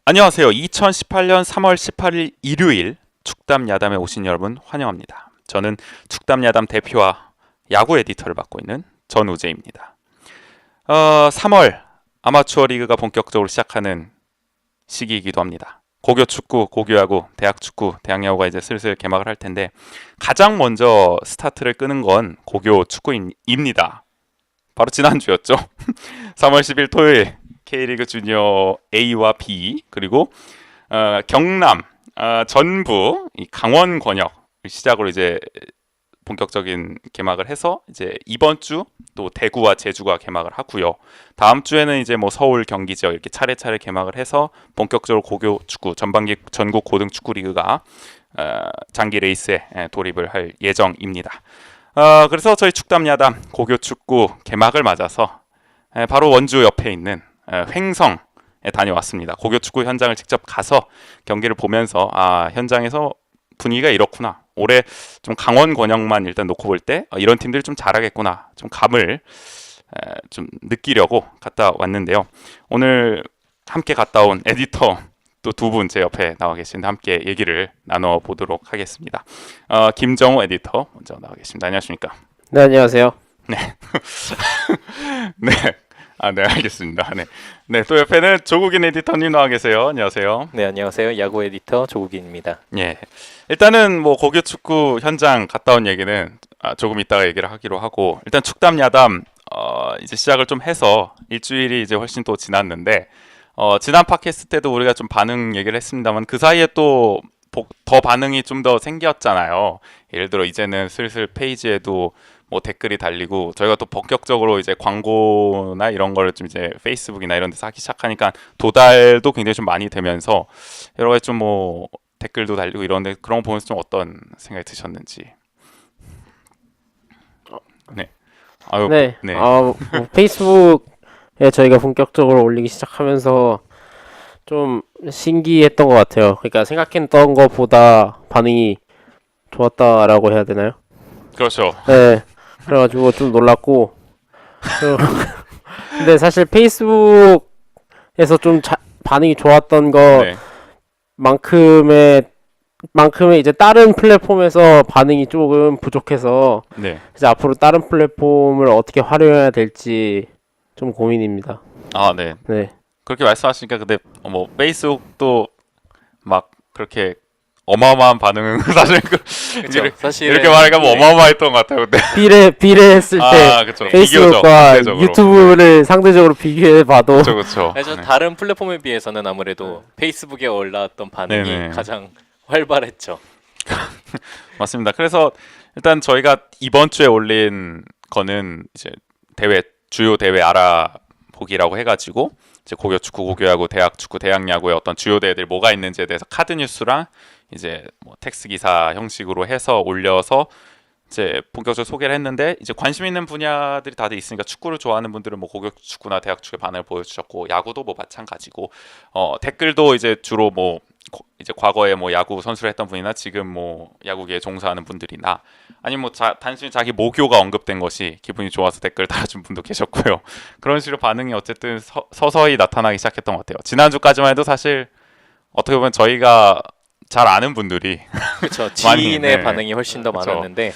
안녕하세요. 2018년 3월 18일 일요일 축담 야담에 오신 여러분 환영합니다. 저는 축담 야담 대표와 야구 에디터를 맡고 있는 전우재입니다. 3월 아마추어 리그가 본격적으로 시작하는 시기이기도 합니다. 고교 축구, 고교 야구, 대학 축구, 대학 야구가 이제 슬슬 개막을 할 텐데 가장 먼저 스타트를 끄는 건 고교 축구입니다. 바로 지난주였죠. 3월 10일 토요일 K리그 주니어 A와 B 그리고 경남, 전부, 강원 권역을 시작으로 이제 본격적인 개막을 해서 이제 이번 주 또 대구와 제주가 개막을 하고요. 다음 주에는 이제 뭐 서울, 경기 지역 이렇게 차례차례 개막을 해서 본격적으로 고교 축구 전반기 전국 고등 축구 리그가 장기 레이스에 돌입을 할 예정입니다. 그래서 저희 축담 야담 고교 축구 개막을 맞아서 바로 원주 옆에 있는 횡성에 다녀왔습니다. 고교 축구 현장을 직접 가서 경기를 보면서 현장에서 분위기가 이렇구나. 올해 좀 강원 권역만 일단 놓고 볼 때 이런 팀들이 좀 잘하겠구나. 좀 감을 좀 느끼려고 갔다 왔는데요. 오늘 함께 갔다 온 에디터 또 두 분 제 옆에 나와 계신데 함께 얘기를 나눠보도록 하겠습니다. 김정호 에디터 먼저 나와 계십니다. 안녕하십니까? 네, 안녕하세요. 네. 네. 네, 알겠습니다. 네, 또 옆에는 조국인 에디터님 나와 계세요. 안녕하세요. 네, 안녕하세요. 야구 에디터 조국인입니다. 예. 일단은 뭐 고교 축구 현장 갔다 온 얘기는 조금 이따가 얘기를 하기로 하고 일단 축담 야담 이제 시작을 좀 해서 일주일이 이제 훨씬 또 지났는데 지난 팟캐스트 때도 우리가 좀 반응 얘기를 했습니다만 그 사이에 또 더 반응이 좀 더 생겼잖아요. 예를 들어 이제는 슬슬 페이지에도 뭐 댓글이 달리고 저희가 또 본격적으로 이제 광고나 이런 거를 좀 이제 페이스북이나 이런 데서 하기 시작하니까 도달도 굉장히 좀 많이 되면서 여러 가지 좀 뭐 댓글도 달리고 이런데 그런 거 보면서 좀 어떤 생각이 드셨는지. 네. 아유, 네, 네. 뭐 페이스북에 저희가 본격적으로 올리기 시작하면서 좀 신기했던 것 같아요. 그러니까 생각했던 것보다 반응이 좋았다라고 해야 되나요? 그렇죠. 네, 그래가지고 좀 놀랐고. 근데 사실 페이스북에서 좀 반응이 좋았던 네. 만큼의 이제 다른 플랫폼에서 반응이 조금 부족해서 네. 이제 앞으로 다른 플랫폼을 어떻게 활용해야 될지 좀 고민입니다. 네. 네. 그렇게 말씀하시니까 근데 뭐 페이스북도 막 그렇게 어마어마한 반응은 사실 사실 이렇게 말하니까 뭐 어마어마했던 것 같아요. 근데 비례했을 때 그쵸. 페이스북과 비교적, 유튜브를 상대적으로 비교해봐도 그렇죠. 그래서 네. 다른 플랫폼에 비해서는 아무래도 페이스북에 올라왔던 반응이 네네. 가장 활발했죠. 맞습니다. 그래서 일단 저희가 이번 주에 올린 거는 이제 주요 대회 알아보기라고 해가지고 이제 고교 축구, 고교 야구, 대학 축구, 대학 야구의 어떤 주요 대회들 뭐가 있는지에 대해서 카드 뉴스랑 이제 뭐 텍스 기사 형식으로 해서 올려서 이제 본격적으로 소개를 했는데 이제 관심 있는 분야들이 다들 있으니까 축구를 좋아하는 분들은 뭐 고교 축구나 대학 축구의 반응을 보여주셨고 야구도 뭐 마찬가지고 댓글도 이제 주로 뭐 이제 과거에 뭐 야구 선수를 했던 분이나 지금 뭐 야구계에 종사하는 분들이나 아니면 뭐 단순히 자기 모교가 언급된 것이 기분이 좋아서 댓글 달아준 분도 계셨고요. 그런 식으로 반응이 어쨌든 서서히 나타나기 시작했던 것 같아요. 지난주까지만 해도 사실 어떻게 보면 저희가 잘 아는 분들이 그렇죠. 많이, 지인의 네. 반응이 훨씬 더 그쵸. 많았는데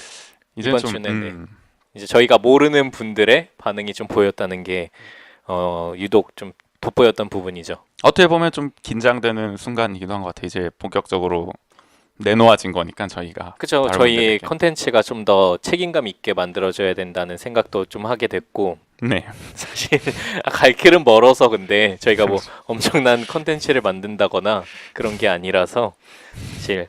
이제는 이번 좀 주는 이제 저희가 모르는 분들의 반응이 좀 보였다는 게 유독 좀 돋보였던 부분이죠. 어떻게 보면 좀 긴장되는 순간이기도 한 것 같아요. 이제 본격적으로 내놓아진 거니까 저희가 그렇죠. 다른 저희 분들에게. 컨텐츠가 좀 더 책임감 있게 만들어져야 된다는 생각도 좀 하게 됐고 네. 사실 갈 길은 멀어서 근데 저희가 뭐 엄청난 컨텐츠를 만든다거나 그런 게 아니라서 사실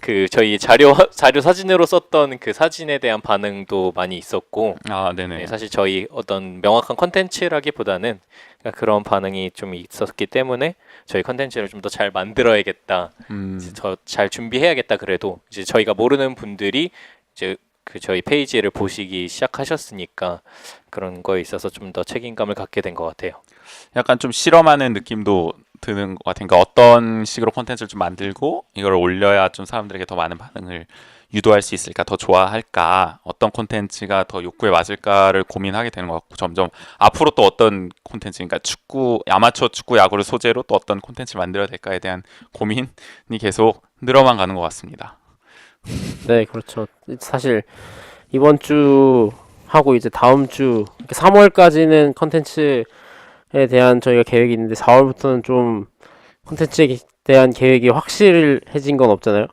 그 저희 자료 사진으로 썼던 그 사진에 대한 반응도 많이 있었고 네네. 네, 사실 저희 어떤 명확한 컨텐츠라기보다는 그런 반응이 좀 있었기 때문에 저희 컨텐츠를 좀 더 잘 만들어야겠다, 더 잘 준비해야겠다. 그래도 이제 저희가 모르는 분들이 이제 그 저희 페이지를 보시기 시작하셨으니까 그런 거에 있어서 좀 더 책임감을 갖게 된 것 같아요. 약간 좀 실험하는 느낌도 드는 것 같으니까 어떤 식으로 콘텐츠를 좀 만들고 이걸 올려야 좀 사람들에게 더 많은 반응을 유도할 수 있을까, 더 좋아할까, 어떤 콘텐츠가 더 욕구에 맞을까를 고민하게 되는 것 같고 점점 앞으로 또 어떤 콘텐츠, 그러니까 축구, 아마추어 축구, 야구를 소재로 또 어떤 콘텐츠 만들어야 될까에 대한 고민이 계속 늘어만 가는 것 같습니다. 네, 그렇죠. 사실 이번 주 하고 이제 다음 주 3월까지는 컨텐츠에 대한 저희가 계획이 있는데 4월부터는 좀 컨텐츠에 대한 계획이 확실해진 건 없잖아요.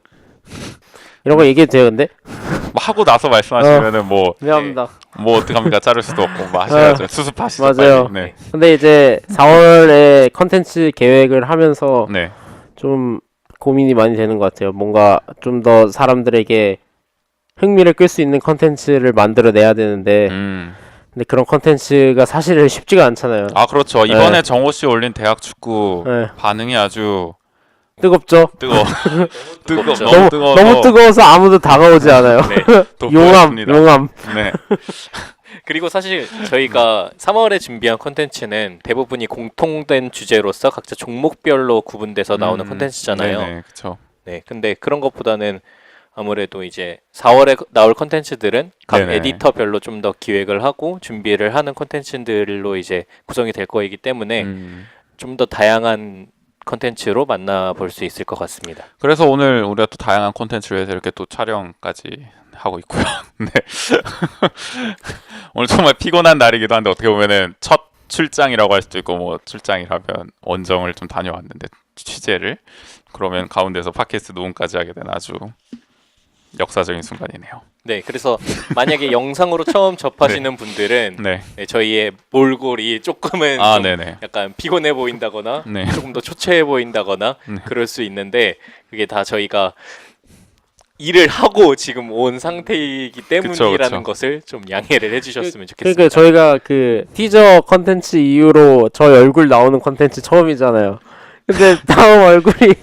이런 거 얘기해도 돼요, 근데? 뭐 하고 나서 말씀하시면은 뭐 미안합니다. 어떡합니까? 자를 수도 없고 뭐 하셔야죠. 수습하시죠. 맞아요. 빨리. 네. 근데 이제 4월에 컨텐츠 계획을 하면서 네. 좀 고민이 많이 되는 것 같아요. 뭔가 좀 더 사람들에게 흥미를 끌 수 있는 컨텐츠를 만들어내야 되는데 근데 그런 컨텐츠가 사실은 쉽지가 않잖아요. 아, 그렇죠. 이번에 정호 씨 올린 대학 축구 네. 반응이 아주 뜨겁죠? 뜨거워. 뜨겁죠. 너무 뜨거워서 너무 뜨거워서 아무도 다가오지 않아요. 용암, 돋보였습니다. 용암. 네. 그리고 사실 저희가 3월에 준비한 콘텐츠는 대부분이 공통된 주제로서 각자 종목별로 구분돼서 나오는 콘텐츠잖아요. 네네, 그렇죠. 네, 근데 그런 것보다는 아무래도 이제 4월에 나올 콘텐츠들은 각 네네. 에디터별로 좀 더 기획을 하고 준비를 하는 콘텐츠들로 이제 구성이 될 거이기 때문에 좀 더 다양한 콘텐츠로 만나볼 수 있을 것 같습니다. 그래서 오늘 우리가 또 다양한 콘텐츠를 위해서 이렇게 또 촬영까지 하고 있고요. 네. 오늘 정말 피곤한 날이기도 한데 어떻게 보면은 첫 출장이라고 할 수도 있고 뭐 출장이라면 원정을 좀 다녀왔는데 취재를 그러면 가운데서 팟캐스트 녹음까지 하게 된 아주 역사적인 순간이네요. 네, 그래서 만약에 영상으로 처음 접하시는 분들은 네. 네, 저희의 몰골이 조금은 아, 좀 네네. 약간 피곤해 보인다거나 네. 조금 더 초췌해 보인다거나 그럴 수 있는데 그게 다 저희가 일을 하고 지금 온 상태이기 때문이라는 그쵸. 것을 좀 양해를 해주셨으면 좋겠습니다. 그러니까 저희가 그 티저 컨텐츠 이후로 저희 얼굴 나오는 컨텐츠 처음이잖아요. 근데 다음 얼굴이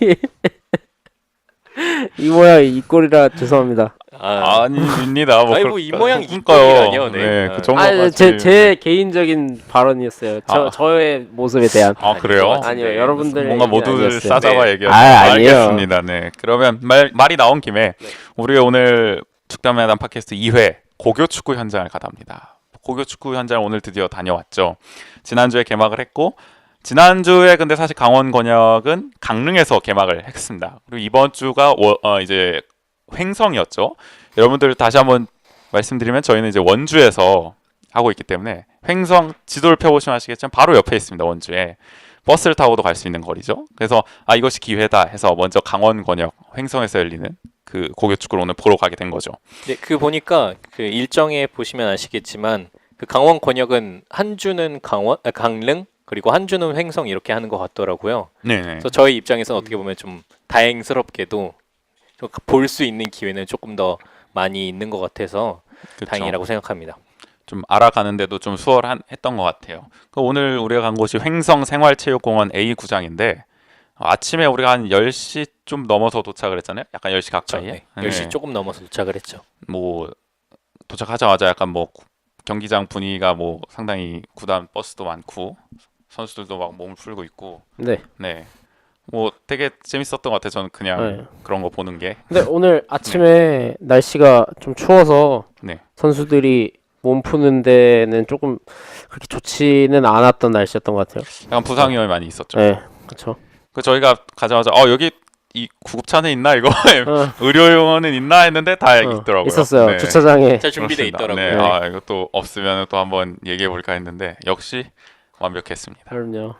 이 모양 이 꼴이라 죄송합니다. 아닙니다. 뭐 아니, 뭐이 모양 이 그러니까요. 꼴이라뇨. 네. 네, 아. 그 정도까지. 제 개인적인 발언이었어요. 저의 모습에 대한. 아, 그래요? 아니요, 네, 여러분들 뭔가 얘기는 모두를 아니었어요. 싸잡아 네. 얘기하죠. 아니에요. 알겠습니다. 네. 그러면 말이 나온 김에 우리 오늘 축담야담 팟캐스트 2회 고교 축구 현장을 가답니다. 고교 축구 현장을 오늘 드디어 다녀왔죠. 지난주에 개막을 했고 지난주에 근데 사실 강원 권역은 강릉에서 개막을 했습니다. 그리고 이번 주가 이제 횡성이었죠. 여러분들 다시 한번 말씀드리면 저희는 이제 원주에서 하고 있기 때문에 횡성 지도를 펴보시면 아시겠지만 바로 옆에 있습니다. 원주에 버스를 타고도 갈 수 있는 거리죠. 그래서 이것이 기회다 해서 먼저 강원 권역 횡성에서 열리는 그 고교 축구를 오늘 보러 가게 된 거죠. 네, 그 보니까 그 일정에 보시면 아시겠지만 그 강원 권역은 한 주는 강릉 그리고 한 주는 횡성 이렇게 하는 것 같더라고요. 네. 그래서 저희 입장에서는 어떻게 보면 좀 다행스럽게도 볼 수 있는 기회는 조금 더 많이 있는 것 같아서 다행이라고 생각합니다. 좀 알아가는데도 좀 수월했던 것 같아요. 오늘 우리가 간 곳이 횡성 생활체육공원 A 구장인데 아침에 우리가 한 10시 좀 넘어서 도착을 했잖아요. 약간 10시 가까이에. 네, 10시 조금 넘어서 도착을 했죠. 뭐 도착하자마자 약간 뭐 경기장 분위기가 뭐 상당히 구단 버스도 많고 선수들도 막 몸을 풀고 있고 네. 네. 뭐 되게 재밌었던 것 같아요. 저는 그냥 네. 그런 거 보는 게. 근데 오늘 아침에 날씨가 좀 추워서 네. 선수들이 몸 푸는 데는 조금 그렇게 좋지는 않았던 날씨였던 것 같아요. 약간 부상 위험이 많이 있었죠. 네, 그렇죠. 그 저희가 가자마자 여기 이 구급차는 있나 이거 어. 의료용어는 있나 했는데 다 있더라고요. 있었어요. 네. 주차장에. 잘 준비돼 그렇습니다. 있더라고요. 네. 이것도 없으면 또 한번 얘기해 볼까 했는데 역시 완벽했습니다. 그럼요.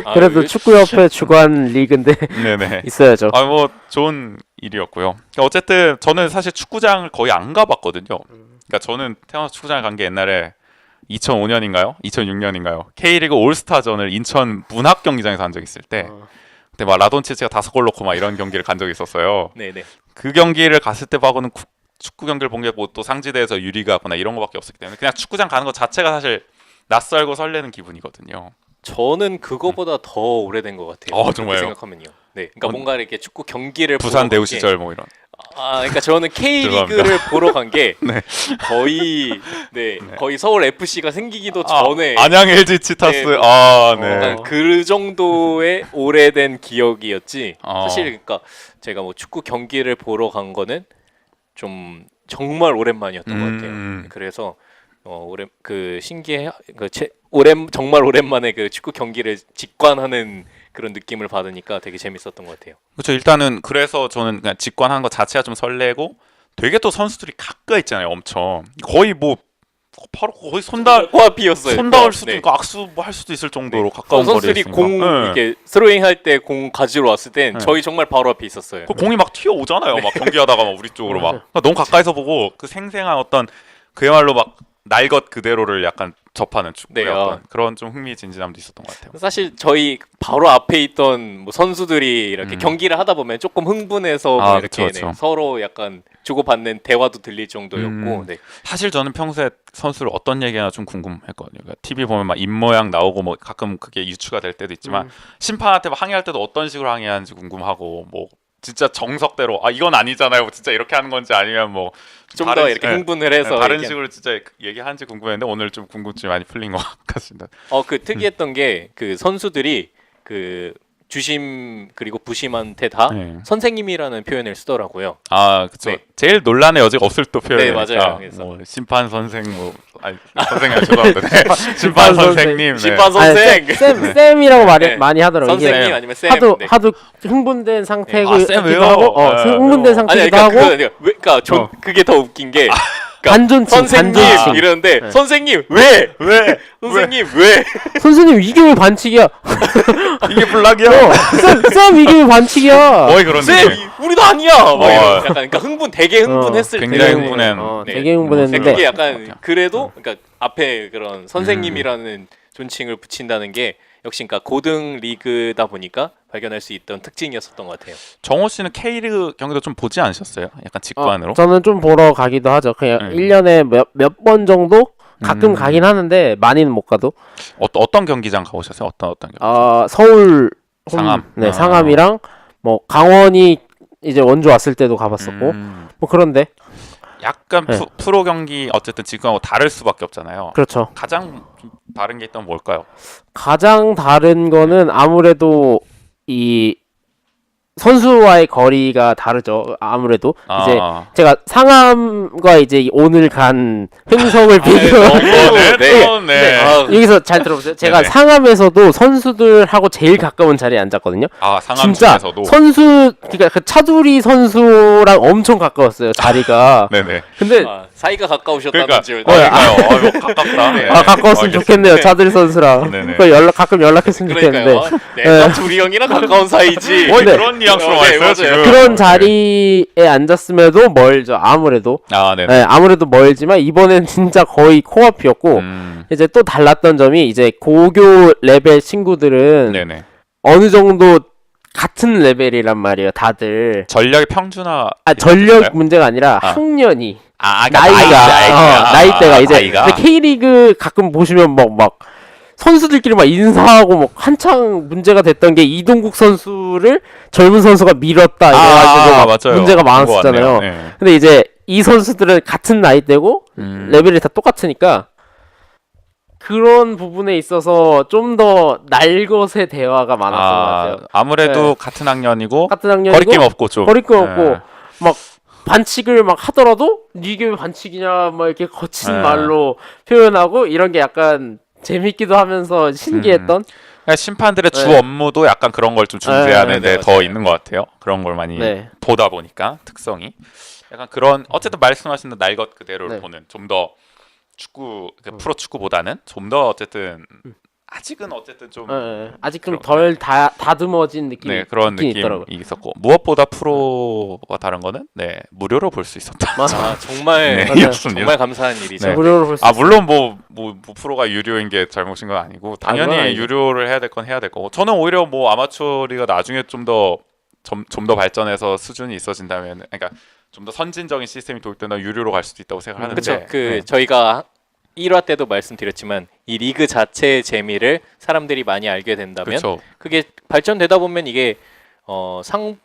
아, 그래도 축구협회 주관 리그인데 네네. 있어야죠. 뭐 좋은 일이었고요. 그러니까 어쨌든 저는 사실 축구장을 거의 안 가봤거든요. 그러니까 저는 태어나서 축구장을 간 게 옛날에 2005년인가요? 2006년인가요? K리그 올스타전을 인천 문학 경기장에서 한 적 있을 때 그때 막 라돈치치가 5골 넣고 막 이런 경기를 간 적이 있었어요. 네네. 그 경기를 갔을 때 봐고는 축구 경기를 본 게 뭐 또 상지대에서 유리가거나 이런 거밖에 없었기 때문에 그냥 축구장 가는 것 자체가 사실 낯설고 설레는 기분이거든요. 저는 그거보다 더 오래된 것 같아요. 그렇게 정말요? 생각하면요. 네, 그러니까 뭔가 이렇게 축구 경기를 부산 보러 대우 간 게- 시절 뭐 이런. 그러니까 저는 K리그를 보러 간 게 네. 거의 서울 FC가 생기기도 전에 안양 LG 치타스. 네. 네. 약간 그 정도의 오래된 기억이었지. 어. 사실 그러니까 제가 뭐 축구 경기를 보러 간 거는 좀 정말 오랜만이었던 것 같아요. 음. 그래서 신기해 정말 오랜만에 그 축구 경기를 직관하는 그런 느낌을 받으니까 되게 재밌었던 것 같아요. 그렇죠. 일단은 그래서 저는 그냥 직관한 것 자체가 좀 설레고 되게 또 선수들이 가까이 있잖아요. 엄청 거의 뭐 바로 거의 코앞이었어요. 손 닿을 수도 네. 있고 악수 뭐 할 수도 있을 정도로 가까운 선수들이 거리였으니까. 공 네. 이렇게 스로잉 할 때 공 가지러 왔을 땐 네. 저희 정말 바로 앞에 있었어요. 그 공이 막 튀어 오잖아요. 막 경기하다가 막 우리 쪽으로 막 그러니까 너무 가까이서 보고 그 생생한 어떤 그야말로 막 날 것 그대로를 약간 접하는 축구의 네, 어떤 그런 좀 흥미진진함도 있었던 것 같아요. 사실 저희 바로 앞에 있던 뭐 선수들이 이렇게 경기를 하다 보면 조금 흥분해서 뭐 이렇게 그쵸, 그쵸. 네, 서로 약간 주고받는 대화도 들릴 정도였고 네. 사실 저는 평소에 선수를 어떤 얘기하나 좀 궁금했거든요. 그러니까 TV 보면 막 입 모양 나오고 뭐 가끔 그게 유추가 될 때도 있지만 심판한테 막 항의할 때도 어떤 식으로 항의하는지 궁금하고 뭐 진짜 정석대로 이건 아니잖아요. 진짜 이렇게 하는 건지 아니면 뭐 좀 다른 더 이렇게 흥분을 해서 다른 얘기하는- 식으로 진짜 얘기하는지 궁금했는데 오늘 좀 궁금증이 많이 풀린 것 같습니다. 그 특이했던 게 그 선수들이 그 주심 그리고 부심한테 다 네. 선생님이라는 표현을 쓰더라고요. 그쵸. 네. 제일 논란의 여지가 없을 또 네, 표현이니까. 맞아요. 그래서. 뭐 심판 선생 선생님 죄송합니다. 네. 심판 선생님. 네. 심판 아니, 선생, 쌤이라고 네. 많이 하더라고요. 이게 선생님 아니면 쌤. 하도 네. 하도 흥분된 상태고 쌤 왜요? 하고 네, 흥분된 왜요? 상태기도 그러니까 하고 그러니까 그게 더 웃긴 게 반존칭 선생님 반존칭. 이러는데 네. 선생님 왜? 왜? 선생님 왜? 선생님 이게 왜 반칙이야? 이게 블락이야? 쌤 이게 왜 반칙이야? 거의 그런 쌤 느낌. 우리도 아니야. 막 이런 약간 그러니까 되게 흥분했을 때 굉장히 흥분한. 네. 되게 흥분했는데 그게 약간 같아요. 그래도 그러니까 앞에 그런 선생님이라는 존칭을 붙인다는 게 역시 그러니까 고등 리그다 보니까 발견할 수 있던 특징이었었던 것 같아요. 정호 씨는 K리그 경기도 좀 보지 않으셨어요? 약간 직관으로? 저는 좀 보러 가기도 하죠. 그냥 1년에 몇 번 정도 가끔 가긴 하는데 많이는 못 가도. 어떤 경기장 가보셨어요? 어떤 경기? 서울 상암. 네, 상암이랑 뭐 강원이 이제 원주 왔을 때도 가봤었고 뭐 그런데 약간 네. 프로 경기 어쨌든 직관하고 다를 수밖에 없잖아요. 그렇죠. 가장 좀 다른 게 있다면 뭘까요? 가장 다른 거는 아무래도 이 선수와의 거리가 다르죠. 아무래도 이제 제가 상암과 이제 오늘 간 흥성을 비교. 네. 여기서 잘 들어보세요. 제가 네네. 상암에서도 선수들하고 제일 가까운 자리에 앉았거든요. 상암 진짜 중에서도. 그러니까 그 차두리 선수랑 엄청 가까웠어요. 자리가. 네네. 근데 사이가 가까우셨다는 그러니까 줄. 가깝다. 네. 가까웠으면 알겠습니다. 좋겠네요. 차두리 선수랑. 네네. 가끔 연락했으면 좋겠는데. 그러니까요. 내가 둘이 형이랑 가까운 사이지. 거의 네. 그런 뉘앙스로 네, 말했어요 맞아요. 지금. 그런 자리에 앉았음에도 멀죠. 아무래도. 네네. 네, 아무래도 멀지만 이번엔 진짜 거의 코앞이었고 이제 또 달랐던 점이 이제 고교 레벨 친구들은 네네. 어느 정도 같은 레벨이란 말이에요. 다들. 전략의 평준화. 전력 문제가 아니라 학년이 나이가. 나이대가 이제 나이가. 근데 K리그 가끔 보시면 막 선수들끼리 막 인사하고 막 한창 문제가 됐던 게 이동국 선수를 젊은 선수가 밀었다 이래가지고 막 맞아요. 문제가 그런 거 많았었잖아요. 같네요. 네. 근데 이제 이 선수들은 같은 나이대고 레벨이 다 똑같으니까 그런 부분에 있어서 좀 더 날것의 대화가 많았던 것 같아요. 아무래도 네. 같은 학년이고 같은 학년이고 거리낌 없고 좀. 거리낌 네. 없고 막 반칙을 막 하더라도 이게 왜 반칙이냐 막 이렇게 거친 네. 말로 표현하고 이런 게 약간 재밌기도 하면서 신기했던 그러니까 심판들의 주 네. 업무도 약간 그런 걸 좀 중재하는 네, 데 더 있는 것 같아요. 그런 걸 많이 네. 보다 보니까 특성이 약간 그런 어쨌든 말씀하신 날 것 그대로를 네. 보는 좀 더 축구 프로 축구보다는 좀 더 어쨌든 아직은 어쨌든 좀 아직 좀 그런- 덜 다듬어진 느낌이 네, 그런 있긴 느낌이 있더라고요. 있었고 무엇보다 프로와 다른 거는 무료로 볼 수 있었다. 맞아. 정말 네, 맞아요. 이었습니다. 정말 감사한 일이죠. 네. 무료로 볼 수 있어요. 물론 뭐 프로가 유료인 게 잘못인 건 아니고 그건 당연히 아니죠. 유료를 해야 될 건 해야 될 거고 저는 오히려 뭐 아마추어 리가 나중에 좀 더 발전해서 수준이 있어진다면 그러니까 좀 더 선진적인 시스템이 도입된다면 유료로 갈 수도 있다고 생각하는데 그렇죠. 네. 저희가 1화 때도 말씀드렸지만 이 리그 자체의 재미를 사람들이 많이 알게 된다면 그렇죠. 그게 발전되다 보면 이게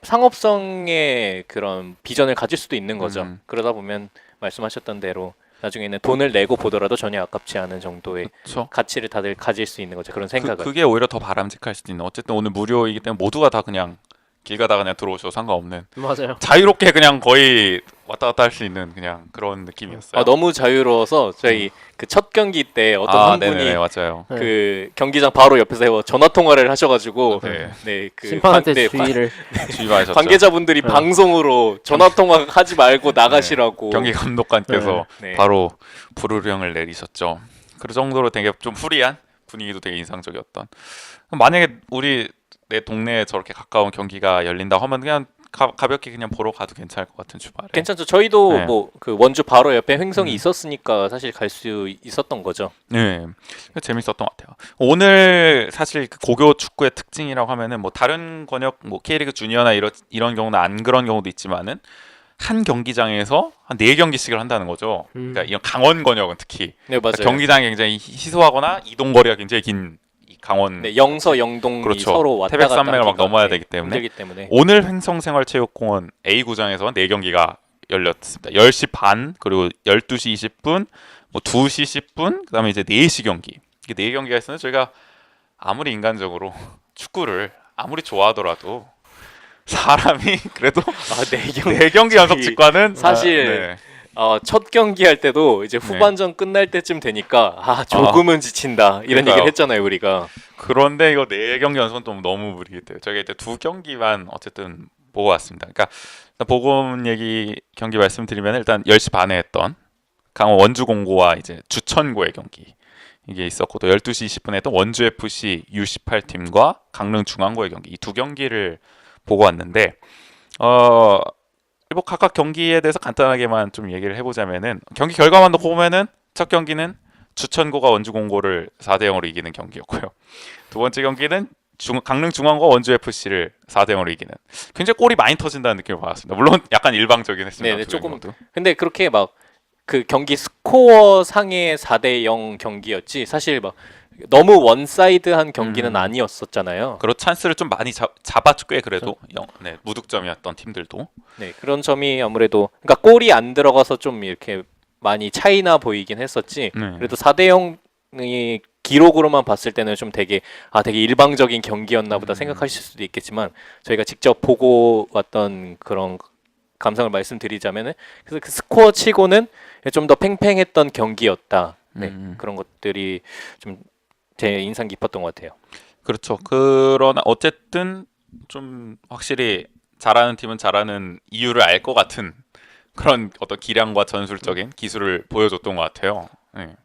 상업성의 그런 비전을 가질 수도 있는 거죠. 그러다 보면 말씀하셨던 대로 나중에는 돈을 내고 보더라도 전혀 아깝지 않은 정도의 그렇죠. 가치를 다들 가질 수 있는 거죠. 그런 생각을. 그게 오히려 더 바람직할 수도 있는. 어쨌든 오늘 무료이기 때문에 모두가 다 그냥 길 가다가 그냥 들어오셔도 상관없는 맞아요. 자유롭게 그냥 거의 왔다 갔다 할 수 있는 그냥 그런 느낌이었어요. 너무 자유로워서 저희 그 첫 경기 때 어떤 한 분이 네네, 맞아요. 그 경기장 바로 옆에서 전화 통화를 하셔가지고 네. 네, 그 심판한테 관- 네, 주의를 주의하셨죠. 관계자분들이 네. 방송으로 전화 통화 하지 말고 나가시라고. 경기 감독관께서 네. 바로 불호령을 내리셨죠. 그 정도로 되게 좀 프리한 분위기도 되게 인상적이었던. 만약에 우리 내 동네에 저렇게 가까운 경기가 열린다고 하면 그냥 가볍게 그냥 보러 가도 괜찮을 것 같은 주말에. 괜찮죠. 저희도 네. 뭐 그 원주 바로 옆에 횡성이 있었으니까 사실 갈 수 있었던 거죠. 네, 재밌었던 것 같아요. 오늘 사실 그 고교 축구의 특징이라고 하면은 뭐 다른 권역, 뭐 K리그 주니어나 이런 경우는 안 그런 경우도 있지만은 한 경기장에서 한 4경기씩을 한다는 거죠. 그러니까 이런 강원 권역은 특히 네, 맞아요. 그러니까 경기장이 굉장히 희소하거나 이동 거리가 굉장히 긴 이 강원. 네, 영서 영동이 그렇죠. 서로 왔다 갔다 태백산맥을 막 하기가, 넘어야 네, 되기 때문에. 힘들기 때문에. 오늘 횡성생활체육공원 A 구장에서 4경기가 열렸습니다. 10시 반, 그리고 12시 20분, 뭐 2시 10분, 그다음에 이제 4시 경기. 이게 4경기가 있으면 저희가 아무리 인간적으로 축구를 아무리 좋아하더라도 사람이 그래도 네 4경기 연속 직관은 사실 첫 경기 할 때도 이제 후반전 끝날 때쯤 되니까 조금은 지친다 이런 그러니까요. 얘기를 했잖아요 우리가. 그런데 이거 4경기 연속은 또 너무 무리겠대요. 저희가 이제 2경기만 어쨌든 보고 왔습니다. 그러니까 보금 얘기 경기 말씀드리면 일단 10시 반에 했던 강원 원주공고와 이제 주천고의 경기 이게 있었고, 또 12시 20분에 했던 원주FC U18 팀과 강릉중앙고의 경기, 이 두 경기를 보고 왔는데 뭐 각각 경기에 대해서 간단하게만 좀 얘기를 해보자면은, 경기 결과만 놓고 보면은 첫 경기는 주천고가 원주공고를 4대0으로 이기는 경기였고요. 두 번째 경기는 강릉중앙고가 원주FC를 4대0으로 이기는, 굉장히 골이 많이 터진다는 느낌을 받았습니다. 물론 약간 일방적이긴 했습니다. 네네, 두 조금. 경기도. 근데 그렇게 막 그 경기 스코어 상의 4대0 경기였지 사실 막 너무 원사이드한 경기는 아니었었잖아요. 그리고 찬스를 좀 많이 잡았죠. 꽤 그래도 무득점이었던 팀들도. 네, 그런 점이 아무래도 그러니까 골이 안 들어가서 좀 이렇게 많이 차이나 보이긴 했었지. 그래도 4대0이 기록으로만 봤을 때는 좀 되게 일방적인 경기였나 보다 생각하실 수도 있겠지만, 저희가 직접 보고 왔던 그런 감상을 말씀드리자면은, 그래서 그 스코어 치고는 좀 더 팽팽했던 경기였다. 네, 그런 것들이 좀 제 인상 깊었던 것 같아요. 그렇죠. 그러나 어쨌든 좀 확실히 잘하는 팀은 잘하는 이유를 알 것 같은 그런 어떤 기량과 전술적인 기술을 보여줬던 것 같아요. 네.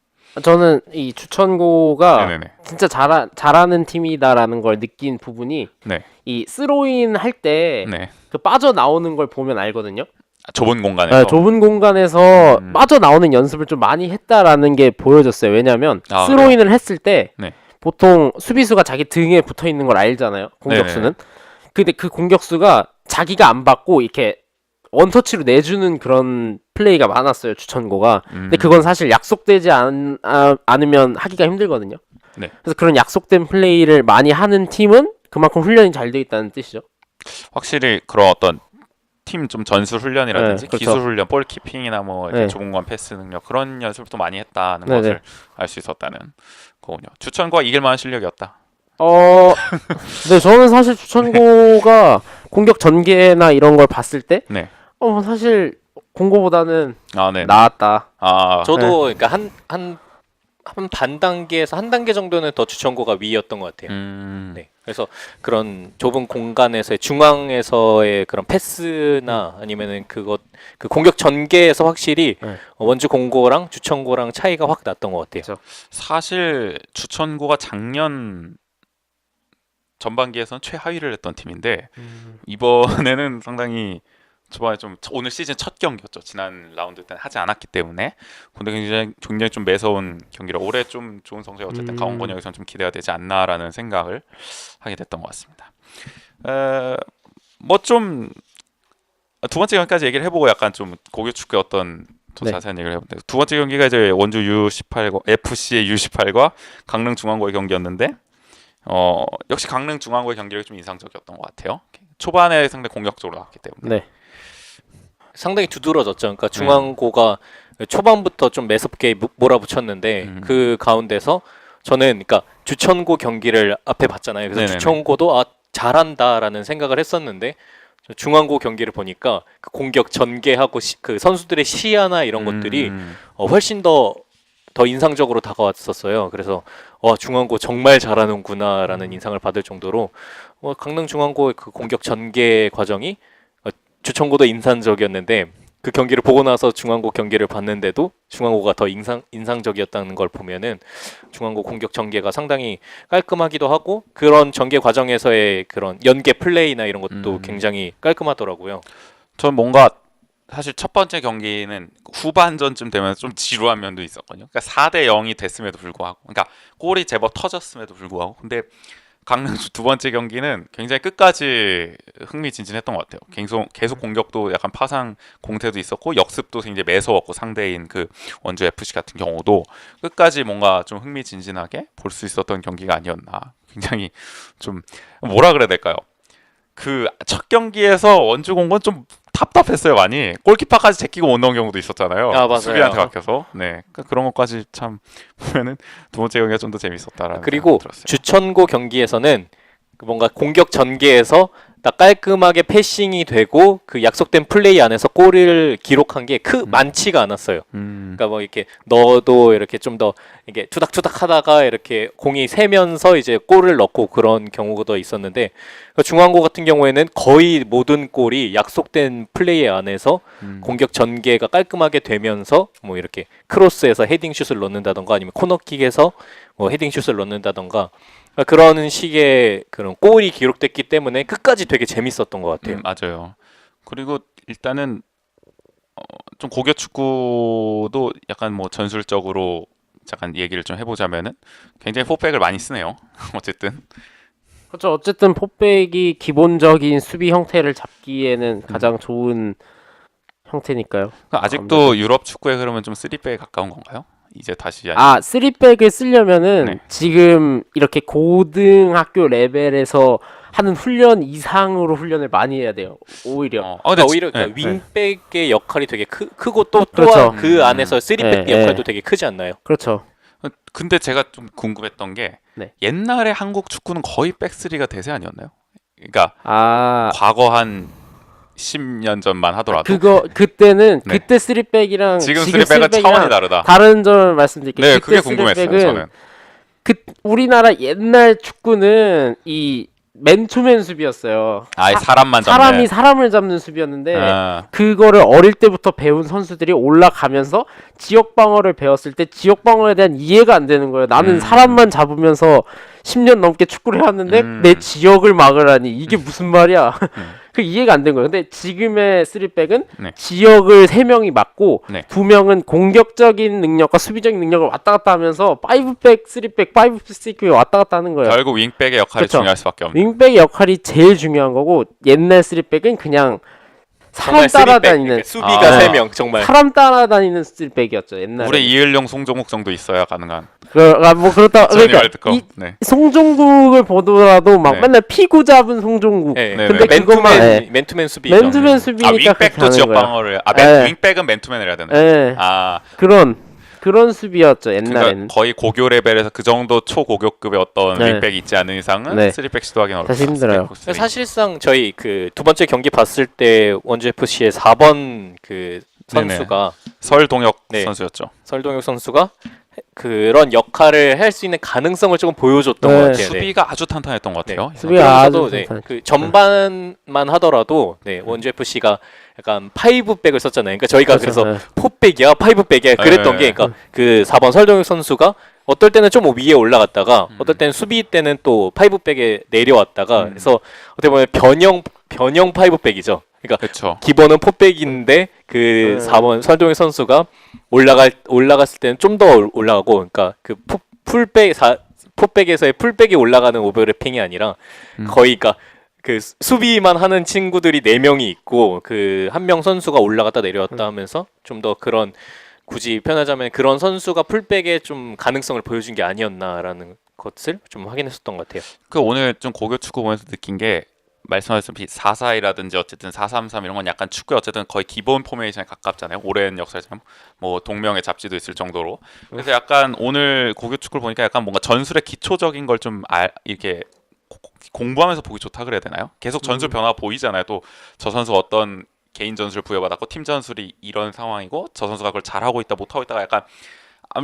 저는 이 주천고가 네네네. 진짜 잘하는 팀이다라는 걸 느낀 부분이 네. 이 스로인 할 때 네. 그 빠져나오는 걸 보면 알거든요. 좁은 공간에서. 좁은 공간에서 빠져나오는 연습을 좀 많이 했다라는 게 보여졌어요. 왜냐하면 스로인을 했을 때 네. 보통 수비수가 자기 등에 붙어 있는 걸 알잖아요. 공격수는. 근데 그 공격수가 자기가 안 받고 이렇게 원터치로 내주는 그런 플레이가 많았어요, 주천고가. 근데 그건 사실 약속되지 않으면 하기가 힘들거든요. 네. 그래서 그런 약속된 플레이를 많이 하는 팀은 그만큼 훈련이 잘 돼 있다는 뜻이죠. 확실히 그런 어떤 팀 좀 전술 훈련이라든지 네, 그렇죠. 기술 훈련, 볼 키핑이나 뭐 이렇게 네. 좁은 공간 패스 능력, 그런 연습을 또 많이 했다는 네네. 것을 알 수 있었다는 거군요. 주천고가 이길 만한 실력이었다. 네, 저는 사실 주천고가 공격 전개나 이런 걸 봤을 때, 네. 사실 공고보다는 네. 나았다. 저도 그러니까 한 반 단계에서 한 단계 정도는 더 주천고가 위였던 것 같아요. 네. 그래서 그런 좁은 공간에서의 중앙에서의 그런 패스나 아니면은 그 공격 전개에서 확실히 원주 공고랑 주천고랑 차이가 확 났던 것 같아요. 그렇죠. 사실 주천고가 작년 전반기에서는 최하위를 했던 팀인데 이번에는 상당히 초반에 좀 오늘 시즌 첫 경기였죠. 지난 라운드 때는 하지 않았기 때문에. 근데 굉장히 좀 매서운 경기라 올해 좀 좋은 성적 어쨌든 강원권역에서는 좀 기대가 되지 않나라는 생각을 하게 됐던 것 같습니다. 뭐 좀 두 번째 경기까지 얘기를 해보고 약간 좀 고교 축구의 어떤 더 자세한 얘기를 해보는데, 두 번째 경기가 이제 원주 U18과 FC의 U18과 강릉 중앙고의 경기였는데 역시 강릉 중앙고의 경기가 좀 인상적이었던 것 같아요. 초반에 상당히 공격적으로 나왔기 때문에. 네. 상당히 두드러졌죠. 그러니까 중앙고가 초반부터 좀 매섭게 몰아붙였는데 그 가운데서 저는 그러니까 주천고 경기를 앞에 봤잖아요. 그래서 네네네. 주천고도 잘한다라는 생각을 했었는데 중앙고 경기를 보니까 그 공격 전개하고 그 선수들의 시야나 이런 것들이 훨씬 더 인상적으로 다가왔었어요. 그래서 중앙고 정말 잘하는구나라는 인상을 받을 정도로 강릉 중앙고의 그 공격 전개 과정이 주천고도 인상적이었는데 그 경기를 보고 나서 중앙고 경기를 봤는데도 중앙고가 더 인상적이었다는 걸 보면은 중앙고 공격 전개가 상당히 깔끔하기도 하고 그런 전개 과정에서의 그런 연계 플레이나 이런 것도 굉장히 깔끔하더라고요. 전 뭔가 사실 첫 번째 경기는 후반전쯤 되면 좀 지루한 면도 있었거든요. 그러니까 4대 0이 됐음에도 불구하고, 그러니까 골이 제법 터졌음에도 불구하고, 근데 강릉 두 번째 경기는 굉장히 끝까지 흥미진진했던 것 같아요. 계속 공격도 약간 파상 공태도 있었고 역습도 굉장히 매서웠고 상대인 그 원주 FC 같은 경우도 끝까지 뭔가 좀 흥미진진하게 볼 수 있었던 경기가 아니었나. 굉장히 좀 뭐라 그래야 될까요? 그 첫 경기에서 원주 공건 좀 답답했어요 많이. 골키퍼까지 제끼고 못 넣은 경우도 있었잖아요. 맞아요. 수비한테 막혀서. 네, 그러니까 그런 것까지 참 보면은 두 번째 경기가 좀 더 재밌었다라는. 그리고 들었어요. 주천고 경기에서는 뭔가 공격 전개에서 딱 깔끔하게 패싱이 되고 그 약속된 플레이 안에서 골을 기록한 게 많지가 않았어요. 그러니까 뭐 이렇게 넣어도 이렇게 좀 더 이게 투닥투닥 하다가 이렇게 공이 새면서 이제 골을 넣고 그런 경우도 있었는데 중앙고 같은 경우에는 거의 모든 골이 약속된 플레이 안에서 공격 전개가 깔끔하게 되면서 뭐 이렇게 크로스에서 헤딩슛을 넣는다던가 아니면 코너킥에서 뭐 헤딩슛을 넣는다던가 그런 식의 그런 골이 기록됐기 때문에 끝까지 되게 재밌었던 것 같아요. 맞아요. 그리고 일단은 좀 고교 축구도 약간 뭐 전술적으로 잠깐 얘기를 좀 해보자면은 굉장히 포백을 많이 쓰네요. 어쨌든 그렇죠. 어쨌든 포백이 기본적인 수비 형태를 잡기에는 가장 좋은 형태니까요. 아직도 유럽 축구의 흐름은 좀 3백에 가까운 건가요? 이제 다시 3백을 쓰려면은 네. 지금 이렇게 고등학교 레벨에서 하는 훈련 이상으로 훈련을 많이 해야 돼요. 오히려. 근데 오히려 그러니까 윙백의 역할이 되게 크고 또한 그렇죠. 그 안에서 3백 네, 역할도 네. 되게 크지 않나요? 그렇죠. 근데 제가 좀 궁금했던 게 네. 옛날에 한국 축구는 거의 백스리가 대세 아니었나요? 그러니까 과거 한 10년 전만 하더라도 그때는 네. 그때 3백이랑 지금 3백은 차원이 다르다. 다른 점을 말씀드릴게요. 네, 그때 그게 궁금했어요. 3백은 저는. 우리나라 옛날 축구는 이 맨투맨 수비였어요. 사람만 잡는. 사람이 사람을 잡는 수비였는데 아. 그거를 어릴 때부터 배운 선수들이 올라가면서 지역 방어를 배웠을 때 지역 방어에 대한 이해가 안 되는 거예요. 나는 사람만 잡으면서 10년 넘게 축구를 해왔는데 내 지역을 막으라니 이게 무슨 말이야. 그 이해가 안 된 거예요. 근데 지금의 3백은 네. 지역을 3명이 막고 네. 2명은 공격적인 능력과 수비적인 능력을 왔다 갔다 하면서 5백, 3백, 5백, 6백 왔다 갔다 하는 거예요. 결국 윙백의 역할이 그쵸. 중요할 수밖에 없는. 윙백의 역할이 제일 중요한 거고 옛날 3백은 그냥 사람 정말 따라다니는 3백, 수비가 네. 3명 정말. 사람 따라다니는 3백이었죠 옛날에. 물에 이을용 송종욱 정도 있어야 가능한. 뭐 그렇다. 전이 그러니까 월드컵. 이 네. 송종국을 보더라도 막 네. 맨날 피구 잡은 송종국. 네. 네, 근데 네. 그것만 맨투맨 수비죠. 맨투맨 수비니까 그렇게 윙백도 하는 지역 거야. 방어를. 네. 윙백은 맨투맨을 해야 되는. 예. 그런 수비였죠 옛날에는. 그러니까 거의 고교 레벨에서 그 정도 초고교급의 어떤 네. 윙백이 있지 않은 이상은 네. 3백 시도하기는 어렵다. 사실 힘들어요. 사실상 저희 그 두 번째 경기 봤을 때 원주 FC의 4번 그 선수가 설동혁 네. 선수였죠. 설동혁 선수가 그런 역할을 할 수 있는 가능성을 조금 보여줬던 네. 것 같아요. 네. 수비가 아주 탄탄했던 것 같아요. 수비가 아주 그러면서도 탄탄. 그 전반만 하더라도 원주 FC가 약간 5백을 썼잖아요. 그러니까 저희가 그렇죠. 그래서 4백이야, 5백이야 그랬던 게 그러니까 그 4번 설동혁 선수가 어떨 때는 좀 위에 올라갔다가 어떨 때는 수비 때는 또 5백에 내려왔다가 그래서 어떻게 보면 변형 5백이죠. 그러니까 그렇죠. 기본은 4백인데 그 4번 설동혁 선수가 올라갔을 때는 좀 더 올라가고 그러니까 그 풀백에서의 풀백이 올라가는 오버래핑이 아니라 거의 그러니까 그 수비만 하는 친구들이 4명이 있고 그 한 명 선수가 올라갔다 내려왔다 하면서 좀 더 그런 굳이 표현하자면 그런 선수가 풀백에 좀 가능성을 보여준 게 아니었나라는 것을 좀 확인했었던 것 같아요. 그 오늘 좀 고교 축구 보면서 느낀 게 말씀하셨듯이 4-4-2라든지 어쨌든 4-3-3 이런 건 약간 축구에 어쨌든 거의 기본 포메이션에 가깝잖아요. 오랜 역사처럼 뭐 동명의 잡지도 있을 정도로. 그래서 약간 오늘 고교 축구를 보니까 약간 뭔가 전술의 기초적인 걸 좀 이렇게 공부하면서 보기 좋다 그래야 되나요? 계속 전술 변화 보이잖아요. 또 저 선수 어떤 개인 전술을 부여받았고 팀 전술이 이런 상황이고 저 선수가 그걸 잘하고 있다 못하고 있다가 약간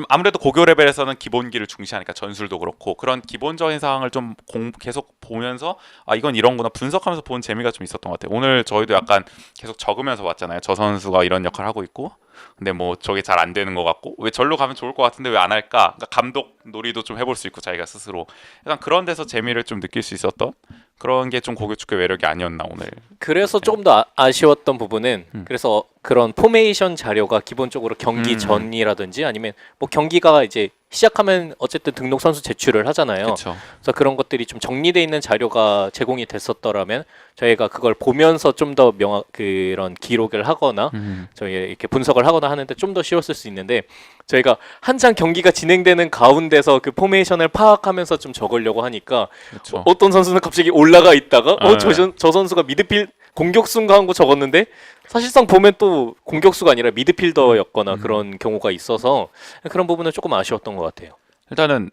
아무래도 고교 레벨에서는 기본기를 중시하니까 전술도 그렇고 그런 기본적인 상황을 좀 계속 보면서 아 이건 이런구나 분석하면서 본 재미가 좀 있었던 것 같아요. 오늘 저희도 약간 계속 적으면서 봤잖아요. 저 선수가 이런 역할을 하고 있고 근데 뭐 저게 잘 안 되는 것 같고 왜 절로 가면 좋을 것 같은데 왜 안 할까? 그러니까 감독 놀이도 좀 해볼 수 있고 자기가 스스로 약간 그런 데서 재미를 좀 느낄 수 있었던 그런 게 좀 고교 축구의 매력이 아니었나 오늘. 그래서 조금 더 아쉬웠던 부분은 음. 그래서 그런 포메이션 자료가 기본적으로 경기 전이라든지 아니면 뭐 경기가 이제 시작하면 어쨌든 등록 선수 제출을 하잖아요. 그렇죠. 그래서 그런 것들이 좀 정리돼 있는 자료가 제공이 됐었더라면 저희가 그걸 보면서 좀 더 그런 기록을 하거나 저희 이렇게 분석을 하거나 하는데 좀 더 쉬웠을 수 있는데 저희가 한창 경기가 진행되는 가운데서 그 포메이션을 파악하면서 좀 적으려고 하니까 그렇죠. 어떤 선수는 갑자기 올라가 있다가 네. 저 선수가 미드필 공격수인가 한 거 적었는데 사실상 보면 또 공격수가 아니라 미드필더였거나 그런 경우가 있어서 그런 부분은 조금 아쉬웠던 것 같아요. 일단은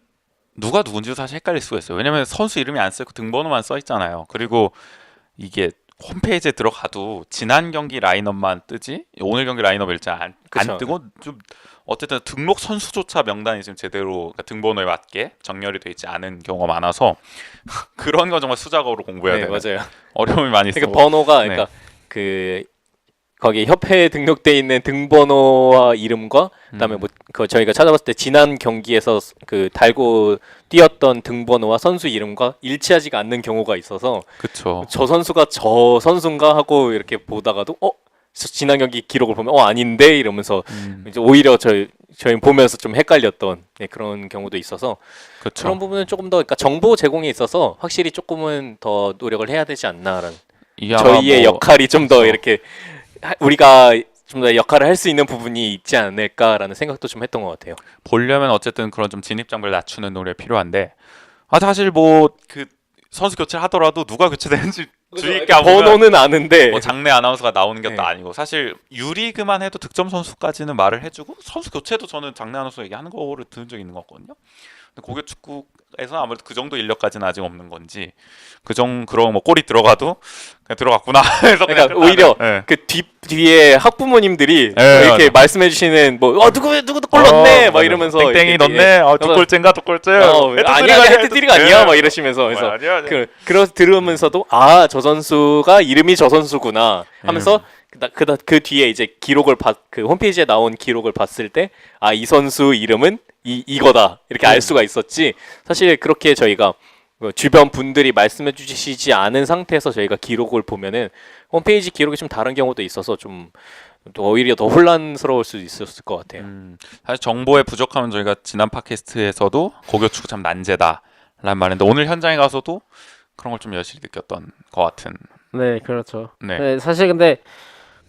누가 누군지도 사실 헷갈릴 수가 있어요. 왜냐면 선수 이름이 안 써있고 등번호만 써 있잖아요. 그리고 이게 홈페이지에 들어가도 지난 경기 라인업만 뜨지 오늘 경기 라인업 일자 안 그쵸. 뜨고 좀 어쨌든 등록 선수조차 명단이 지금 제대로 그러니까 등번호에 맞게 정렬이 돼 있지 않은 경우가 많아서 그런 거 정말 수작업으로 공부해야 네, 되는 맞아요. 어려움이 많이 있어. 그러니까 번호가 네. 그러니까 그 거기 협회에 등록돼 있는 등번호와 이름과 그다음에 뭐 그 저희가 찾아봤을 때 지난 경기에서 그 달고 뛰었던 등번호와 선수 이름과 일치하지가 않는 경우가 있어서 그렇죠. 저 선수가 저 선수인가 하고 이렇게 보다가도 지난 경기 기록을 보면 아닌데 이러면서 이제 오히려 저희 보면서 좀 헷갈렸던 그런 경우도 있어서 그렇죠. 그런 부분은 조금 더 그러니까 정보 제공에 있어서 확실히 조금은 더 노력을 해야 되지 않나라는 이게 아마 저희의 뭐 역할이 좀 더 그렇죠. 이렇게 우리가 좀 더 역할을 할 수 있는 부분이 있지 않을까라는 생각도 좀 했던 것 같아요. 보려면 어쨌든 그런 좀 진입 장벽을 낮추는 노력이 필요한데 사실 뭐 그 선수 교체를 하더라도 누가 교체되는지 주의 있게 안 보면 번호는 아는데 뭐 장내 아나운서가 나오는 것도 네. 아니고 사실 유리그만 해도 득점 선수까지는 말을 해주고 선수 교체도 저는 장내 아나운서 얘기하는 거를 들은 적이 있는 것 같거든요. 근데 고교 축구에서 아무래도 그 정도 인력까지는 아직 없는 건지 그런 뭐 골이 들어가도 그냥 들어갔구나 해서 그냥 그러니까 오히려 끝나는, 예. 그 뒤에 학부모님들이 네, 이렇게 맞아. 말씀해 주시는 뭐 누구도 골 넣네 막 맞아. 이러면서 땡땡이 이렇게 넣네 두 그래서 골째인가 두 골째 아니야 헤트트릭 아니야 막 이러시면서 그래서 아니야 그래서 들으면서도 저 선수가 이름이 저 선수구나 하면서 그 뒤에 이제 그 홈페이지에 나온 기록을 봤을 때 이 선수 이름은 이거다 이렇게 알 수가 있었지 사실 그렇게 저희가 주변 분들이 말씀해 주시지 않은 상태에서 저희가 기록을 보면은 홈페이지 기록이 좀 다른 경우도 있어서 좀 오히려 더 혼란스러울 수 있었을 것 같아요. 사실 정보의 부족함은 저희가 지난 팟캐스트에서도 고교 축구 참 난제다라는 말인데 오늘 현장에 가서도 그런 걸 좀 여실히 느꼈던 것 같은. 네, 그렇죠. 네. 네, 사실 근데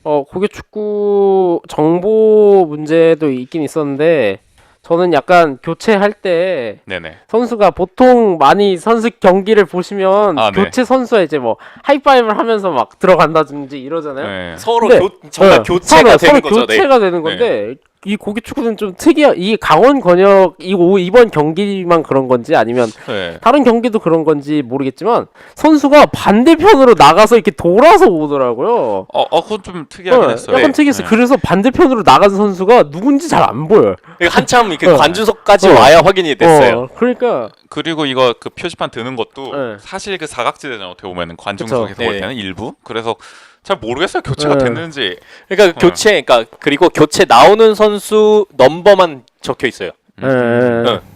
고교 축구 정보 문제도 있긴 있었는데 저는 약간 교체할 때 네네. 선수가 보통 많이 선수 경기를 보시면 네. 교체 선수가 이제 뭐 하이파이브를 하면서 막 들어간다든지 이러잖아요. 네. 서로 근데, 정말 교체가 서로 되는 거죠. 네. 교체가 되는 건데 이 고교 축구는 좀 이 강원 권역 이번 경기만 그런 건지 아니면 네. 다른 경기도 그런 건지 모르겠지만 선수가 반대편으로 나가서 이렇게 돌아서 오더라고요. 그건 좀 특이하긴 했어요. 약간 네. 특이했어요. 네. 그래서 반대편으로 나간 선수가 누군지 잘 안 보여요. 그러니까 한참 이렇게 어. 관중석까지 와야 확인이 됐어요. 그러니까 그리고 이거 그 표지판 드는 것도 네. 사실 그 사각지대잖아요. 어떻게 보면은 관중석에서 그쵸. 볼 네. 때는 일부. 그래서 잘 모르겠어요. 교체가 네. 됐는지. 그러니까 그리고 교체 나오는 선수 넘버만 적혀 있어요.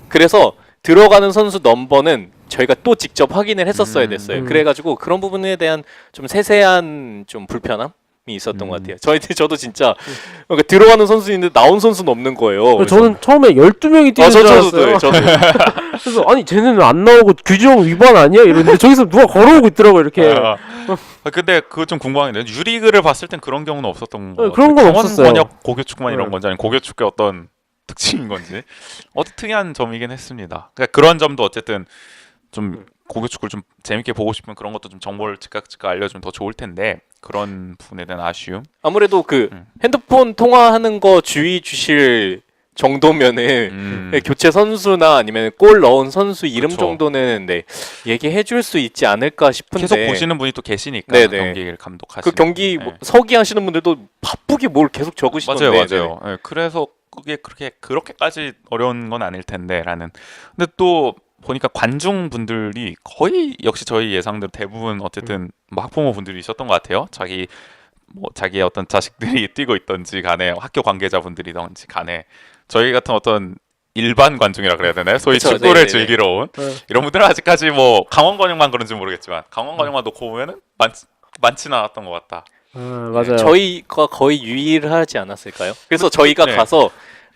그래서 들어가는 선수 넘버는 저희가 또 직접 확인을 했었어야 됐어요. 그래가지고 그런 부분에 대한 좀 세세한 좀 불편함이 있었던 것 같아요. 저도 진짜 그러니까 들어가는 선수 있는데 나온 선수는 없는 거예요. 저는 처음에 12명이 뛰는 줄 알았어요. 저도 그래서 아니 쟤네는 안 나오고 규정 위반 아니야? 이랬는데 저기서 누가 걸어오고 있더라고 이렇게. 근데 그거 좀 궁금한데 유리그를 봤을 땐 그런 경우는 없었던 거. 그런 건 없었어요. 강원권역 고교 축구만 이런 네. 건지 아니면 고교 축구의 어떤 특징인 건지 특이한 점이긴 했습니다. 그러니까 그런 점도 어쨌든 좀 고교 축구를 좀 재밌게 보고 싶으면 그런 것도 좀 정보를 즉각 알려주면 더 좋을 텐데 그런 부분에 대한 아쉬움. 아무래도 그 핸드폰 통화하는 거 주의 주실 정도면은 교체 선수나 아니면 골 넣은 선수 이름 그쵸. 정도는 네, 얘기해 줄 수 있지 않을까 싶은데 계속 보시는 분이 또 계시니까 네네. 경기를 감독하시는 그 경기 분. 뭐 서기 하시는 분들도 바쁘게 뭘 계속 적으시던데 맞아요, 네. 맞아요. 예, 그래서 그게 그렇게까지 어려운 건 아닐 텐데라는. 근데 또 보니까 관중 분들이 거의 역시 저희 예상대로 대부분 어쨌든 뭐 학부모 분들이 있었던 것 같아요. 자기의 어떤 자식들이 뛰고 있던지 간에 학교 관계자분들이던지 간에 저희 같은 어떤 일반 관중이라 그래야 되나요? 소위 그쵸, 축구를 네네네. 즐기러 온 네. 이런 분들은 아직까지 뭐 강원 관용만 그런지 모르겠지만 강원 관용만 놓고 보면은 많지는 않았던 것 같다. 맞아요. 저희가 거의 유일하지 않았을까요? 그래서 저희가 네. 가서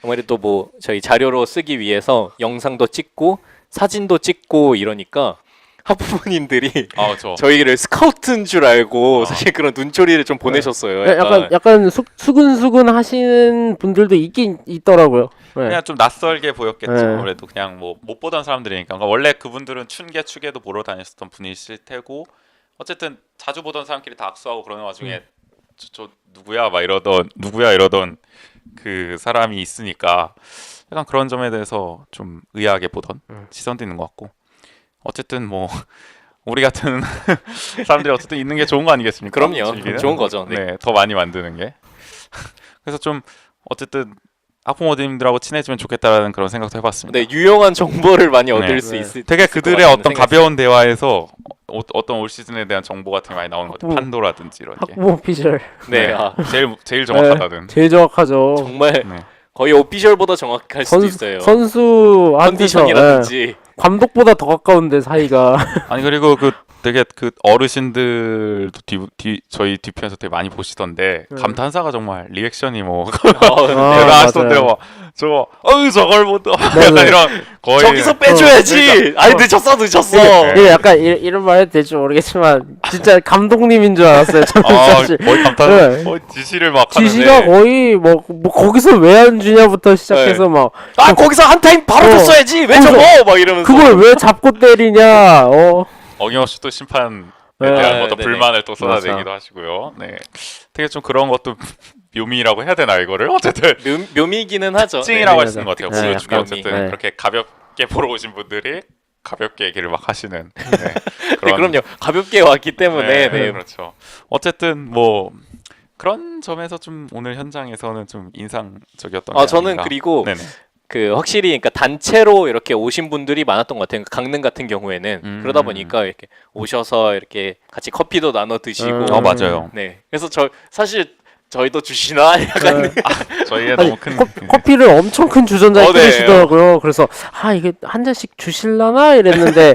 아무래도 뭐 저희 자료로 쓰기 위해서 영상도 찍고 사진도 찍고 이러니까 학부모님들이 아, 저 저희를 스카우트인 줄 알고 사실 그런 눈초리를 좀 보내셨어요. 약간 수근수근 하시는 분들도 있긴 있더라고요. 네. 그냥 좀 낯설게 보였겠죠. 네. 아무래도 그냥 뭐 못 보던 사람들이니까. 그러니까 원래 그분들은 춘계 축에도 보러 다녔었던 분이실 테고 어쨌든 자주 보던 사람끼리 다 악수하고 그러는 와중에 저 누구야 막 이러던 그 사람이 있으니까 약간 그런 점에 대해서 좀 의아하게 보던 시선도 있는 것 같고 어쨌든 뭐 우리 같은 사람들이 어쨌든 있는 게 좋은 거 아니겠습니까? 그럼요. 즐기는? 좋은 거죠. 네. 네, 더 많이 만드는 게. 그래서 좀 어쨌든 학부모님들하고 친해지면 좋겠다라는 그런 생각도 해봤습니다. 네, 유용한 정보를 많이 얻을 네. 수 있을 되게 있을 것 그들의 같다는 어떤 생각이 가벼운 대화에서 어떤 올 시즌에 대한 정보가 되게 많이 나오는 것 같아요. 학부모- 판도라든지 이런 게. 학부모 피셜 네, 네. 아, 제일 정확하다든. 제일 정확하죠. 정말 네. 거의 오피셜보다 정확할 수도 있어요. 선수한테서 컨디션이라든지 감독보다 더 가까운데 사이가. 아니 그리고 그 되게 그 어르신들도 저희 뒤편에서 되게 많이 보시던데 네. 감탄사가 정말 리액션이 뭐 네. 대단하시던데요. 맞아요. 저거 저걸 못 약간 맞아요. 이런 거의 저기서 빼줘야지. 아니 늦었어. 이게 약간 이런 말 해도 될지 모르겠지만 진짜 감독님인 줄 알았어요. 저는 사실. 거의 감탄 네. 거의 지시를 막 지시가 하는데 거의 뭐 거기서 왜 안 주냐부터 시작해서 막 아 거기서 한 타임 바로 어. 줬어야지. 왜 거기서- 저거 막 이러면서 그걸 왜 잡고 때리냐. 어김없이 또 심판에 네. 대한 어떤 네네. 불만을 또 맞아. 쏟아내기도 하시고요. 네, 되게 좀 그런 것도 묘미라고 해야 되나 이거를 어쨌든 묘미기는 하죠. 특징이라고 네, 할 수 있는 것 같아요. 네, 프로 약간 축구 어쨌든 네. 그렇게 가볍게 보러 오신 분들이 가볍게 얘기를 막 하시는 네, 네, 그럼요. 가볍게 왔기 때문에 네. 그렇죠. 어쨌든 뭐 그런 점에서 좀 오늘 현장에서는 좀 인상적이었던 게 저는 아닌가. 그리고 네네. 그 확실히 그러니까 단체로 이렇게 오신 분들이 많았던 것 같아요. 강릉 같은 경우에는 그러다 보니까 이렇게 오셔서 이렇게 같이 커피도 나눠 드시고 맞아요. 네. 그래서 저 사실 저희도 주시나 약간 저희의 아니, 너무 큰 커피를 엄청 큰 주전자에 네. 끓이시더라고요. 그래서 이게 한 잔씩 주실라나 이랬는데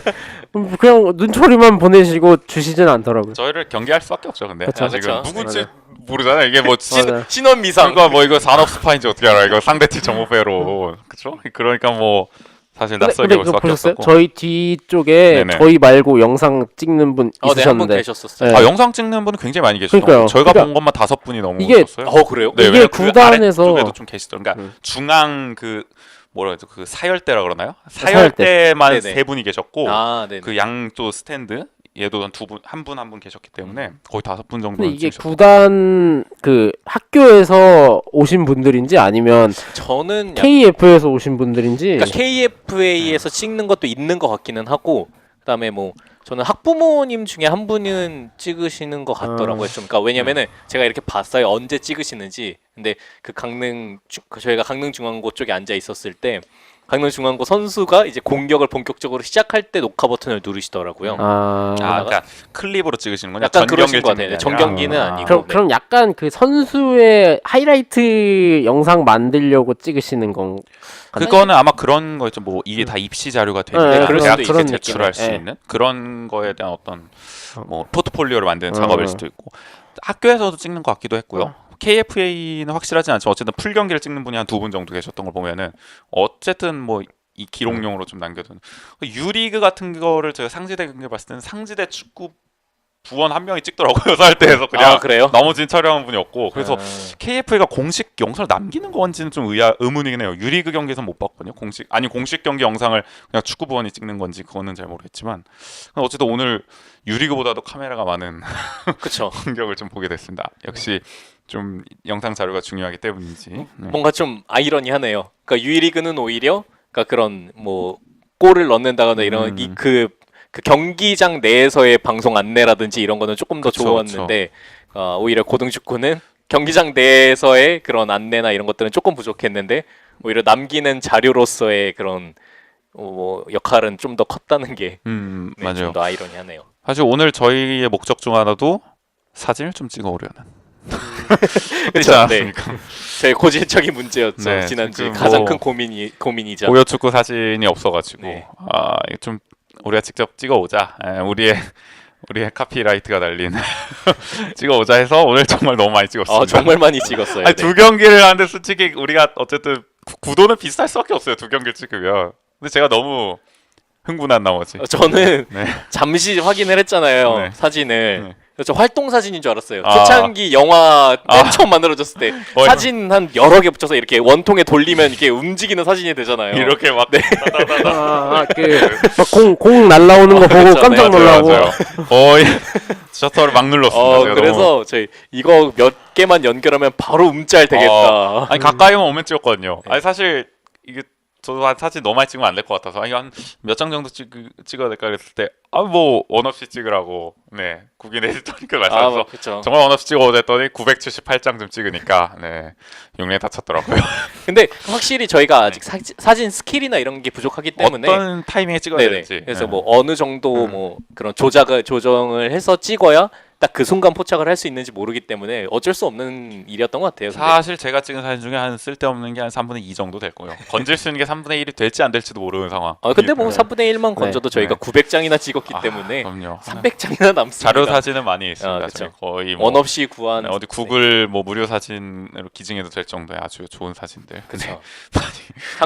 그냥 눈초리만 보내시고 주시진 않더라고요. 저희를 경계할 수밖에 없죠. 근데 그쵸. 지금 그쵸. 누군지 모르잖아요. 이게 뭐 맞아요. 신원 미상 그러니까 뭐 이거 산업 스파인지 어떻게 알아? 이거 상대팀 정보배로 그렇죠? 그러니까 뭐 사실 낯설게 볼 그거 수밖에 보셨어요? 없었고. 저희 뒤쪽에 네네. 저희 말고 영상 찍는 분 네, 한 분 있으셨는데 계셨었어요. 네. 영상 찍는 분은 굉장히 많이 계시죠. 그러니까요. 저희가 그러니까 본 것만 5분이 이게- 넘으셨어요. 그래요? 네, 이게 왜냐면 그 구단에서- 아래쪽에도 좀 계시더라고요. 그러니까 중앙 그 뭐라 해야죠? 그 사열대라 그러나요? 사열대. 사열대만 네네. 3분이 계셨고 네. 그 양쪽 스탠드 얘도 한 분 계셨기 때문에 거의 5분 정도. 근데 이게 구단 그 학교에서 오신 분들인지 아니면 저는 KF에서 오신 분들인지 그러니까 KFA에서 찍는 것도 있는 것 같기는 하고 그다음에 뭐 저는 학부모님 중에 한 분은 찍으시는 것 같더라고요. 좀 그러니까 왜냐면은 제가 이렇게 봤어요. 언제 찍으시는지. 근데 그 저희가 강릉중앙고 쪽에 앉아 있었을 때 강릉중앙고 선수가 이제 공격을 본격적으로 시작할 때 녹화 버튼을 누르시더라고요. 그러니까 클립으로 찍으시는 거냐? 약간 전 그러신 경기를 것 같아요. 찍는 게 전 아니라? 경기는 아니고. 그럼 약간 그 선수의 하이라이트 영상 만들려고 찍으시는 건 그거는 아마 그런 거였죠. 뭐 이게 다 입시 자료가 네, 되는데 그럴 대학에 수도 있겠죠. 제출할 수 네. 있는 그런 거에 대한 어떤 뭐 포트폴리오를 만드는 어. 작업일 수도 있고 학교에서도 찍는 것 같기도 했고요. KFA는 확실하진 않지만 어쨌든 풀 경기를 찍는 분이 한 2분 정도 계셨던 걸 보면은 어쨌든 뭐 이 기록용으로 좀 남겨둔 유리그 같은 거를 제가 상지대 경기 봤을 때는 상지대 축구 부원 한 명이 찍더라고요. 여살대에서 그냥 그래요? 나머지는 촬영한 분이었고 그래서 아, KFA가 공식 영상을 남기는 건지는 좀 의문이긴 해요. 유리그 경기에서 못 봤거든요. 공식 경기 영상을 그냥 축구 부원이 찍는 건지 그거는 잘 모르겠지만 어쨌든 오늘 유리그보다도 카메라가 많은 그쵸. 공격을 좀 보게 됐습니다. 역시 좀 영상 자료가 중요하기 때문인지. 네. 뭔가 좀 아이러니하네요. 그러니까 유리그는 오히려 그러니까 그런 뭐 골을 넣는다거나 이런 그 경기장 내에서의 방송 안내라든지 이런 거는 조금 더 그쵸, 좋았는데 오히려 고등축구는 경기장 내에서의 그런 안내나 이런 것들은 조금 부족했는데 오히려 남기는 자료로서의 그런 뭐 역할은 좀 더 컸다는 게 네, 맞아요. 좀 더 아이러니하네요. 사실 오늘 저희의 목적 중 하나도 사진을 좀 찍어오려는. 그렇죠. 네. 저희 고질적인 문제였죠. 네, 지난주에 지금 가장 뭐 큰 고민이자. 고여 축구 사진이 없어가지고 네. 이거 좀 우리가 직접 찍어오자. 우리의 카피라이트가 달린 찍어오자 해서 오늘 정말 너무 많이 찍었습니다. 정말 많이 찍었어요. 아니, 네. 두 경기를 하는데 솔직히 우리가 어쨌든 구도는 비슷할 수밖에 없어요. 두 경기를 찍으면. 근데 제가 너무 흥분한 나머지. 저는 네. 잠시 확인을 했잖아요. 네. 사진을. 네. 저 활동 사진인 줄 알았어요. 아. 초창기 영화 맨 처음 만들어졌을 때 사진 한 여러 개 붙여서 이렇게 원통에 돌리면 이렇게 움직이는 사진이 되잖아요. 이렇게 막 공 날라오는 거 보고 그렇죠. 깜짝 네, 놀라고. 맞아요. 거의 셔터를 막 눌렀습니다. 제가 그래서 너무. 저희 이거 몇 개만 연결하면 바로 움짤 되겠다. 아니 가까이만 오면 찍었거든요. 네. 아니 사실 이게 저도 한 사진 너무 많이 찍으면 안 될 것 같아서 한 몇 장 정도 찍어야 될까 그랬을 때 뭐 원 없이 찍으라고 네 국인 에디터니까 말씀하셔서 그렇죠. 정말 원 없이 찍어도 됐더니 978장 좀 찍으니까 네 용량이 다쳤더라고요. 근데 확실히 저희가 아직 사진 스킬이나 이런 게 부족하기 때문에 어떤 타이밍에 찍어야 네네. 될지. 그래서 네. 뭐 어느 정도 뭐 그런 조정을 해서 찍어야 딱 그 순간 포착을 할 수 있는지 모르기 때문에 어쩔 수 없는 일이었던 것 같아요. 근데. 사실 제가 찍은 사진 중에 한 쓸데없는 게 한 3분의 2 정도 될 거예요. 건질 수 있는 게 3분의 1이 될지 안 될지도 모르는 상황. 근데 뭐 네. 3분의 1만 건져도 저희가 네. 900장이나 찍었기 때문에 그럼요. 300장이나 남습니다. 자료 사진은 많이 있습니다. 그쵸. 저희 거의 뭐 원 없이 구한 어디 구글 뭐 무료 사진으로 기증해도 될 정도의 아주 좋은 사진들. 그렇죠.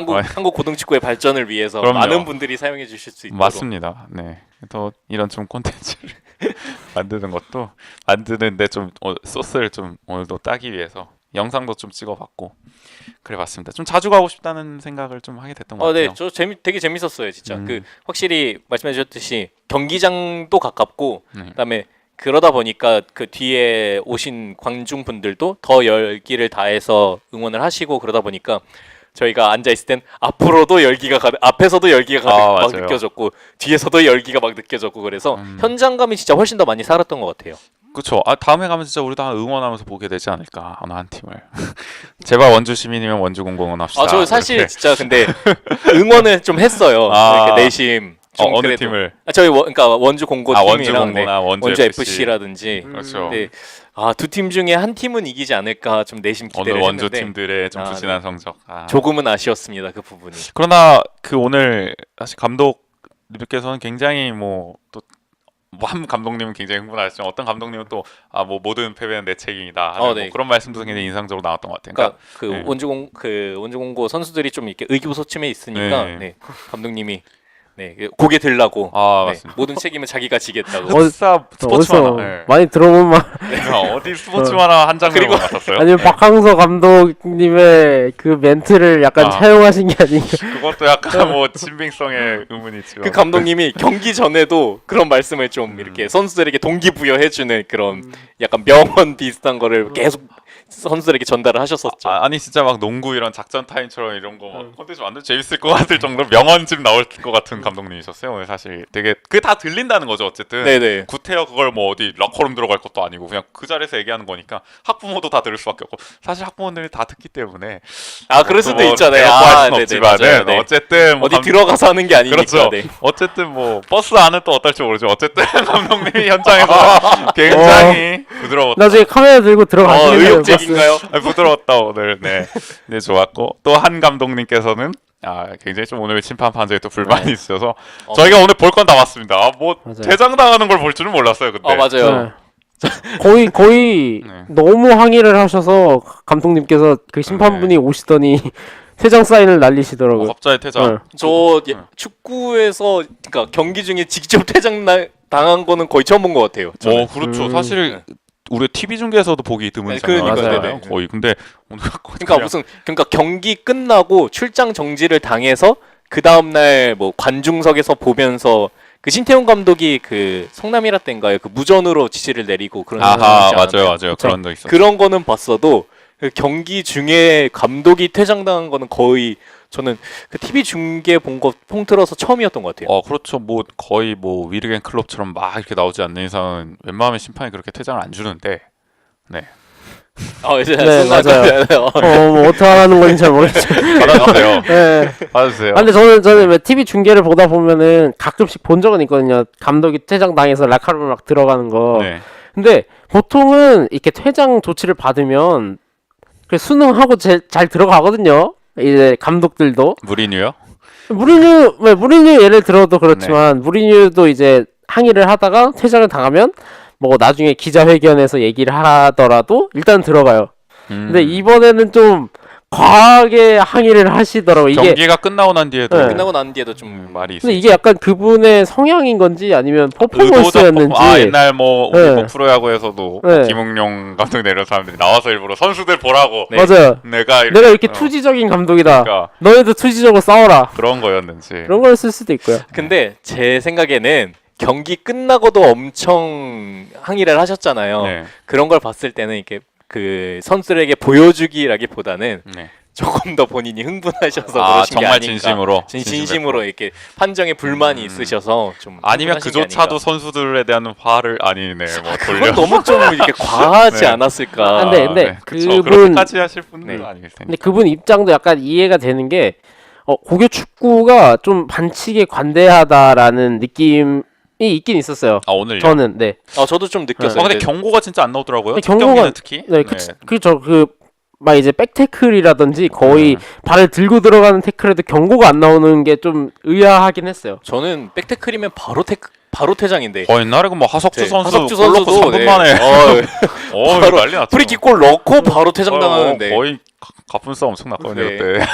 많이 한국 고등축구의 발전을 위해서 그럼요. 많은 분들이 사용해 주실 수 있도록 맞습니다. 네. 더 이런 좀 콘텐츠를 만드는 것도 만드는데 좀 소스를 좀 오늘도 따기 위해서 영상도 좀 찍어봤고 그래봤습니다. 좀 자주 가고 싶다는 생각을 좀 하게 됐던 것 같아요. 네, 저 되게 재밌었어요, 진짜. 그 확실히 말씀해 주셨듯이 경기장도 가깝고 그다음에 그러다 보니까 그 뒤에 오신 관중 분들도 더 열기를 다해서 응원을 하시고 그러다 보니까 저희가 앉아 있을 땐 앞으로도 열기가 앞에서도 열기가 막 맞아요. 느껴졌고 뒤에서도 열기가 막 느껴졌고 그래서 현장감이 진짜 훨씬 더 많이 살았던 것 같아요. 그렇죠. 다음에 가면 진짜 우리 다 응원하면서 보게 되지 않을까 어느 한 팀을. 제발 원주 시민이면 원주 공공 응원합시다. 저 사실 이렇게. 진짜 근데 응원을 좀 했어요. 이렇게 내심. 좀 어느 그래도. 팀을? 저희 그러니까 원주 공고 원주 팀이랑 공고나 원주 FC라든지. 그렇죠. 네. 두 팀 중에 한 팀은 이기지 않을까 좀 내심 오늘 기대를 원주 했는데 팀들의 좀 부진한 성적. 조금은 아쉬웠습니다 그 부분이. 그러나 그 오늘 사실 감독님께서는 굉장히 뭐 또 한 감독님은 굉장히 흥분하셨지만 어떤 감독님은 또 뭐 모든 패배는 내 책임이다 하는 네. 뭐 그런 말씀도 굉장히 인상적으로 나왔던 것 같아요. 그러니까 네. 원주 공고 선수들이 좀 이렇게 의기소침해 있으니까 네. 네. 감독님이 고개 들라고 맞습니다. 모든 책임은 자기가 지겠다고. 흑사 스포츠 어디서 만화. 네. 많이 들어본 말 어디 스포츠 만화 한 장면 그리고- 같았어요? 아니면 박항서 감독님의 그 멘트를 약간 차용하신 게 아닌가. 그것도 약간 뭐 진빙성의 의문이 있지만 그 감독님이 경기 전에도 그런 말씀을 좀 이렇게 선수들에게 동기부여해주는 그런 약간 명언 비슷한 거를 계속 선수들에게 전달을 하셨었죠. 아니 진짜 막 농구 이런 작전 타임처럼 이런 거 막 콘텐츠 만들면 재밌을 것 같을 정도로 명언집 나올 것 같은 감독님이셨어요. 오늘 사실 되게 그게 다 들린다는 거죠. 어쨌든 네네. 구태여 그걸 뭐 어디 락커룸 들어갈 것도 아니고 그냥 그 자리에서 얘기하는 거니까 학부모도 다 들을 수밖에 없고 사실 학부모들이 다 듣기 때문에 그럴 수도 뭐 있잖아요. 대놓고 할 수는 네네, 없지만은 맞아요. 네. 어쨌든 뭐 어디 들어가서 하는 게 아니니까. 그렇죠. 네. 어쨌든 뭐 버스 안은 또 어떨지 모르죠. 어쨌든 감독님이 현장에서 굉장히 부드러웠다. 나중에 카메라 들고 들어가시는 의욕적인가요? 부드러웠다 오늘. 네 좋았고 또 한 감독님께서는 굉장히 좀 오늘 심판 판정에 또 불만이 있어서 저희가 오늘 볼 건 다 봤습니다. 뭐 맞아요. 퇴장당하는 걸 볼 줄은 몰랐어요. 근데 맞아요. 거의 네. 너무 항의를 하셔서 감독님께서 그 심판분이 오시더니 퇴장 사인을 날리시더라고요. 갑자기 퇴장. 네. 저 축구에서 그러니까 경기 중에 직접 퇴장 당한 거는 거의 처음 본 것 같아요. 저는. 그렇죠. 사실 우리 TV 중계에서도 보기 드문 그러니까, 장면이잖아요. 네네. 거의. 근데 오늘 그러니까 경기 끝나고 출장 정지를 당해서 그 다음 날 뭐 관중석에서 보면서 그 신태용 감독이 그 성남이라 땐가요? 그 무전으로 지시를 내리고 그런 아하 거 있지 않았나요? 맞아요. 그런 거 있었죠. 그런 거는 봤어도 그 경기 중에 감독이 퇴장당한 거는 거의 저는 그 TV 중계 본 거 통틀어서 처음이었던 것 같아요. 그렇죠. 뭐 거의 뭐 위르겐 클럽처럼 막 이렇게 나오지 않는 이상은 웬만하면 심판이 그렇게 퇴장을 안 주는데. 네. 이제 네, 맞아요. 뭐 어떻게 하는 건지 잘 모르겠어요. 받아주세요. 네. 받아주세요. 근데 저는 왜 TV 중계를 보다 보면은 가끔씩 본 적은 있거든요. 감독이 퇴장 당해서 라카룸 막 들어가는 거. 네. 근데 보통은 이렇게 퇴장 조치를 받으면 그 순응하고 잘 들어가거든요. 이제 감독들도 무리뉴요? 무리뉴 예를 들어도 그렇지만 무리뉴도 이제 항의를 하다가 퇴장을 당하면 뭐 나중에 기자회견에서 얘기를 하더라도 일단 들어가요. 근데 이번에는 좀 과하게 항의를 하시더라고. 이게 경기가 끝나고 난 뒤에도 네. 끝나고 난 뒤에도 좀 말이 있어요. 근데 이게 약간 그분의 성향인 건지 아니면 퍼포먼스였는지. 옛날 뭐 우리 네. 뭐 프로야구에서도 네. 김웅용 감독 내려 사람들이 나와서 일부러 선수들 보라고 네. 맞아요. 내가 내가 이렇게 투지적인 감독이다. 그러니까 너희도 투지적으로 싸워라. 그런 거였는지. 그런 걸 쓸 수도 있고요. 근데 제 생각에는 경기 끝나고도 엄청 항의를 하셨잖아요. 네. 그런 걸 봤을 때는 이렇게 그 선수들에게 보여주기라기보다는 네. 조금 더 본인이 흥분하셔서 아 그러신 게 정말 아닌가. 진심으로 진심으로 이렇게 판정에 불만이 있으셔서 좀 아니면 흥분하신 게 그조차도 아닌가. 선수들에 대한 화를 아니네 뭐 돌려. 그건 너무 좀 이렇게 과하지 네. 않았을까. 근데 그쵸. 그분- 그렇게까지 하실 분은 네. 아닐 텐데. 근데 그분 입장도 약간 이해가 되는 게 고교 축구가 좀 반칙에 관대하다라는 느낌이 있긴 있었어요. 아 오늘요? 저는 네. 저도 좀 느꼈어요. 근데 근데 경고가 진짜 안 나오더라고요. 근데 첫 경기는 특히. 네, 그죠. 막 이제 백태클이라든지 거의 네. 발을 들고 들어가는 태클에도 경고가 안 나오는 게 좀 의아하긴 했어요. 저는 백태클이면 바로 퇴장인데. 옛날에 그 뭐 하석주 네, 선수 하석주 골 넣고 선수도 3분 네. 만에 바로 난리 났죠. 프리킥 골 넣고 바로 퇴장 당하는데. 거의 가쁜 싸움 엄청 났거든요 네. 그때.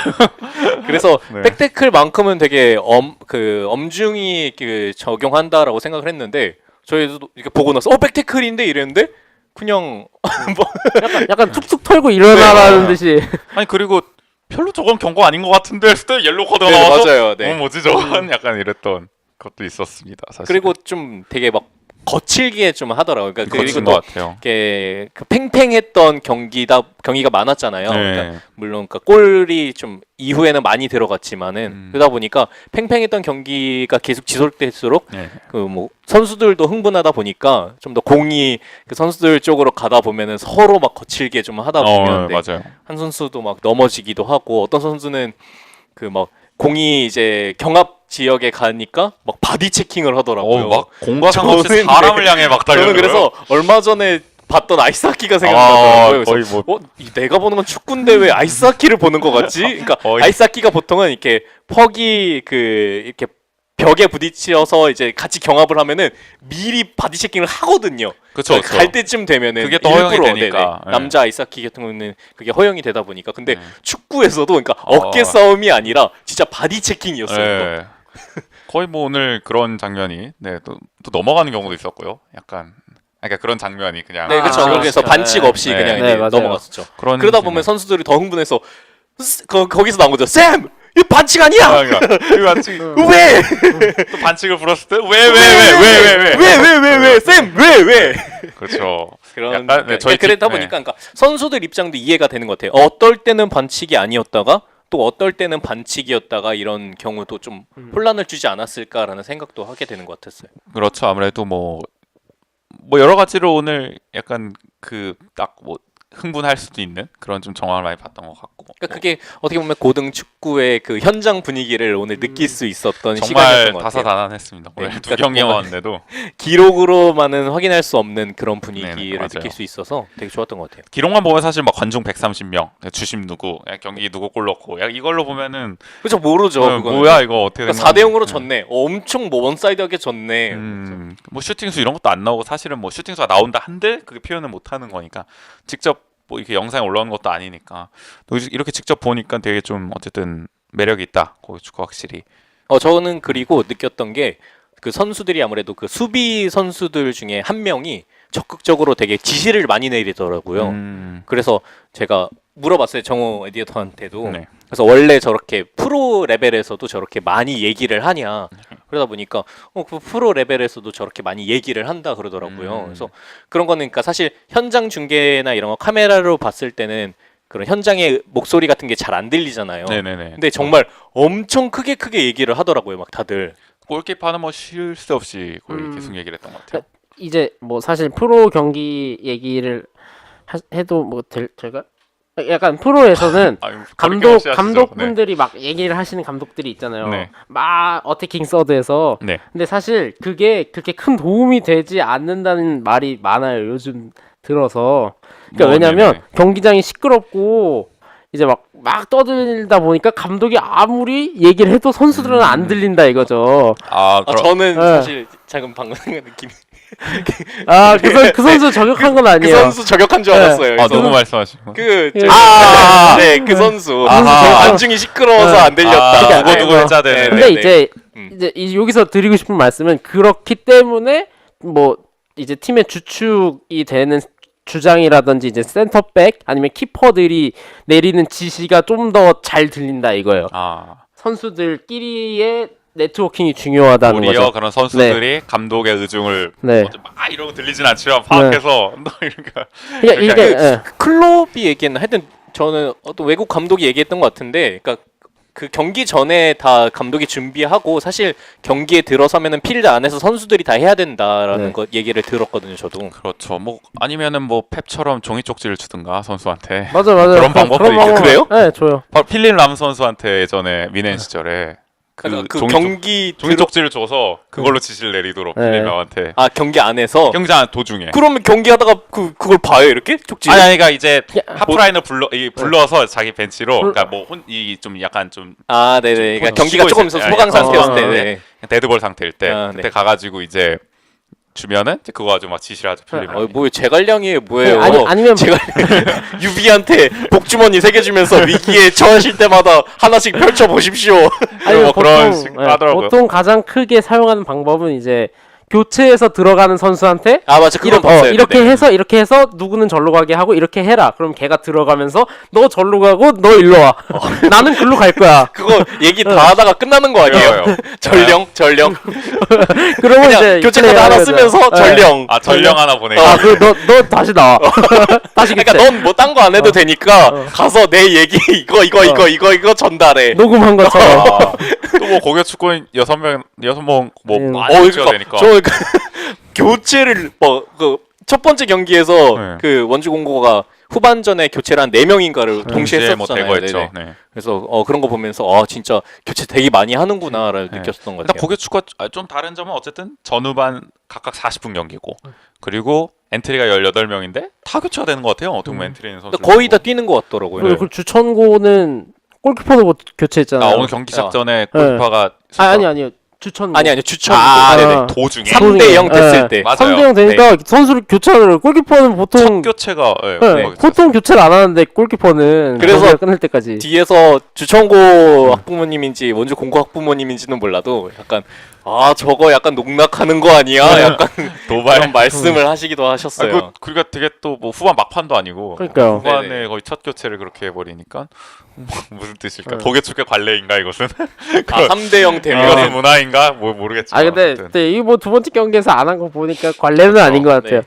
그래서 네. 백태클만큼은 되게 엄중히 그 적용한다라고 생각을 했는데 저희도 이렇게 보고 나서 백태클인데 이랬는데 그냥 약간 툭툭 털고 일어나라는 네. 듯이. 아니 그리고 별로 저건 경고 아닌 것 같은데 했을 때 옐로우 카드가 네, 나와서 맞아요. 네. 뭐지 저건 약간 이랬던 것도 있었습니다. 사실. 그리고 좀 되게 막 거칠게 좀 하더라고요. 그러니까 그리고 거친 또 것 같아요. 이렇게 그 팽팽했던 경기가 많았잖아요. 네. 그러니까 물론 그러니까 골이 좀 이후에는 많이 들어갔지만은 그러다 보니까 팽팽했던 경기가 계속 지속될수록 네. 그 뭐 선수들도 흥분하다 보니까 좀 더 공이 그 선수들 쪽으로 가다 보면은 서로 막 거칠게 좀 하다 보면 네. 맞아요. 한 선수도 막 넘어지기도 하고 어떤 선수는 그 막 공이 이제 경합 지역에 가니까 막 바디 체킹을 하더라고요. 막 공과 상관없이 저는 사람을 향해 막 달려요. 저는 그래서 얼마 전에 봤던 아이스하키가 생각나더라고요. 거의 그래서 뭐 내가 보는 건 축구인데 왜 아이스하키를 보는 것 같지? 그러니까 거의. 아이스하키가 보통은 이렇게 퍽이 이렇게 벽에 부딪혀서 이제 같이 경합을 하면은 미리 바디 체킹을 하거든요. 그쵸, 그러니까 그쵸. 갈 때쯤 되면은 그게 또 허용이 일부러, 되니까. 네네. 네. 남자 아이스하키 같은 경우는 그게 허용이 되다 보니까 근데 네. 축구에서도 그러니까 어깨 싸움이 아니라 진짜 바디 체킹이었어요. 네. 거의 뭐 오늘 그런 장면이 또 넘어가는 경우도 있었고요. 약간 그러니까 그런 장면이 그냥 네, 그렇죠. 아, 그래서 반칙 없이 네. 그냥 네, 이제 맞아요. 넘어갔었죠. 장면. 그러다 보면 선수들이 더 흥분해서 거기서 나온 거죠. 쌤! 이거 반칙 아니야! 그러니까 그 반칙 왜! 또 반칙을 불었을 때 왜? 쌤! 왜! 그렇죠. 그런 약간, 네, 저희 그러다 팀- 보니까 그러니까 선수들 입장도 이해가 되는 것 같아요. 어떨 때는 반칙이 아니었다가 또 어떨 때는 반칙이었다가 이런 경우도 좀 혼란을 주지 않았을까라는 생각도 하게 되는 것 같았어요. 그렇죠. 아무래도 뭐 여러 가지로 오늘 약간 그 딱 뭐 흥분할 수도 있는 그런 좀 정황을 많이 봤던 것 같고. 그러니까 그게 어떻게 보면 고등 축구의 그 현장 분위기를 오늘 느낄 수 있었던 정말 시간이었던 것 같아요. 다사다난했습니다. 오늘 네, 두 그러니까 경기만 뭔가- 왔는데도 기록으로만은 확인할 수 없는 그런 분위기를 네네, 맞아요. 느낄 수 있어서 되게 좋았던 것 같아요. 기록만 보면 사실 막 관중 130명, 주심 누구, 경기 누구 골 넣고 이걸로 보면은 그렇죠, 모르죠. 그거는. 뭐야 이거 어떻게 된 그러니까 4대 0으로 건지. 졌네. 엄청 뭐 원사이드하게 졌네. 뭐 슈팅수 이런 것도 안 나오고 사실은 뭐 슈팅수가 나온다 한들 그게 표현을 못 하는 거니까 직접 뭐 이렇게 영상에 올라오는 것도 아니니까 또 이렇게 직접 보니까 되게 좀 어쨌든 매력이 있다. 거기 축구 확실히. 저는 그리고 느꼈던 게 그 선수들이 아무래도 그 수비 선수들 중에 한 명이 적극적으로 되게 지시를 많이 내리더라고요. 그래서 제가 물어봤어요, 정호 에디터한테도. 네. 그래서 원래 저렇게 프로 레벨에서도 저렇게 많이 얘기를 하냐. 그러다 보니까 그 프로 레벨에서도 저렇게 많이 얘기를 한다 그러더라고요. 그래서 그런 거는 그러니까 사실 현장 중계나 이런 거 카메라로 봤을 때는 그런 현장의 목소리 같은 게 잘 안 들리잖아요. 네네네. 근데 정말 엄청 크게 얘기를 하더라고요, 막 다들. 골키퍼는 뭐 쉴 새 없이 거의 계속 얘기를 했던 것 같아요. 이제 뭐 사실 프로 경기 얘기를 해도 뭐 될까? 약간 프로에서는 아유, 거리낌 없이 하시죠. 감독분들이 막 얘기를 하시는 감독들이 있잖아요. 네. 막 어태킹 서드에서. 네. 근데 사실 그게 그렇게 큰 도움이 되지 않는다는 말이 많아요, 요즘 들어서. 그러니까 뭐, 왜냐면 네네. 경기장이 시끄럽고 이제 막 떠들다 보니까 감독이 아무리 얘기를 해도 선수들은 안 들린다 이거죠. 저는 네. 사실 방금 생각한 느낌이 그 선수 저격한 건 그 아니에요. 선수 저격한 줄 알았어요. 그래서 누구 말씀하시는 거? 그 선수 아하. 관중이 시끄러워서 안 들렸다. 누구 아니, 해자 되는. 근데 네. 여기서 드리고 싶은 말씀은 그렇기 때문에 뭐 이제 팀의 주축이 되는 주장이라든지 이제 센터백 아니면 키퍼들이 내리는 지시가 좀 더 잘 들린다 이거예요. 선수들끼리의 네트워킹이 중요하다는 오히려 거죠. 그런 선수들이 감독의 의중을 네. 막 이러고 들리진 않지만 파악해서 그러니까 이게 클럽이 얘기했나 하여튼 저는 어떤 외국 감독이 얘기했던 것 같은데 그러니까 그 경기 전에 다 감독이 준비하고 사실 경기에 들어서면은 필드 안에서 선수들이 다 해야 된다라는 네. 거 얘기를 들었거든요, 저도. 그렇죠. 뭐 아니면은 뭐 펩처럼 종이 쪽지를 주든가 선수한테. 맞아. 그런 방법도 있고. 그래요? 네, 줘요. 바로 필립 람 선수한테 예전에 미넨 시절에 그 종이 쪽지를 줘서 그걸로 지시를 내리도록 네. 필립 람한테. 경기 안에서 경기장 도중에. 그러면 경기하다가 그걸 봐요, 이렇게? 쪽지. 아니 그러니까 이제 하프라인을 불러서 자기 벤치로 그러니까 뭐 이 좀 약간 좀 네네. 그러니까 좀 경기가 쉬고 조금 있을 때, 소강 상태였을 때. 네. 네. 데드볼 상태일 때 그때 네. 가가지고 이제 주면은 이제 그거 가지고 막 지시를 하죠 필립 람이. 뭐 제갈량이에요, 뭐예요? 아니면 유비한테 복주머니 3개 주면서 위기에 처하실 때마다 하나씩 펼쳐 보십시오. 뭐 그런 식으로 하더라고요. 보통 가장 크게 사용하는 방법은 이제 교체해서 들어가는 선수한테 맞아, 그건 봤어요. 이렇게 해서 누구는 절로 가게 하고 이렇게 해라. 그럼 걔가 들어가면서 너 절로 가고 너 일로 와. 나는 글로 갈 거야. 그거 얘기 다 하다가 끝나는 거 아니에요? 전령. 그러면 그냥 이제 교체 카드 하나 쓰면서 전령. 전령 하나 보내고. 너 다시 나와. 다시 교체. 그러니까 넌 뭐 딴 거 안 해도 되니까 가서 내 얘기 이거 전달해. 녹음한 것처럼. 또 뭐 고교 축구인 6명 뭐 많이 그러니까 되니까. 교체를 첫 번째 경기에서 네. 그 원주공고가 후반전에 교체를 한 4명인가를 동시에 뭐 했었잖아요. 대거 했죠. 네네. 네. 그래서 그런 거 보면서 진짜 교체 되게 많이 하는구나를 느꼈었던 것 근데 같아요. 고교 축구가 좀 다른 점은 어쨌든 전후반 각각 40분 경기고 그리고 엔트리가 18명인데 다 교체가 되는 것 같아요. 어떻게 보면 엔트리 있는 선수 거의 다 뛰는 것 같더라고요. 네. 그리고 주천고는 골키퍼도 뭐 교체했잖아요. 오늘 경기 시작 전에 골키퍼가 아니요. 주천고. 아니요, 추천. 네네. 도중에 3대0 됐을 때. 맞아요. 3대0 되니까 선수를 교체를 골키퍼는 첫 보통 교체가 보통 교체를 안 하는데 골키퍼는 그래서 경기가 끝날 때까지. 뒤에서 주천고 학부모님인지 원주 공고 학부모님인지는 몰라도 약간 저거 약간 농락하는 거 아니야? 약간 도발 그런 말씀을 하시기도 하셨어요. 그러니까 되게 또 뭐 후반 막판도 아니고 그러니까요. 후반에 네네. 거의 첫 교체를 그렇게 해버리니까 무슨 뜻일까? 고교 축구 관례인가 이것은? 3대0 되면 이것은 문화인가? 뭐 모르겠지만 근데 이 뭐 두 번째 경기에서 안 한 거 보니까 관례는 그렇죠. 아닌 것 같아요.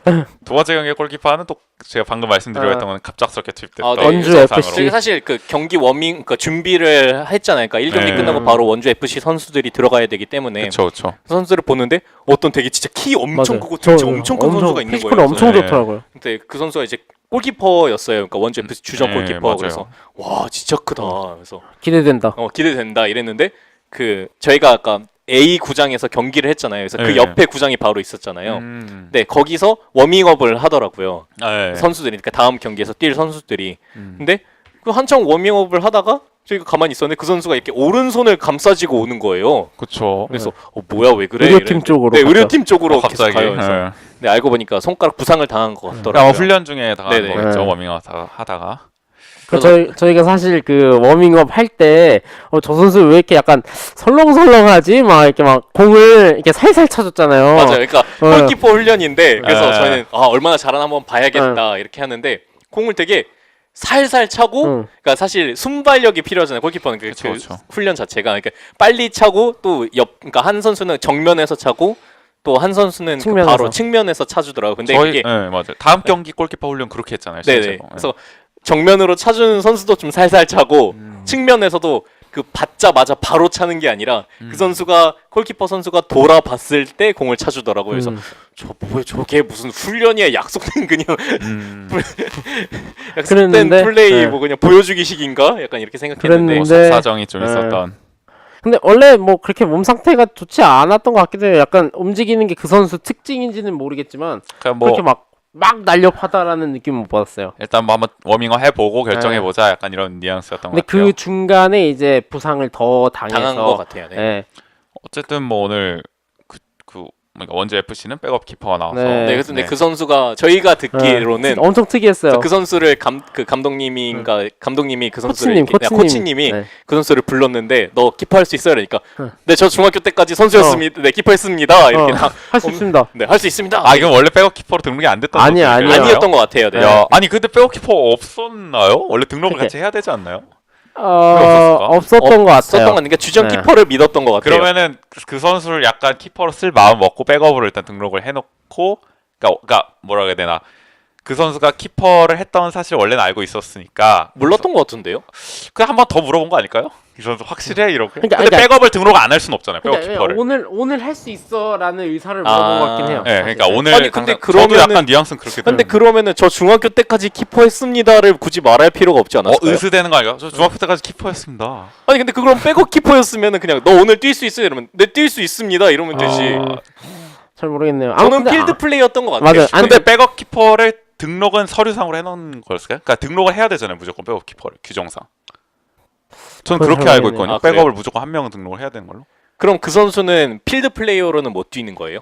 두 번째 경기 골키퍼는 또 제가 방금 말씀드렸던 건 갑작스럽게 투입됐던 네. 원주 일정상으로. FC. 저희가 사실 그 경기 그러니까 준비를 했잖아요. 그러니까 1경기 네. 끝나고 바로 원주 FC 선수들이 들어가야 되기 때문에 그렇죠. 선수를 보는데 어떤 되게 진짜 키 엄청 맞아요. 크고 진짜 엄청 큰 선수가 있는 피지컬이 거예요. 엄청 네. 좋더라고요. 근데 그 선수가 이제 골키퍼였어요. 그러니까 원주 FC 주전 네, 골키퍼. 맞아요. 그래서 와 진짜 크다. 그래서 기대된다. 기대된다 이랬는데 그 저희가 아까 A 구장에서 경기를 했잖아요. 그래서 그 네. 옆에 구장이 바로 있었잖아요. 네 거기서 워밍업을 하더라고요. 네. 선수들이 그러니까 다음 경기에서 뛸 선수들이. 근데 그 한창 워밍업을 하다가 저희가 가만히 있었는데 그 선수가 이렇게 오른손을 감싸지고 오는 거예요. 그렇죠. 그래서 뭐야 왜 그래? 의료팀 이랬는데 쪽으로 네, 갔죠. 의료팀 쪽으로 계속 갑자기. 가요. 그래서 네, 알고 보니까 손가락 부상을 당한 것 같더라고요. 아마 훈련 중에 당한 네네. 거겠죠. 네. 워밍업 하다가. 저희가 사실 그 워밍업 할 때 저 선수 왜 이렇게 약간 설렁설렁하지? 막 이렇게 막 공을 이렇게 살살 차줬잖아요. 맞아요. 그러니까 골키퍼 훈련인데 그래서 네. 저희는 얼마나 잘하나 한번 봐야겠다 이렇게 하는데 공을 되게 살살 차고 그러니까 사실 순발력이 필요하잖아요. 골키퍼는 그 그쵸. 훈련 자체가 그러니까 빨리 차고 또 그러니까 한 선수는 정면에서 차고 또 한 선수는 그 측면에서. 바로 측면에서 차주더라고요. 근데 저희 이게 네, 맞아요. 다음 경기 골키퍼 훈련 그렇게 했잖아요. 네네. 실제로. 그래서 정면으로 차주는 선수도 좀 살살 차고 측면에서도 그 받자마자 바로 차는 게 아니라 그 선수가 골키퍼 선수가 돌아봤을 때 공을 차주더라고요. 그래서 저게 무슨 훈련이야? 약속된 그냥 약속된 그랬는데, 플레이 네. 뭐 그냥 보여주기식인가? 약간 이렇게 생각했는데 그랬는데 네. 사정이 좀 있었던. 근데 원래 뭐 그렇게 몸 상태가 좋지 않았던 것 같기도 해요. 약간 움직이는 게 그 선수 특징인지는 모르겠지만 그냥 뭐 그렇게 막 날렵하다라는 느낌은 못 받았어요. 일단 뭐 한번 워밍업 해보고 결정해보자 약간 이런 뉘앙스였던 것 근데 같아요. 그 중간에 이제 부상을 더 당해서 당한 것 같아요. 네. 네. 어쨌든 뭐 오늘 그러니까 원주 FC는 백업 키퍼가 나와서 네. 네, 근데 그 선수가 저희가 듣기로는 엄청 특이했어요. 그 선수를 감독님이 그 선수를 이렇게- 코치님이 네. 그 선수를 불렀는데 너 키퍼할 수 있어요? 그러니까 네, 저 중학교 때까지 선수였습니다. 네, 키퍼했습니다. 이렇게 할 수 있습니다. 네, 할 수 있습니다. 아 이건 원래 백업 키퍼로 등록이 안 됐던 아니에요, 선수인가요? 아니에요. 아니었던 것 같아요. 네. 야, 아니 근데 백업 키퍼 없었나요? 원래 등록을 그렇게. 같이 해야 되지 않나요? 없었던 것 같아요. 썼던 건 아니니까 주전 네. 키퍼를 믿었던 것 같아요. 그러면은 그 선수를 약간 키퍼로 쓸 마음 먹고 백업으로 일단 등록을 해놓고 그러니까 뭐라 해야 되나 그 선수가 키퍼를 했던 사실 원래는 알고 있었으니까 몰랐던 것 같은데요? 그 한 번 더 물어본 거 아닐까요? 이 선수 확실해 이렇게. 그러니까- 근데 그러니까- 백업을 등록 안 할 수는 없잖아요. 백업 그러니까 키퍼를. 오늘 할 수 있어라는 의사를 물어본 것 같긴 해요. 네, 그러니까 사실. 오늘 아니, 근데 저도 그러면은- 약간 뉘앙스는 그렇게 근데 들어요. 그러면은 저 중학교 때까지 키퍼했습니다를 굳이 말할 필요가 없지 않았을까요? 의스되는 거 아닌가? 저 중학교 때까지 키퍼했습니다. 아니 근데 그럼 백업 키퍼였으면은 그냥 너 오늘 뛸 수 있어요? 이러면 네 뛸 수 있습니다. 이러면 되지. 잘 모르겠네요. 저는 근데 필드 플레이였던 것 같아요. 맞아요. 아니, 근데 백업 키퍼를 등록은 서류상으로 해놓은 거였을까요? 그러니까 등록을 해야 되잖아요. 무조건 백업 키퍼를 규정상. 저는 그건 그렇게 잘 알고 모르겠네요. 있거든요. 아, 그래요? 백업을 무조건 한 명은 등록을 해야 되는 걸로. 그럼 그 선수는 필드 플레이어로는 못 뛰는 거예요?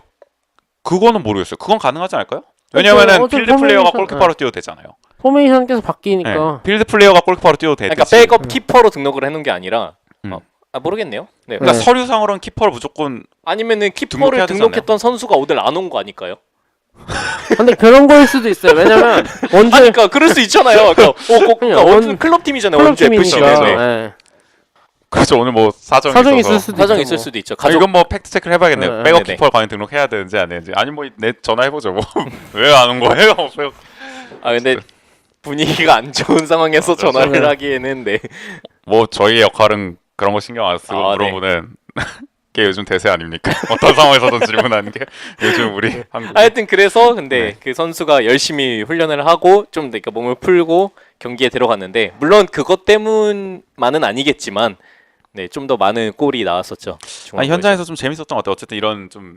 그거는 모르겠어요. 그건 가능하지 않을까요? 왜냐면은 어차피 필드 플레이어가 포메이션- 골키퍼로 뛰어도 되잖아요. 포메이션 계속 네. 바뀌니까. 필드 플레이어가 골키퍼로 뛰어도 되듯이. 그러니까 백업 키퍼로 등록을 해놓은 게 아니라 모르겠네요. 네. 그러니까 네. 서류상으로는 키퍼를 무조건 아니면은 등록해야 키퍼를 되지 등록했던 선수가 오늘 안 온 거 아닐까요? 근데 그런 거일 수도 있어요. 왜냐면 원주 아니 그러니까 그럴 수 있잖아요. 그러니까 원주 클럽 팀이잖아요. 원주 FC. 클럽팀이니까. 네. 네. 그렇죠. 오늘 뭐 사정이 사정이 있어서. 있을 수도 사정이 있죠, 있을 뭐. 수도 있죠. 아, 이건 뭐 팩트 체크를 해봐야겠네요. 네, 백업 네네. 키퍼 과연 등록해야 되는지 안 되는지. 아니 뭐 내 전화해보죠. 뭐 왜 안 온 거예요? 아 근데 분위기가 안 좋은 상황에서 그렇죠. 전화를 네. 하기에는 네. 뭐 저희의 역할은 그런 거 신경 안 쓰고 아, 네. 물어보는 게 요즘 대세 아닙니까? 어떤 상황에서든 질문하는 게 요즘 우리 한국. 하여튼 그래서 근데 네. 그 선수가 열심히 훈련을 하고 좀 그러니까 몸을 풀고 경기에 들어갔는데 물론 그것 때문만은 아니겠지만 네, 좀 더 많은 골이 나왔었죠. 아니, 현장에서 좀 재밌었던 것 같아요. 어쨌든 이런 좀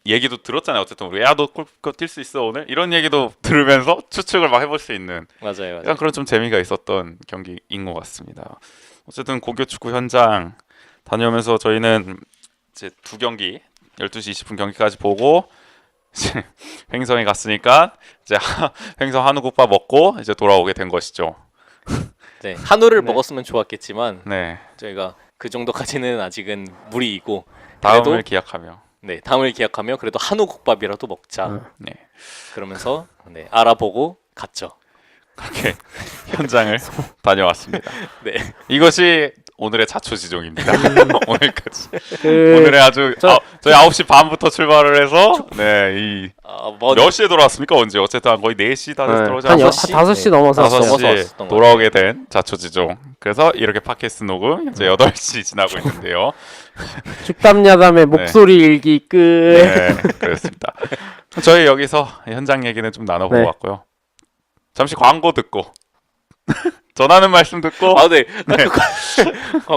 얘기도 들었잖아요. 어쨌든 우리 야너 골 뛸 수 있어 오늘 이런 얘기도 들으면서 추측을 막 해볼 수 있는 맞아요. 약간 그런 좀 재미가 있었던 경기인 것 같습니다. 어쨌든 고교 축구 현장 다녀오면서 저희는 이제 두 경기 12시 20분 경기까지 보고 이제 횡성에 갔으니까 이제 횡성 한우국밥 먹고 이제 돌아오게 된 것이죠. 네, 한우를 네. 먹었으면 좋았겠지만 네, 저희가 그 정도까지는 아직은 무리이고 다음을 그래도 기약하며 네, 다음을 기약하며 그래도 한우국밥이라도 먹자. 네 그러면서 네, 알아보고 갔죠. 그렇게 현장을 다녀왔습니다. 네. 이것이 오늘의 자초지종입니다. 오늘까지. 그 오늘의 아주 저희 9시 반부터 출발을 해서 네, 뭐 몇 시에 돌아왔습니까? 언제? 어쨌든 거의 4시 다 돼서 들어오지 한 않았어요? 5시 넘어서 다섯 시. 5시에 왔었던 것 돌아오게 된 자초지종. 그래서 이렇게 팟캐스트 녹음 이제 8시 지나고 있는데요. 죽담야담의 목소리 일기 끝. 네, 그렇습니다. 저희 여기서 현장 얘기는 좀 나눠보고 네. 왔고요. 잠시 광고 듣고 전하는 말씀 듣고 네.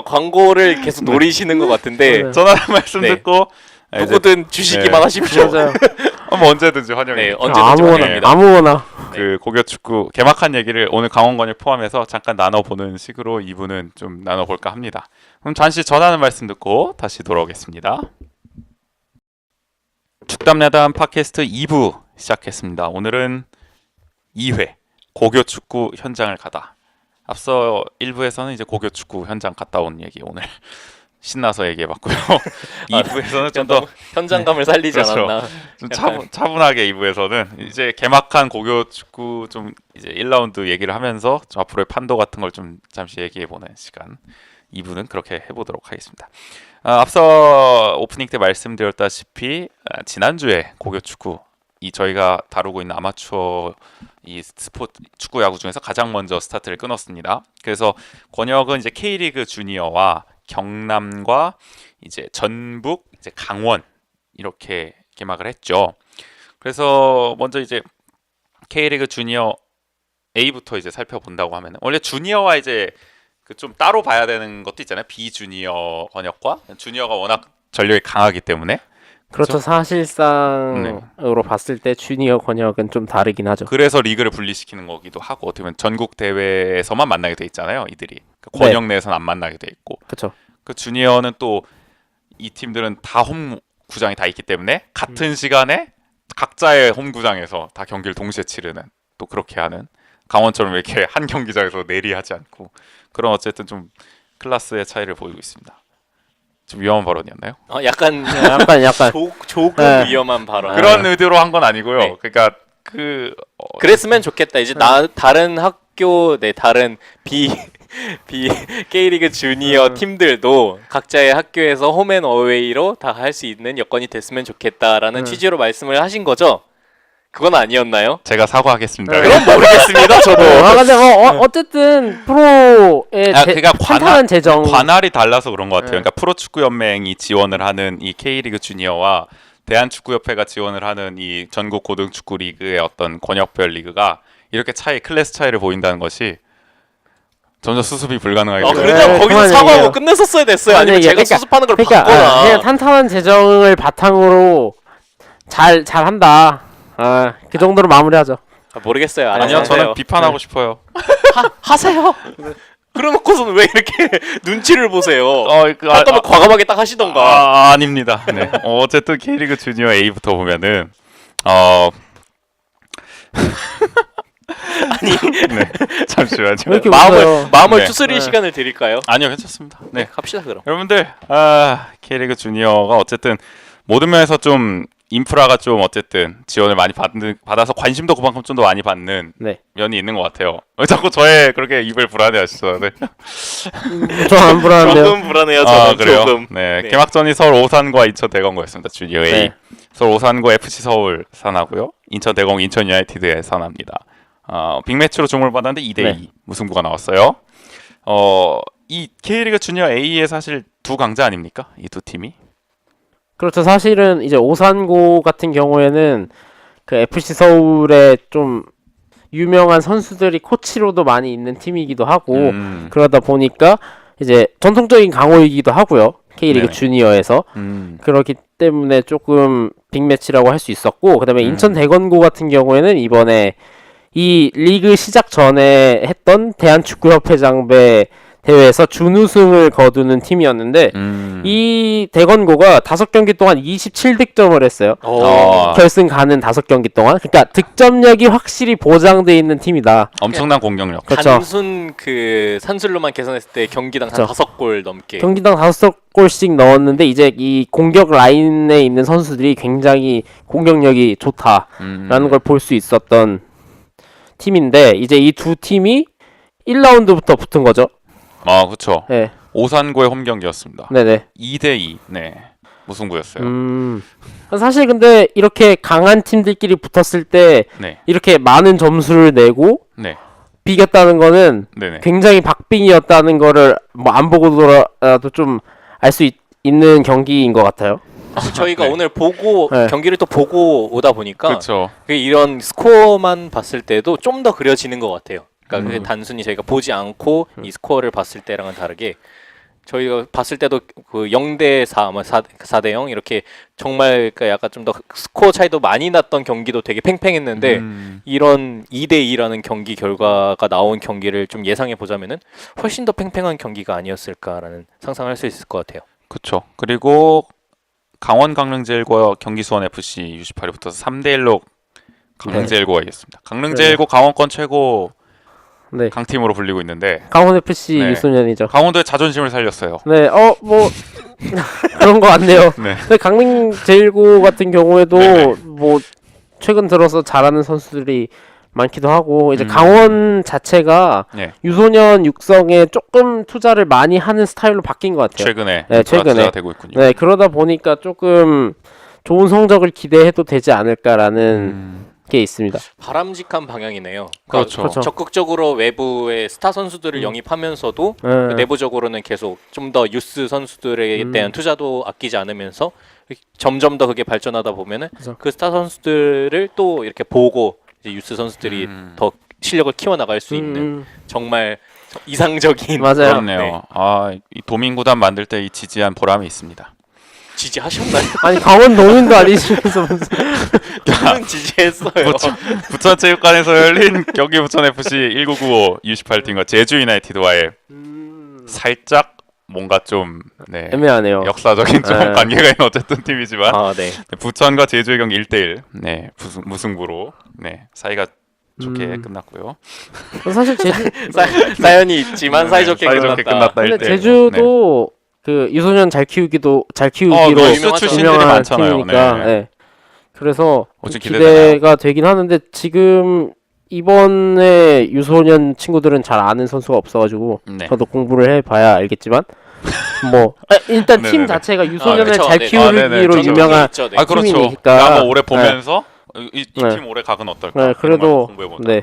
광고를 계속 노리시는 것 같은데 네. 전하는 말씀 네. 듣고 이제 누구든 주시기만 네. 하십시오. 맞아요. 뭐 언제든지 환영해요. 네, 언제든지 아무거나 환영입니다. 아무거나. 그 고교 축구 개막한 얘기를 오늘 강원권을 포함해서 잠깐 나눠보는 식으로 2부는 좀 나눠볼까 합니다. 그럼 잠시 전하는 말씀 듣고 다시 돌아오겠습니다. 축담야담 팟캐스트 2부 시작했습니다. 오늘은 2회 고교 축구 현장을 가다. 앞서 1부에서는 이제 고교 축구 현장 갔다 온 얘기 오늘 신나서 얘기해봤고요. 2부에서는 좀 더 현장감을 살리지 그렇죠. 않았나. 좀 약간. 차분하게 2부에서는 이제 개막한 고교 축구 좀 이제 1라운드 얘기를 하면서 좀 앞으로의 판도 같은 걸 좀 잠시 얘기해보는 시간 2부는 그렇게 해보도록 하겠습니다. 앞서 오프닝 때 말씀드렸다시피 지난주에 고교 축구 이 저희가 다루고 있는 아마추어 이 스포츠 축구 야구 중에서 가장 먼저 스타트를 끊었습니다. 그래서 권혁은 이제 K리그 주니어와 경남과 이제 전북, 이제 강원 이렇게 개막을 했죠. 그래서 먼저 이제 K리그 주니어 A부터 이제 살펴본다고 하면 원래 주니어와 이제 그 좀 따로 봐야 되는 것도 있잖아요. 비주니어 권역과 주니어가 워낙 전력이 강하기 때문에 그렇죠. 그렇죠? 사실상으로 봤을 때 주니어 권역은 좀 다르긴 하죠. 그래서 리그를 분리시키는 거기도 하고 어떻게 보면 전국 대회에서만 만나게 돼 있잖아요. 이들이 그 네. 권역 내에서는 안 만나게 돼 있고 그렇죠. 그 주니어는 또 이 팀들은 다 홈 구장이 다 있기 때문에 같은 시간에 각자의 홈 구장에서 다 경기를 동시에 치르는 또 그렇게 하는 강원처럼 이렇게 한 경기장에서 내리하지 않고 그런 어쨌든 좀 클래스의 차이를 보이고 있습니다. 좀 위험한 발언이었나요? 약간 약간 조금 네. 위험한 발언. 그런 의도로 한 건 아니고요. 네. 그러니까 그랬으면 좋겠다. 이제 다른 학교 다른 K리그 주니어 팀들도 각자의 학교에서 홈앤어웨이로 다 할 수 있는 여건이 됐으면 좋겠다라는 취지로 말씀을 하신 거죠? 그건 아니었나요? 제가 사과하겠습니다. 그럼 모르겠습니다. 저도. 근데 어쨌든 프로의 그러니까 탄탄한 재정 관할이 달라서 그런 것 같아요. 네. 그러니까 프로축구연맹이 지원을 하는 이 K리그 주니어와 대한축구협회가 지원을 하는 이 전국 고등축구 리그의 어떤 권역별 리그가 이렇게 클래스 차이를 보인다는 것이 점점 수습이 불가능하게 되고 그러니까 거기서 그만 사과하고 얘기해요. 끝냈었어야 됐어요. 아니면 얘기해요. 제가 수습하는 걸 그러니까 바꿔라. 그냥 탄탄한 재정을 바탕으로 잘한다. 그 정도로 마무리하죠. 모르겠어요. 아니요, 알아서 저는 하세요. 비판하고 싶어요. 하세요. 그러놓고서는 왜 이렇게 눈치를 보세요? 할 거면 과감하게 딱 하시던가. 아닙니다. 네. 어쨌든 K리그 주니어 A부터 보면은 네. 잠시만요. 왜 이렇게 마음을 웃어요? 네. 추스릴 네. 시간을 드릴까요? 아니요, 괜찮습니다. 네. 갑시다 그럼. 여러분들 K리그 주니어가 어쨌든 모든 면에서 좀 인프라가 좀 어쨌든 지원을 많이 받아서 관심도 그만큼 좀 더 많이 받는 네. 면이 있는 것 같아요. 왜 자꾸 저의 그렇게 입을 불안해하시죠? 네. 좀 안 불안한데요. 조금 불안해요. 저는 그래요? 조금. 네. 네. 개막전이 서울 오산과 인천 대건고였습니다. 주니어 A. 네. 서울 오산고 FC 서울 산하고요. 인천 대건 인천 유나이티드의 산합니다. 빅매치로 종을 받았는데 2대2 네. 무승부가 나왔어요. 이 K리그 주니어 A의 사실 두 강자 아닙니까? 이 두 팀이. 그렇죠. 사실은 이제 오산고 같은 경우에는 그 FC 서울의 좀 유명한 선수들이 코치로도 많이 있는 팀이기도 하고 그러다 보니까 이제 전통적인 강호이기도 하고요. K리그 네네. 주니어에서 그렇기 때문에 조금 빅매치라고 할 수 있었고 그다음에 인천 대건고 같은 경우에는 이번에 이 리그 시작 전에 했던 대한축구협회장배 대회에서 준우승을 거두는 팀이었는데 이 대건고가 5경기 동안 27득점을 했어요. 결승 가는 5경기 동안. 그러니까 득점력이 확실히 보장돼 있는 팀이다. 엄청난 공격력. 그렇죠. 단순 그 산술로만 계산했을 때 경기당 한 그렇죠. 5골 넘게. 경기당 5골씩 넣었는데 이제 이 공격 라인에 있는 선수들이 굉장히 공격력이 좋다라는 걸 볼 수 있었던 팀인데 이제 이 두 팀이 1라운드부터 붙은 거죠. 그렇죠. 네. 오산고의 홈 경기였습니다. 네네. 2대2. 네. 무승부였어요. 사실 근데 이렇게 강한 팀들끼리 붙었을 때 네. 이렇게 많은 점수를 내고 네. 비겼다는 거는 네네. 굉장히 박빙이었다는 거를 뭐 안 보고더라도 좀 알 수 있는 경기인 것 같아요. 사실 저희가 네. 오늘 보고 네. 경기를 또 보고 오다 보니까 그렇죠. 이런 스코어만 봤을 때도 좀 더 그려지는 것 같아요. 그러니까 그게 단순히 저희가 보지 않고 이 스코어를 봤을 때랑은 다르게 저희가 봤을 때도 그 0대 4, 아마 4대 0 이렇게 정말 그러니까 약간 좀 더 스코어 차이도 많이 났던 경기도 되게 팽팽했는데 이런 2대 2라는 경기 결과가 나온 경기를 좀 예상해 보자면은 훨씬 더 팽팽한 경기가 아니었을까라는 상상할 수 있을 것 같아요. 그렇죠. 그리고 강원 강릉제일고 경기 수원 FC U18이 붙어서 3대1로 강릉제일고가 이겼습니다. 강릉제일고 강원권 최고 네. 강팀으로 불리고 있는데 강원 FC 네. 유소년이죠. 강원도의 자존심을 살렸어요. 네, 뭐 그런 거 같네요. 네. 근데 강릉 제일고 같은 경우에도 네네. 뭐 최근 들어서 잘하는 선수들이 많기도 하고 이제 음. 강원 자체가 네. 유소년 육성에 조금 투자를 많이 하는 스타일로 바뀐 것 같아요. 최근에 네, 최근에. 투자가 되고 있군요. 네, 그러다 보니까 조금 좋은 성적을 기대해도 되지 않을까라는 게 있습니다. 바람직한 방향이네요. 그렇죠. 그렇죠. 적극적으로 외부의 스타 선수들을 영입하면서도 네. 내부적으로는 계속 좀 더 유스 선수들에 대한 투자도 아끼지 않으면서 점점 더 그게 발전하다 보면은 그죠. 그 스타 선수들을 또 이렇게 보고 이제 유스 선수들이 더 실력을 키워나갈 수 있는 정말 이상적인 맞아요. 그렇네요. 네. 이 도민구단 만들 때 이 지지한 보람이 있습니다. 지지하셨나요? 아니 강원 도민도 아니시면서 무슨 저는 지지했어요. 부천체육관에서 열린 경기 부천 FC 1995 U18팀과 제주 유나이티드와의 살짝 뭔가 좀 네, 애매하네요. 역사적인 좀 네. 관계가 있는 어쨌든 팀이지만 아, 네. 부천과 제주의 경기 1대1 네, 무승부로 네, 사이가 좋게 끝났고요. 사실 제주 사연이 있지만 네, 사이좋게 사이좋게 끝났다. 끝났다. 근데 1대1. 제주도 그 유소년 잘 키우기로 유소 출신들이 유명한 많잖아요. 팀이니까 네. 네. 그래서 어찌 기대가 되긴 하는데 지금 이번에 유소년 친구들은 잘 아는 선수가 없어가지고 네. 저도 공부를 해봐야 알겠지만 뭐 일단 팀 네네네. 자체가 유소년을 그쵸. 잘 네. 키우기로 네네. 저도 유명한 있죠, 네. 그렇죠. 팀이니까. 한번 올해 보면서 이 네. 팀 올해 각은 어떨까? 네, 그래도 공부해본다. 네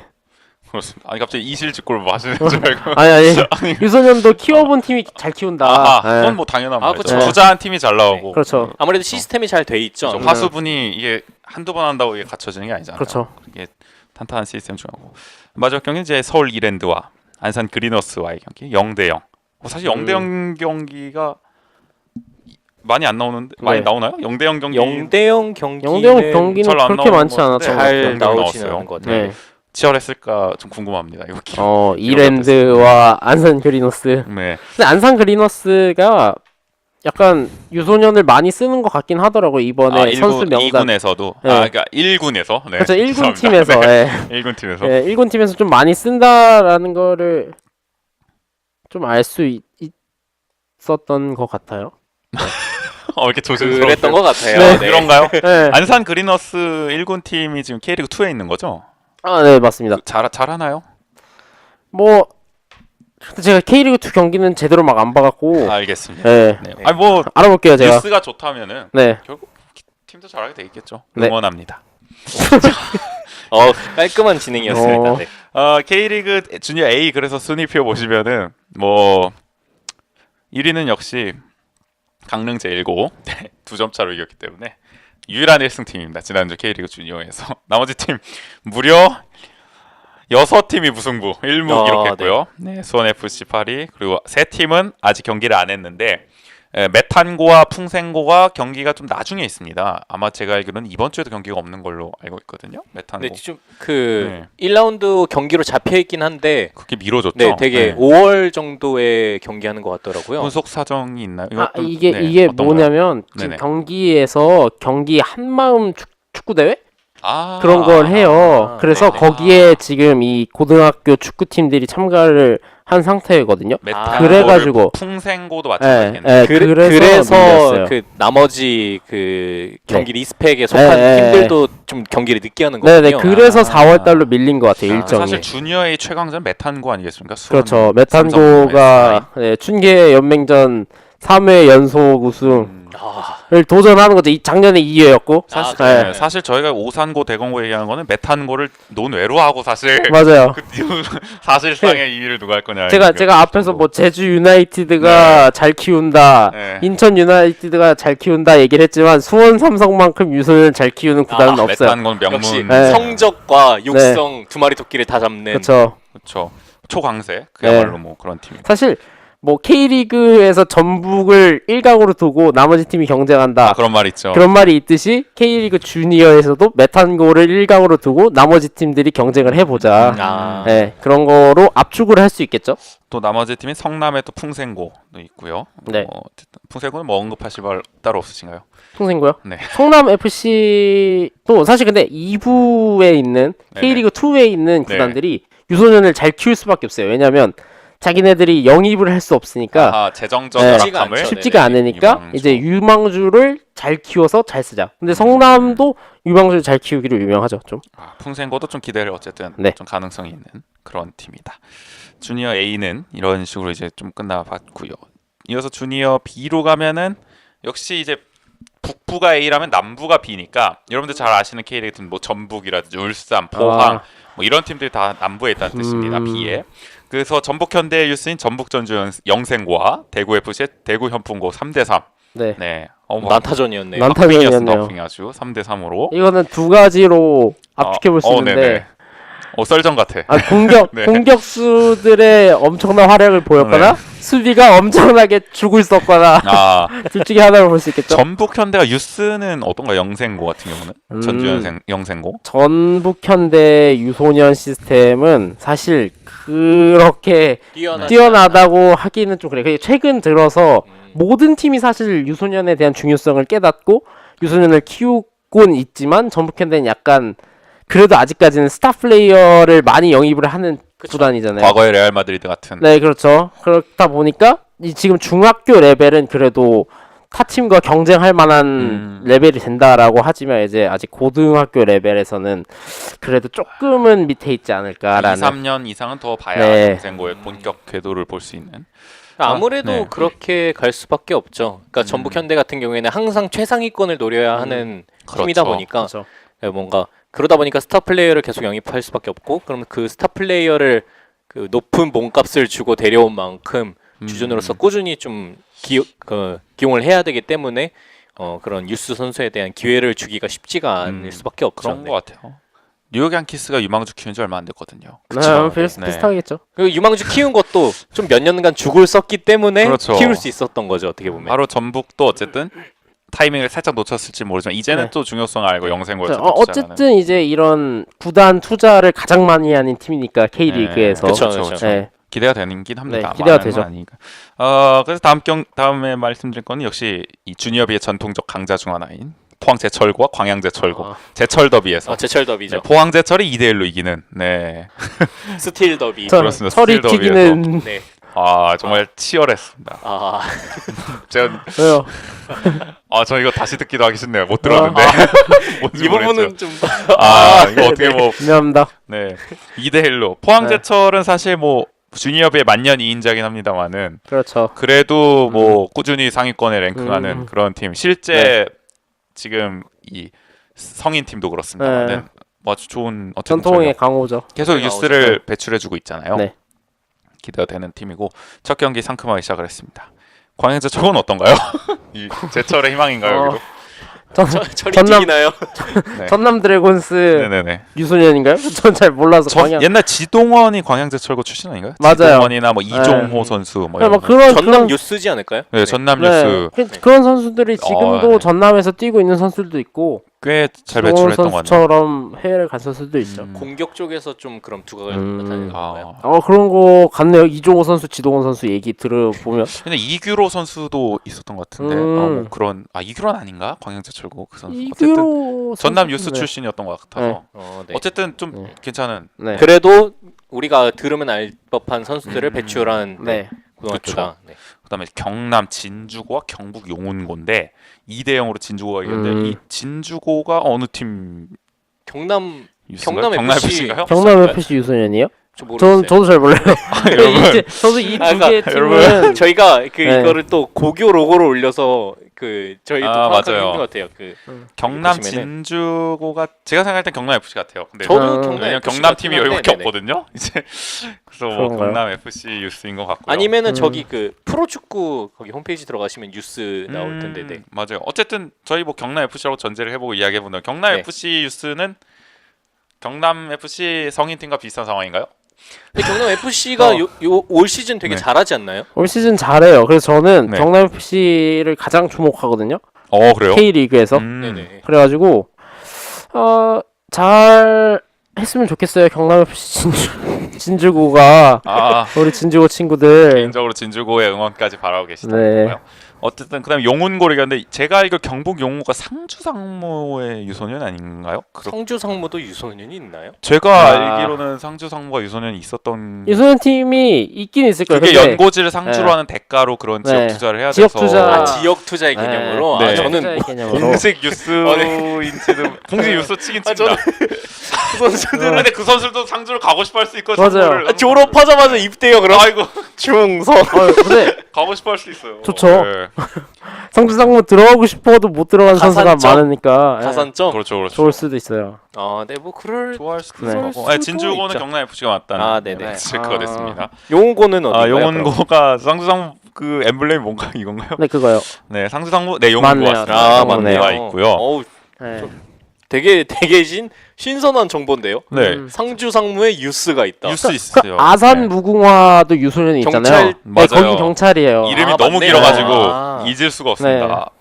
그렇습니다. 아니 갑자기 이실직고를 뭐 하시는 줄 알고. 아니 유소년도 키워본 팀이 잘 키운다. 아하, 네. 그건 뭐 당연한 아, 말이죠. 그쵸. 투자한 팀이 잘 나오고. 그렇죠. 아무래도 시스템이 잘 돼 있죠. 그렇죠. 화수분이 이게 한두 번 한다고 이게 갖춰지는 게 아니잖아요. 그렇죠. 이게 탄탄한 시스템 중요하고. 마지막 경기는 이제 서울 이랜드와 안산 그리너스와의 경기 0대0. 사실 0대0 경기가 많이 안 나오는데 많이 네. 나오나요? 0대0 경기 0대0 경기는 0대0 경기는 잘안 그렇게 나오는 많지 것 않았죠. 같은데. 잘 경기가 나오지는 나왔어요. 않은 것 같아요. 네. 치열했을까 좀 궁금합니다. 이거 기록. 이랜드와 안산 그리너스. 네. 근데 안산 그리너스가 약간 유소년을 많이 쓰는 것 같긴 하더라고요. 이번에 선수 명단. 2군에서도 네. 그러니까 1군에서 네. 그렇죠. 1군 죄송합니다. 팀에서. 네. 예. 1군 팀에서 예, 1군 팀에서 좀 많이 쓴다라는 거를 좀 알 수 있었던 것 같아요. 이렇게 조심스러워. 그랬던 것 같아요. 네. 네. 그런가요? 네. 안산 그리너스 1군 팀이 지금 K리그 2에 있는 거죠? 아, 네, 맞습니다. 잘하나요? 뭐 근데 제가 K리그 2 경기는 제대로 막 안 봐갖고. 알겠습니다. 네. 네. 아니 뭐 알아볼게요, 제가. 뉴스가 좋다면은 네. 결국 팀도 잘하게 돼 있겠죠. 네. 응원합니다. 깔끔한 진행이었습니다. 어. 네. K리그 주니어 A 그래서 순위표 보시면은 뭐 1위는 역시 강릉 제일고 2점 차로 이겼기 때문에 유일한 1승 팀입니다. 지난주 K리그 주니어에서 나머지 팀 무려 6팀이 무승부 1무 기록했고요. 네, 수원 FC 파리 그리고 3팀은 아직 경기를 안 했는데 메탄고와 풍생고가 경기가 좀 나중에 있습니다. 아마 제가 알기로는 이번 주에도 경기가 없는 걸로 알고 있거든요. 메탄고. 근데 좀 1라운드 경기로 잡혀 있긴 한데 그게 미뤄졌죠. 네, 되게 5월 정도에 경기하는 것 같더라고요. 분속 사정이 있나요? 이게 어떤가요? 뭐냐면 지금 네네. 경기에서 경기 한마음 축구 대회 아, 그런 걸 해요. 그래서 네. 거기에 지금 이 고등학교 축구 팀들이 참가를 한 상태거든요. 그래가지고 풍생고도 예, 마찬가지겠네요. 예, 그래서 밀렸어요. 그 나머지 그 경기 네. 리스펙에 속한 네, 팀들도 좀 경기를 늦게 하는 거군요. 네네 그래서 4월 달로 밀린 것 같아요 일정이. 사실 주니어의 최강자는 메탄고 아니겠습니까? 그렇죠. 수원, 메탄고가 춘계 연맹전 3회 연속 우승을 도전하는 거죠. 작년에 2회였고 사실, 네. 사실 저희가 오산고 대공고 얘기하는 거는 메탄고를 논외로 하고 사실 맞아요. 그 사실상의 2위를 누가 할 거냐. 제가 앞에서 뭐 제주 유나이티드가 잘 키운다, 네. 인천 유나이티드가 잘 키운다 얘기를 했지만 수원 삼성만큼 유소년을 잘 키우는 구단은 없어요. 메탄고는 명문. 역시 네. 성적과 육성 두 마리 토끼를 다 잡는. 그렇죠. 그렇죠. 초강세 그야말로 뭐 그런 팀. 사실 뭐 K리그에서 전북을 1강으로 두고 나머지 팀이 경쟁한다. 그런 말 있죠. 그런 말이 있듯이 K리그 주니어에서도 메탄고를 1강으로 두고 나머지 팀들이 경쟁을 해보자. 네, 그런 거로 압축을 할 수 있겠죠. 또 나머지 팀이 성남의 또 풍생고도 있고요. 네. 어쨌든 풍생고는 뭐 언급하실 말 따로 없으신가요? 통생고요. 네. 성남 FC도 사실 근데 2부에 있는 네네. K리그 2에 있는 구단들이 유소년을 잘 키울 수밖에 없어요. 왜냐면 자기네들이 영입을 할 수 없으니까 아하, 재정적 네. 열악함을 쉽지가 네네. 않으니까 유망주. 이제 유망주를 잘 키워서 잘 쓰자. 근데 성남도 유망주를 잘 키우기로 유명하죠. 좀. 풍생고도 좀 기대를 어쨌든 네. 좀 가능성이 있는 그런 팀이다. 주니어 A는 이런 식으로 이제 좀 끝나봤고요. 이어서 주니어 B로 가면은 역시 이제 북부가 A라면 남부가 B니까 여러분들 잘 아시는 K리그 팀 뭐 전북이라든지 울산, 포항 뭐 이런 팀들이 다 남부에 있다는 뜻입니다. B에. 그래서 전북 현대 유스인 전북 전주 영생고와 대구 FC의 대구 현풍고 3대3. 네. 네. 난타전이었네요. 난타전이었네요. 아주 3대3으로. 이거는 두 가지로 압축해 볼 수 있는데 썰전 같아. 공격 네. 공격수들의 엄청난 활약을 보였거나 수비가 엄청나게 죽을 썼거나 아, 둘 중에 하나를 볼 수 있겠죠. 전북 현대가 유스는 어떤가 영생고 같은 경우는 전주 영생고. 전북 현대 유소년 시스템은 사실 그렇게 뛰어나다고 하기는 좀 그래. 그게 최근 들어서 모든 팀이 사실 유소년에 대한 중요성을 깨닫고 유소년을 키우곤 있지만 전북 현대는 약간 그래도 아직까지는 스타 플레이어를 많이 영입을 하는 구단이잖아요. 과거의 레알 마드리드 같은. 네, 그렇죠. 그렇다 보니까 지금 중학교 레벨은 그래도 타 팀과 경쟁할 만한 레벨이 된다라고 하지만 이제 아직 고등학교 레벨에서는 그래도 조금은 밑에 있지 않을까라는. 2, 3년 이상은 더 봐야 네. 영생고의 본격 궤도를 볼 수 있는. 아무래도 네. 그렇게 갈 수밖에 없죠. 그러니까 전북 현대 같은 경우에는 항상 최상위권을 노려야 하는 팀이다 그렇죠. 보니까 그렇죠. 뭔가 그러다 보니까 스타 플레이어를 계속 영입할 수밖에 없고, 그러면 그 스타 플레이어를 그 높은 몸값을 주고 데려온 만큼 주전으로서 꾸준히 좀 기용을 해야 되기 때문에 그런 유스 선수에 대한 기회를 주기가 쉽지가 않을 수밖에 없죠. 그런 것 같아요. 뉴욕 양키스가 유망주 키운 지 얼마 안 됐거든요. 비슷하겠죠. 그 유망주 키운 것도 좀 몇 년간 죽을 썼기 때문에 그렇죠. 키울 수 있었던 거죠. 어떻게 보면. 바로 전북도 어쨌든 타이밍을 살짝 놓쳤을지 모르지만 이제는 네. 또 중요성을 알고 영생고에 어쨌든 이제 이런 구단 투자를 가장 많이 하는 팀이니까 K리그에서. 그쵸. 네. 기대가 되긴 합니다. 네, 기대가 많은 되죠. 건 아니니까. 그래서 다음에 말씀드릴 거는 역시 이 주니어 B의 전통적 강자 중 하나인 포항 제철과 광양 제철고 제철 더비에서 제철 더비죠. 네, 포항 제철이 2대1로 이기는 네. 스틸 더비. 그렇습니다. 철이 스틸 더비에서. 튀기는. 네. 정말 치열했습니다. 제가 왜요? 저 이거 다시 듣기도 하기 싫네요. 못 들었는데. 뭔지 이 부분은 모르겠죠. 좀 이거 어떻게 뭐 미안합니다. 네. 2대1로 포항 제철은 사실 뭐 주니어비의 만년 2인자긴 합니다만은 그렇죠. 그래도 뭐 꾸준히 상위권에 랭킹하는 그런 팀. 실제 지금 이 성인 팀도 그렇습니다만은 뭐 아주 좋은 어쨌든 전통의 강호죠. 계속 뉴스를 배출해주고 있잖아요. 네. 기대가 되는 팀이고 첫 경기 상큼하게 시작을 했습니다. 광양제철은 어떤가요? 이 제철의 희망인가요? 여기도? 철이 튀기나요? 네. 전남 드래곤스 네네네. 유소년인가요? 전 잘 몰라서 광양. 옛날 지동원이 광양제철고 출신 아닌가요? 맞아요. 지동원이나 뭐 이종호 선수 뭐 이런. 그런 전남 뉴스지 않을까요? 네, 전남 뉴스 그런 선수들이 지금도 네. 전남에서 뛰고 있는 선수들도 있고 꽤 잘 좋은 배출했던 것 같네요. 선수처럼 해외를 간 선수도 있죠. 공격 쪽에서 좀 그럼 두각을 나타내는 건가요? 그런 거 같네요. 이종호 선수, 지동원 선수 얘기 들어보면. 근데 이규로 선수도 있었던 것 같은데 뭐 그런 이규로는 아닌가? 광양제철고 그 선수. 어쨌든 이규로 전남 뉴스 선수인데. 출신이었던 것 같아서 네. 어쨌든 좀 괜찮은. 네. 그래도 우리가 들으면 알 법한 선수들을 배출한 네. 고등학교다. 네. 그다음에 경남 진주고와 경북 용운고인데 2대0으로 진주고가 이겼는데 이 진주고가 어느 팀 경남 뉴스인가요? 경남 FC. FC인가요? 경남 FC 유소년이요? 저 모르겠어요. 저도 잘 몰라요. 여러분. 이제 저도 이 두 개 팀은 여러분. 저희가 네. 이거를 또 고교 로고를 올려서 저희도 파악하기 맞아요. 힘든 것 같아요. 경남 보시면은. 진주고가 제가 생각할 땐 경남 FC 같아요. 근데 저도 왜냐면 FC 경남 팀이 같긴 여기밖에 한데, 없거든요. 이제 그래서 뭐 그런가요? 경남 FC 유스인 것 같고요. 아니면은 저기 그 프로축구 거기 홈페이지 들어가시면 뉴스 나올 텐데. 네. 맞아요. 어쨌든 저희 뭐 경남 FC라고 전제를 해보고 이야기해 보면 경남 네. FC 유스는 경남 FC 성인팀과 비슷한 상황인가요? 근데 경남 FC가 올 시즌 되게 네. 잘하지 않나요? 올 시즌 잘해요. 그래서 저는 네. 경남 FC를 가장 주목하거든요. 그래요? K리그에서. 네네. 그래가지고 잘 했으면 좋겠어요. 경남 FC 진주고가 우리 진주고 친구들. 개인적으로 진주고의 응원까지 바라고 계시다는 네. 거고요. 어쨌든 그다음에 용운고리가는데 제가 알기로 경북 용우가 상주 상무의 유소년 아닌가요? 성주 상무도 유소년이 있나요? 제가 알기로는 상주 상무가 유소년이 있었던. 유소년 팀이 있긴 있을 거예요. 그게 근데 연고지를 상주로 네. 하는 대가로 그런 네. 지역 투자를 해야 지역 돼서. 투자. 지역 투자의 개념으로. 네. 저는 투자의 개념으로. 공식 뉴스인지는 공식 뉴스 치긴 친다. 저는 그 선수들은 근데 그 선수들도 상주를 가고 싶어 할 수 있고 맞아요. 상주를 졸업하자마자 입대요 그럼. 아이고 중서. 근데 가고 싶어 할 수 있어요. 좋죠. 네. 상주상무 들어가고 싶어도 못 들어가는 선수가 가산점? 많으니까 예, 가산점. 그렇죠. 좋을 수도 있어요. 네, 뭐 그럴. 좋아할 수도 네. 있고. 수도 진주고는 있죠. 경남 FC가 맞다는. 아, 네네. 체크가 아. 됐습니다. 용고는 어디가요? 용원고가 상주상무 그 엠블렘이 뭔가 이건가요? 네 그거요. 네, 상주상무 네 용원고 맞네요. 왔습니다. 아, 맞네요. 가 있고요. 어우, 네. 되게 신선한 정보인데요. 네, 상주 상무에 유스가 있다. 뉴스 그 있어요. 아산 네. 무궁화도 유소년이 경찰? 있잖아요. 네, 맞아요. 거기 경찰이에요. 이름이 너무 맞네요. 길어가지고 아. 잊을 수가 없습니다.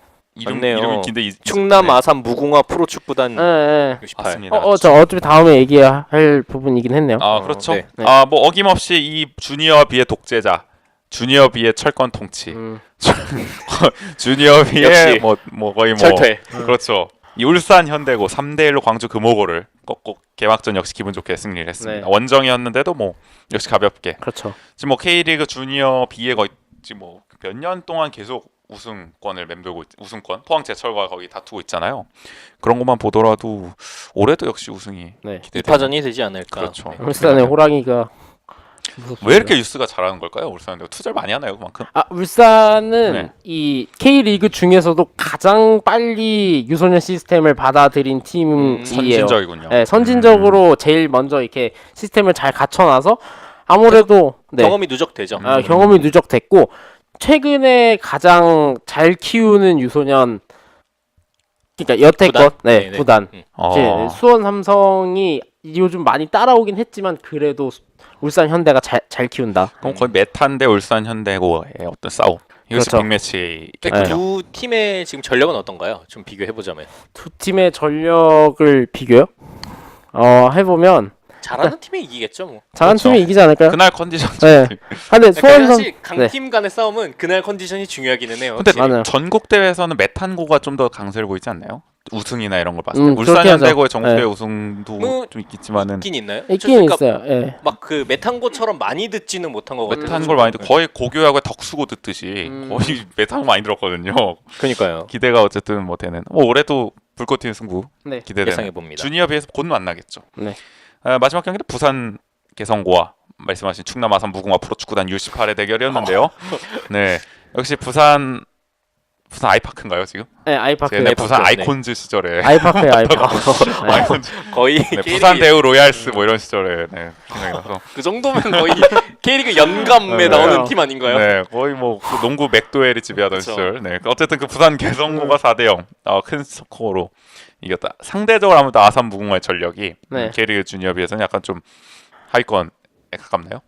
맞네요. 이름이 긴데 충남 네, 아산 무궁화 프로축구단 네, 네. 68. 맞습니다. 저 어차피 다음에 얘기할 부분이긴 했네요. 아 그렇죠. 네. 네. 뭐 어김없이 이 주니어 비의 독재자, 주니어 비의 철권 통치, 주니어 비의 역시 뭐 거의 뭐 철퇴. 그렇죠. 이 울산 현대고 3대1로 광주 금호고를 꺾고 개막전 역시 기분 좋게 승리를 했습니다. 네. 원정이었는데도 뭐 역시 가볍게. 그렇죠. 지금 뭐 K리그 주니어 B에 거의 지금 뭐 몇 년 동안 계속 우승권을 맴돌고 우승권 포항제철과 거기 다투고 있잖아요. 그런 것만 보더라도 올해도 역시 우승이 네. 기대돼요. 2파전이 되지 않을까. 그렇죠. 네. 울산의 호랑이가 무섭습니다. 왜 이렇게 뉴스가 잘하는 걸까요? 울산은 투자를 많이 하나요, 그만큼? 울산은 네. 이 K리그 중에서도 가장 빨리 유소년 시스템을 받아들인 팀이에요. 선진적이군요. 네, 선진적으로 제일 먼저 이렇게 시스템을 잘 갖춰놔서 아무래도 네, 경험이 누적되죠. 경험이 누적됐고 최근에 가장 잘 키우는 유소년 그러니까 여태껏 구단? 네네. 구단 어. 이제 수원 삼성이 요즘 많이 따라오긴 했지만 그래도 울산 현대가 잘 키운다. 그럼 거의 메탄 대 울산 현대고의 어떤 싸움. 이것이 그렇죠. 빅매치겠군요. 두 팀의 지금 전력은 어떤가요? 좀 비교해 보자면. 두 팀의 전력을 비교요? 해보면 잘하는 팀이 이기겠죠, 뭐. 잘한 그렇죠. 팀이 이기지 않을까요? 그날 컨디션. 네. 근데 수원 삼 사실 강팀 간의 싸움은 그날 컨디션이 중요하기는 해요. 근데 맞아요. 전국 대회에서는 메탄고가 좀 더 강세를 보이지 않나요? 우승이나 이런 걸 봤을 때. 울산 그렇게 하죠. 현대고의 전국 대회 네. 우승도 뭐, 좀 있겠지만은 있긴 있나요? 있긴 그러니까 있어요. 예. 막 그 메탄고처럼 많이 듣지는 못한 거거든요. 메탄고를 많이 듣 거의 고교하고 덕수고 듣듯이 음. 거의 메탄고 많이 들었거든요. 그러니까요. 기대가 어쨌든 뭐 되는. 올해도 불꽃 튀는 승부 네. 기대되는. 예상해 봅니다. 주니어 비에서 곧 만나겠죠. 네. 마지막 경기는 부산 개성고와 말씀하신 충남 아산 무궁화 프로축구단 U18의 대결이었는데요. 네, 역시 부산 아이파크인가요 지금? 네, 아이파크. 옛날 부산 네. 아이콘즈 시절에 아이파크에 아이파크. 네. 아이콘즈. 거의 네, K리그 부산 대우 로얄스 뭐 이런 시절에 네, 생각이 나서 그 정도면 거의 K리그 연감에 네. 나오는 팀 아닌가요? 네, 거의 뭐그 농구 맥도웰이 지배하던 그쵸. 시절. 네, 어쨌든 그 부산 개성고가 4대0 큰 스코어로 이겼다. 상대적으로 아무래도 아산 무궁화의 전력이 네. K리그 주니어 비해서는 약간 좀 하위권에 가깝나요?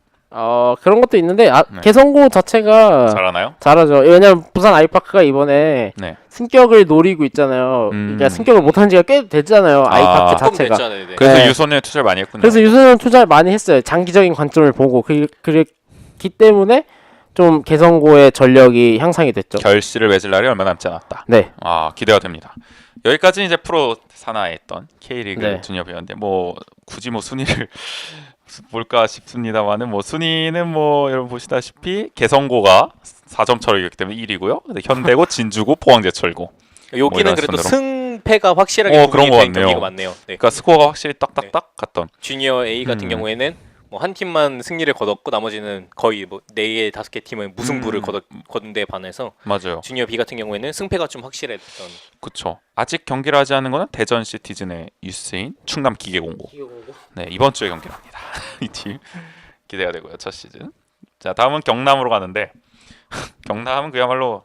그런 것도 있는데 네. 개성고 자체가 잘하나요? 잘하죠. 왜냐면 부산 아이파크가 이번에 네. 승격을 노리고 있잖아요. 그러니까 승격을 못한 지가 꽤 됐잖아요. 아이파크 조금 자체가. 됐잖아요. 네. 그래서 네. 유소년에 투자를 많이 했군요. 그래서 유소년 투자를 많이 했어요. 장기적인 관점을 보고 그랬기 때문에 좀 개성고의 전력이 향상이 됐죠. 결실을 맺을 날이 얼마 남지 않았다. 네. 기대가 됩니다. 여기까지 이제 프로 산하에 했던 K리그 네. 주니어 배웠는데 뭐 굳이 뭐 순위를 볼까 싶습니다만은 뭐 순위는 뭐 여러분 보시다시피 개성고가 4점 차로 이겼기 때문에 1위고요. 근데 현대고, 진주고, 포항제철고. 여기는 이런 그래도 순으로. 승패가 확실하게 그런 구분이 것 된 같네요. 경기가 많네요. 네. 그러니까 스코어가 확실히 딱딱딱 갔던. 주니어 A 같은 경우에는 뭐 한 팀만 승리를 거뒀고 나머지는 거의 뭐 4개, 5개 팀은 무승부를 거둔 데에 반해서 맞아요. 주니어 B 같은 경우에는 승패가 좀 확실했던. 그렇죠. 아직 경기를 하지 않은 거는 대전 시티즌의 유스인 충남 기계공고. 네, 이번 주에 경기를 합니다. 이 팀 기대가 되고요. 첫 시즌. 자, 다음은 경남으로 가는데 경남은 그야말로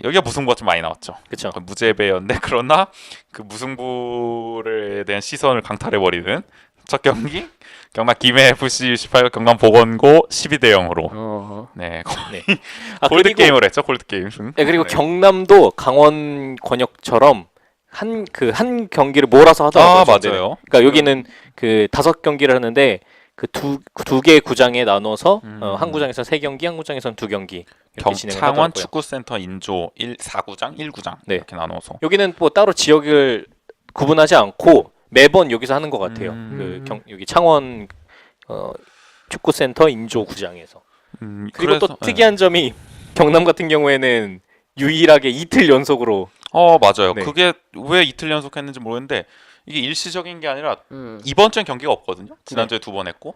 여기가 무승부가 좀 많이 나왔죠. 그렇죠. 무재배였는데 그러나 그 무승부에 대한 시선을 강탈해버리는 첫 경기 경남 김해 FC 18 경남 보건고 12대0으로 네, 네. 골드 그리고, 게임을 했죠. 골드 게임. 네, 그리고 경남도 강원 권역처럼 한 경기를 몰아서 하더라고요. 맞아요. 그러니까 여기는 그 5경기를 하는데 그 두 개의 구장에 나눠서 음. 한 구장에서 3경기, 한 구장에서는 2경기 이렇게 진행을 창원 하더라고요. 축구센터 인조 4구장, 1구장 네. 이렇게 나눠서. 여기는 뭐 따로 지역을 구분하지 않고 매번 여기서 하는 것 같아요. 여기 창원 축구센터 인조 구장에서. 그리고 또 그래서, 특이한 점이 경남 같은 경우에는 유일하게 이틀 연속으로 맞아요. 네. 그게 왜 이틀 연속했는지 모르겠는데 이게 일시적인 게 아니라 음. 이번 주엔 경기가 없거든요. 지난주에 2번 했고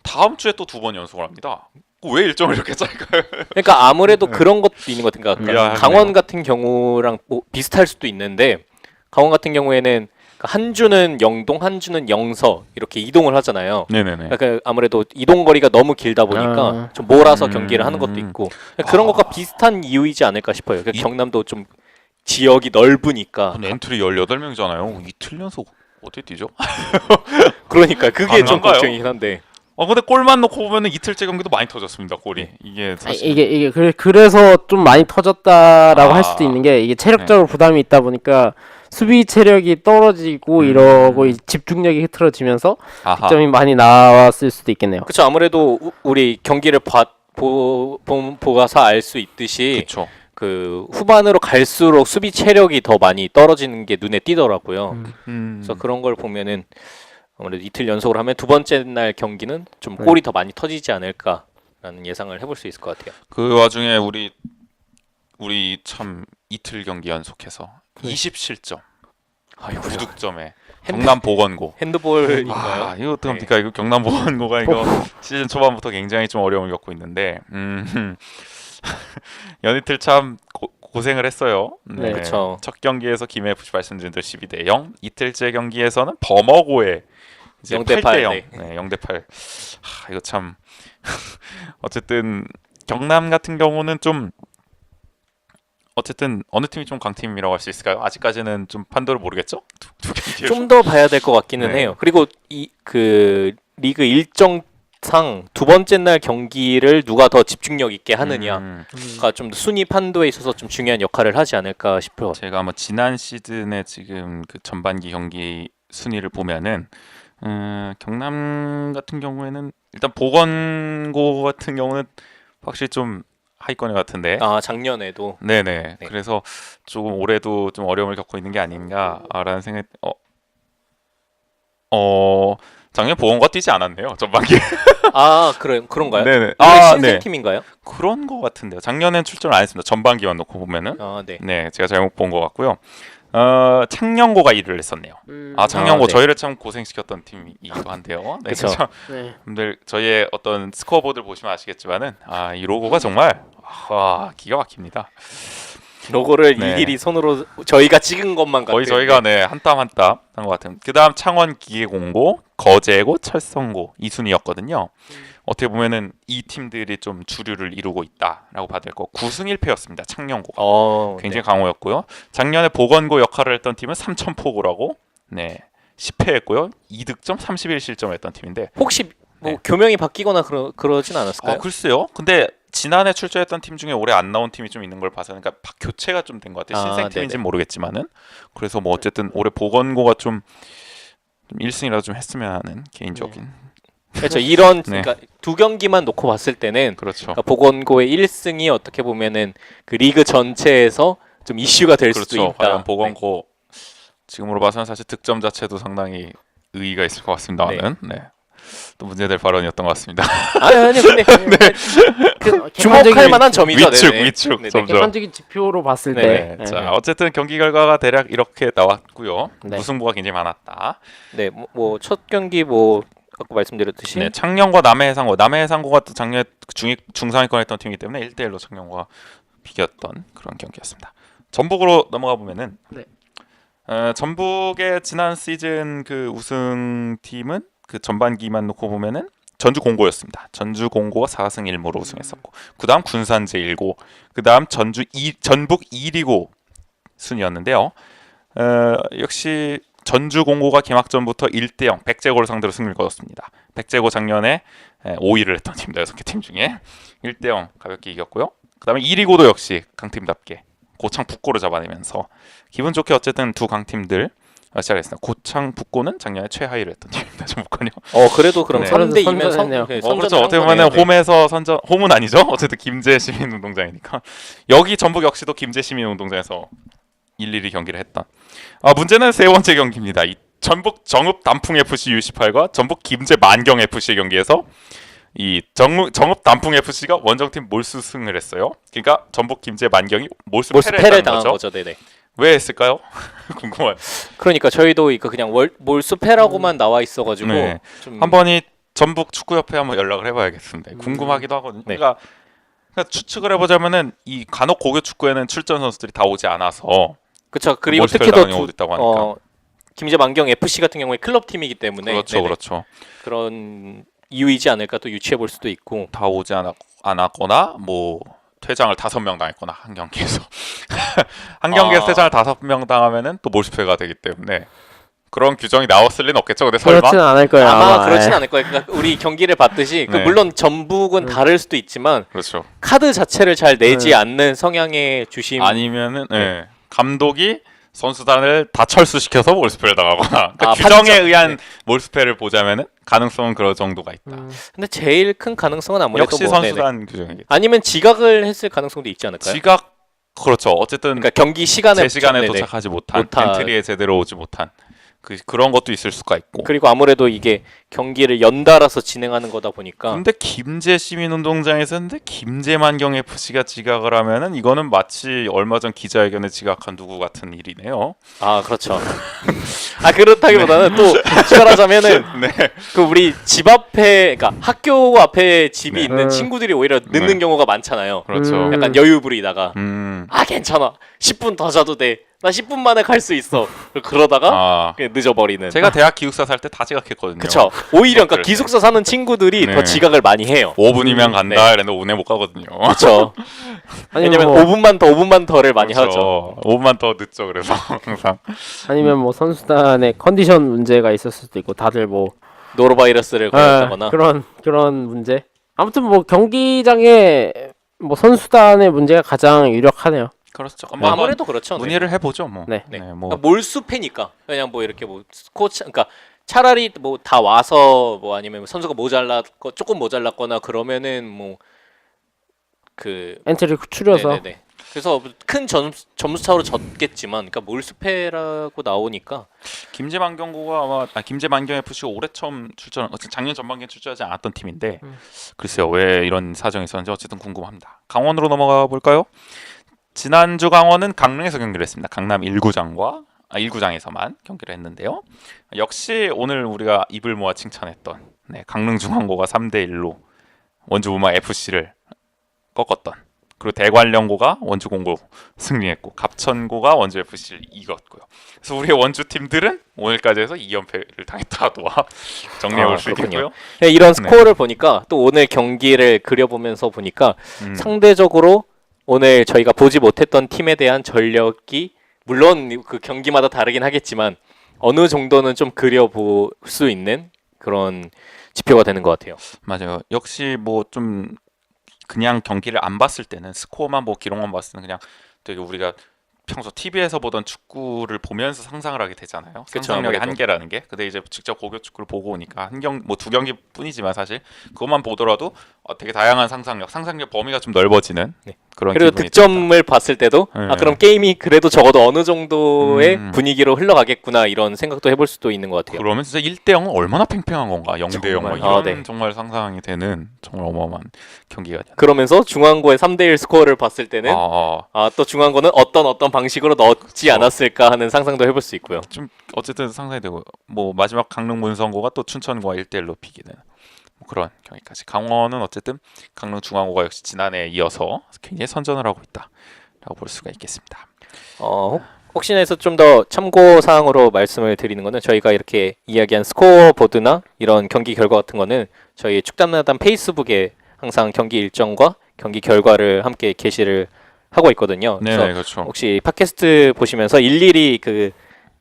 다음 주에 또 2번 연속을 합니다. 왜 일정을 이렇게 짤까요? 그러니까 아무래도 그런 것도 있는 것 같아요. 그러니까 의아하네요. 강원 같은 경우랑 뭐 비슷할 수도 있는데 강원 같은 경우에는 한 주는 영동, 한 주는 영서 이렇게 이동을 하잖아요. 네네네. 그러니까 아무래도 이동 거리가 너무 길다 보니까 좀 몰아서 경기를 하는 것도 있고 그런 것과 비슷한 이유이지 않을까 싶어요. 그러니까 경남도 좀 지역이 넓으니까 엔트리 18명이잖아요. 이틀 연속 어떻게 뛰죠? 그러니까 그게 좀 가능한가요? 걱정이긴 한데 근데 골만 넣고 보면은 이틀째 경기도 많이 터졌습니다. 골이. 이게 아니, 사실 이게 그래서 좀 많이 터졌다라고 아. 할 수도 있는 게 이게 체력적으로 부담이 있다 보니까 수비 체력이 떨어지고 이러고 이 집중력이 흐트러지면서 아하. 득점이 많이 나왔을 수도 있겠네요. 그렇죠. 아무래도 우리 경기를 보가서 알 수 있듯이 그렇죠. 그 후반으로 갈수록 수비 체력이 더 많이 떨어지는 게 눈에 띄더라고요. 그래서 그런 걸 보면은 아무래도 이틀 연속으로 하면 두 번째 날 경기는 좀 골이 더 많이 터지지 않을까라는 예상을 해볼 수 있을 것 같아요. 그 와중에 우리 참 이틀 경기 연속해서 20실점. 아이고, 9득점에 경남 보건고. 핸드볼인가요? 이거 어떡합니까? 이거 경남 보건고가 이거 시즌 초반부터 굉장히 좀 어려움을 겪고 있는데 연이틀 참 고생을 했어요. 네, 그쵸. 첫 경기에서 김FC 말씀드린 대로 12대0. 이틀째 경기에서는 범어고에 이제 0대8, 8대0. 네. 네, 0대8. 이거 참 어쨌든 경남 같은 경우는 좀 어쨌든 어느 팀이 좀 강팀이라고 할 수 있을까요? 아직까지는 좀 판도를 모르겠죠? 두 경기에서. 좀 더 봐야 될 것 같기는 네. 해요. 그리고 이 그 리그 일정상 두 번째 날 경기를 누가 더 집중력 있게 하느냐가 좀 순위 판도에 있어서 좀 중요한 역할을 하지 않을까 싶어요. 제가 뭐 지난 시즌에 지금 그 전반기 경기 순위를 보면은 경남 같은 경우에는 일단 보건고 같은 경우는 확실히 좀 하위권의 같은데. 작년에도 네네. 네. 그래서 조금 올해도 좀 어려움을 겪고 있는 게 아닌가라는 생각. 작년 보건과 뛰지 않았네요. 전반기에. 그런가요? 네네. 신생 팀인가요? 그런 거 같은데요. 작년엔 출전을 안 했습니다. 전반기만 놓고 보면은. 네. 네, 제가 잘못 본 것 같고요. 창녕고가 1위를 했었네요. 창녕고 네. 저희를 참 고생시켰던 팀이기도 한데요. 네, 그쵸. 그렇죠. 네. 여러분들 저희의 어떤 스코어보드를 보시면 아시겠지만은 이 로고가 정말 기가 막힙니다. 로고를 네. 일일이 손으로 저희가 찍은 것만 같아요. 거의 저희가 한 땀 한 땀 한 것 같은. 그다음 창원 기계공고, 거제고, 철성고 이 순위였거든요. 어떻게 보면은 이 팀들이 좀 주류를 이루고 있다라고 봐야 될 거. 9승 1패였습니다. 창녕고가. 굉장히 강호였고요. 작년에 보건고 역할을 했던 팀은 삼천포고라고 10패했고요. 2득점 31실점을 했던 팀인데 혹시 뭐 네. 교명이 바뀌거나 그러진 않았을까요? 글쎄요. 근데 지난해 출전했던 팀 중에 올해 안 나온 팀이 좀 있는 걸 봐서 그러니까 교체가 좀 된 것 같아요. 신생 팀인지는 모르겠지만은 그래서 뭐 어쨌든 올해 보건고가 좀 1승이라도 좀 했으면 하는 개인적인 그렇죠. 이런 네. 그러니까 두 경기만 놓고 봤을 때는 그렇죠. 그러니까 보건고의 1승이 어떻게 보면은 그 리그 전체에서 좀 이슈가 될 수도 그렇죠. 있다. 과연 보건고 지금으로 봐서는 사실 득점 자체도 상당히 의의가 있을 것 같습니다만은 또 문제될 발언이었던 것 같습니다. 아니 근데 주목할 만한 점이죠. 위축 네네. 점점. 객관적인 지표로 봤을 네. 때. 자, 어쨌든 경기 결과가 대략 이렇게 나왔고요. 네. 무승부가 굉장히 많았다. 네, 뭐 첫 경기 뭐 아까 말씀드렸듯이 네, 창녕과 남해해상고가 또 작년에 중상위권 했던 팀이기 때문에 1대1로 창녕과 비겼던 그런 경기였습니다. 전북으로 넘어가 보면은 네. 전북의 지난 시즌 그 우승팀은 그 전반기만 놓고 보면은 전주공고였습니다. 전주공고가 4승 1무로 우승했었고 그다음 군산제일고 그다음 전북 2리고 순이었는데요. 역시 전주공고가 개막전부터 1대0 백제고를 상대로 승리를 거뒀습니다. 백제고 작년에 5위를 했던 팀입니다. 6개 팀 중에 1대0 가볍게 이겼고요. 그다음에 2리고도 역시 강팀답게 고창 북고를 잡아내면서 기분 좋게 어쨌든 두 강팀들 시작했습니다. 고창 북고는 작년에 최하위를 했던 팀입니다. 전북은요. 그래도 그럼 네. 3대 2면 선전했네요. 그렇죠. 어떻게 보면 홈에서 선전, 홈은 아니죠. 어쨌든 김제 시민운동장이니까 여기 전북 역시도 김제 시민운동장에서 일일이 경기를 했던. 문제는 세 번째 경기입니다. 이 전북 정읍 단풍 FC U18과 전북 김제 만경 FC의 경기에서 이 정읍 단풍 FC가 원정팀 몰수승을 했어요. 그러니까 전북 김제 만경이 몰수패를 당한 거죠. 거죠. 네네. 왜 했을까요? 궁금해요. 그러니까 저희도 이거 그냥 몰수패라고만 나와 있어가지고 네. 좀 한번 이 전북 축구협회 한번 연락을 해봐야겠습니다. 궁금하기도 하거든요. 네. 그러니까 추측을 해보자면은 이 간혹 고교 축구에는 출전 선수들이 다 오지 않아서 그쵸. 그리고 몰수패를 특히 더 당한 경우도 있다고 하니까. 김제 만경 FC 같은 경우에 클럽 팀이기 때문에 그렇죠, 네네. 그렇죠. 그런 이유이지 않을까 또 유추해 볼 수도 있고. 다 오지 않았거나 뭐 퇴장을 5명 당했거나 한 경기에서 한 경기에서 퇴장을 5명 당하면은 또 몰수패가 되기 때문에 그런 규정이 나왔을 리는 없겠죠. 근데 설마 그렇진 않을 거예요. 아마 그렇진 예. 않을 거예요. 그러니까 우리 경기를 봤듯이 네. 물론 전북은 다를 수도 있지만 그렇죠. 카드 자체를 잘 내지 않는 성향의 주심. 아니면은 감독이 선수단을 다 철수시켜서 몰수패를 당하거나 그러니까 아, 규정에 판정. 의한 몰수패를 보자면은 가능성은 그런 정도가 있다. 근데 제일 큰 가능성은 아무래도 역시 뭐, 네네. 선수단 규정이겠죠. 아니면 지각을 했을 가능성도 있지 않을까요? 지각 그렇죠. 어쨌든 그러니까 경기 시간에 제 시간에 네네. 도착하지 못한 못한. 엔트리에 제대로 오지 못한 그런 것도 있을 수가 있고. 그리고 아무래도 이게 경기를 연달아서 진행하는 거다 보니까 근데 김제 시민운동장에서 근데 김제만경 FC가 지각을 하면은 이거는 마치 얼마 전 기자회견에 지각한 누구 같은 일이네요. 아 그렇죠. 아 그렇다기보다는 또 추가하자면은 네. 그 우리 집 앞에 그러니까 학교 앞에 집이 네. 있는 친구들이 오히려 늦는 네. 경우가 많잖아요. 그렇죠. 약간 여유 부리다가 음. 아 괜찮아 10분 더 자도 돼. 나 10분 만에 갈 수 있어. 그러다가 아. 그냥 늦어버리는. 제가 대학 기숙사 살 때 다 지각했거든요. 그쵸. 오히려 그러니까 그래서. 기숙사 사는 친구들이 네. 더 지각을 많이 해요. 5분이면 간다. 네. 이랬는데 5분에 못 가거든요. 그렇죠. 아니면 왜냐면 뭐, 5분만 더를 많이 하죠. 그렇죠. 5분만 더 늦죠. 그래서 항상. 아니면 뭐 선수단의 컨디션 문제가 있었을 수도 있고 다들 뭐 노로바이러스를 걸렸다거나. 그런 문제. 아무튼 뭐 경기장에 뭐 선수단의 문제가 가장 유력하네요. 그렇죠. 뭐 아무래도 그렇죠. 네. 문의를 해보죠. 뭐. 네. 네. 뭐 그러니까 몰수패니까 그냥 뭐 이렇게 뭐 코치 그러니까 차라리 뭐 다 와서 뭐 아니면 선수가 조금 모자랐거나 그러면은 뭐 그 엔트리 추려서 네네네. 그래서 큰 점수 차로 졌겠지만 그러니까 몰수패라고 나오니까 김제만경고가 아마 김제만경 FC가 올해 처음 출전, 작년 전반기에 출전하지 않았던 팀인데 글쎄요 왜 이런 사정이 있었는지 어쨌든 궁금합니다. 강원으로 넘어가 볼까요? 지난주 강원은 강릉에서 경기를 했습니다. 강남 1구장에서만 경기를 했는데요. 역시 오늘 우리가 입을 모아 칭찬했던 강릉중앙고가 3대1로 원주우마 FC를 꺾었던 그리고 대관령고가 원주공고 승리했고 갑천고가 원주 FC를 이겼고요. 그래서 우리의 원주 팀들은 오늘까지 해서 2연패를 당했다도와 정리해 볼 수 그렇군요. 있겠고요. 이런 스코어를 보니까 또 오늘 경기를 그려보면서 보니까 상대적으로 오늘 저희가 보지 못했던 팀에 대한 전력이 물론 그 경기마다 다르긴 하겠지만 어느 정도는 좀 그려볼 수 있는 그런 지표가 되는 것 같아요. 맞아요. 역시 뭐 좀 그냥 경기를 안 봤을 때는 스코어만 보고 기록만 봤을 때는 그냥 되게 우리가 평소 TV에서 보던 축구를 보면서 상상을 하게 되잖아요. 그쵸, 상상력의 아무래도. 한계라는 게. 근데 이제 직접 고교 축구를 보고 오니까 뭐 2경기뿐이지만 사실 그것만 보더라도 되게 다양한 상상력 범위가 좀 넓어지는 네. 그런 그리고 기분이 득점을 봤을 때도 네. 그럼 게임이 그래도 적어도 어느 정도의 음. 분위기로 흘러가겠구나 이런 생각도 해볼 수도 있는 것 같아요. 그러면 진짜 1대 0은 얼마나 팽팽한 건가? 0대 0 정말. 이런 네. 정말 상상이 되는 정말 어마어마한 경기가 그러면서 중앙고의 3대1 스코어를 봤을 때는 또 중앙고는 어떤 방식으로 넣지 그렇죠. 않았을까 하는 상상도 해볼 수 있고요. 좀 어쨌든 상상이 되고 뭐 마지막 강릉 문성고가 또 춘천고와 1대1로 비기는 뭐 그런 경기까지. 강원은 어쨌든 강릉 중앙고가 역시 지난해에 이어서 굉장히 선전을 하고 있다라고 볼 수가 있겠습니다. 혹시나 해서 좀 더 참고 사항으로 말씀을 드리는 거는 저희가 이렇게 이야기한 스코어 보드나 이런 경기 결과 같은 거는 저희 축담나담 페이스북에 항상 경기 일정과 경기 결과를 함께 게시를 하고 있거든요. 네, 그래서 그렇죠. 혹시 팟캐스트 보시면서 일일이 그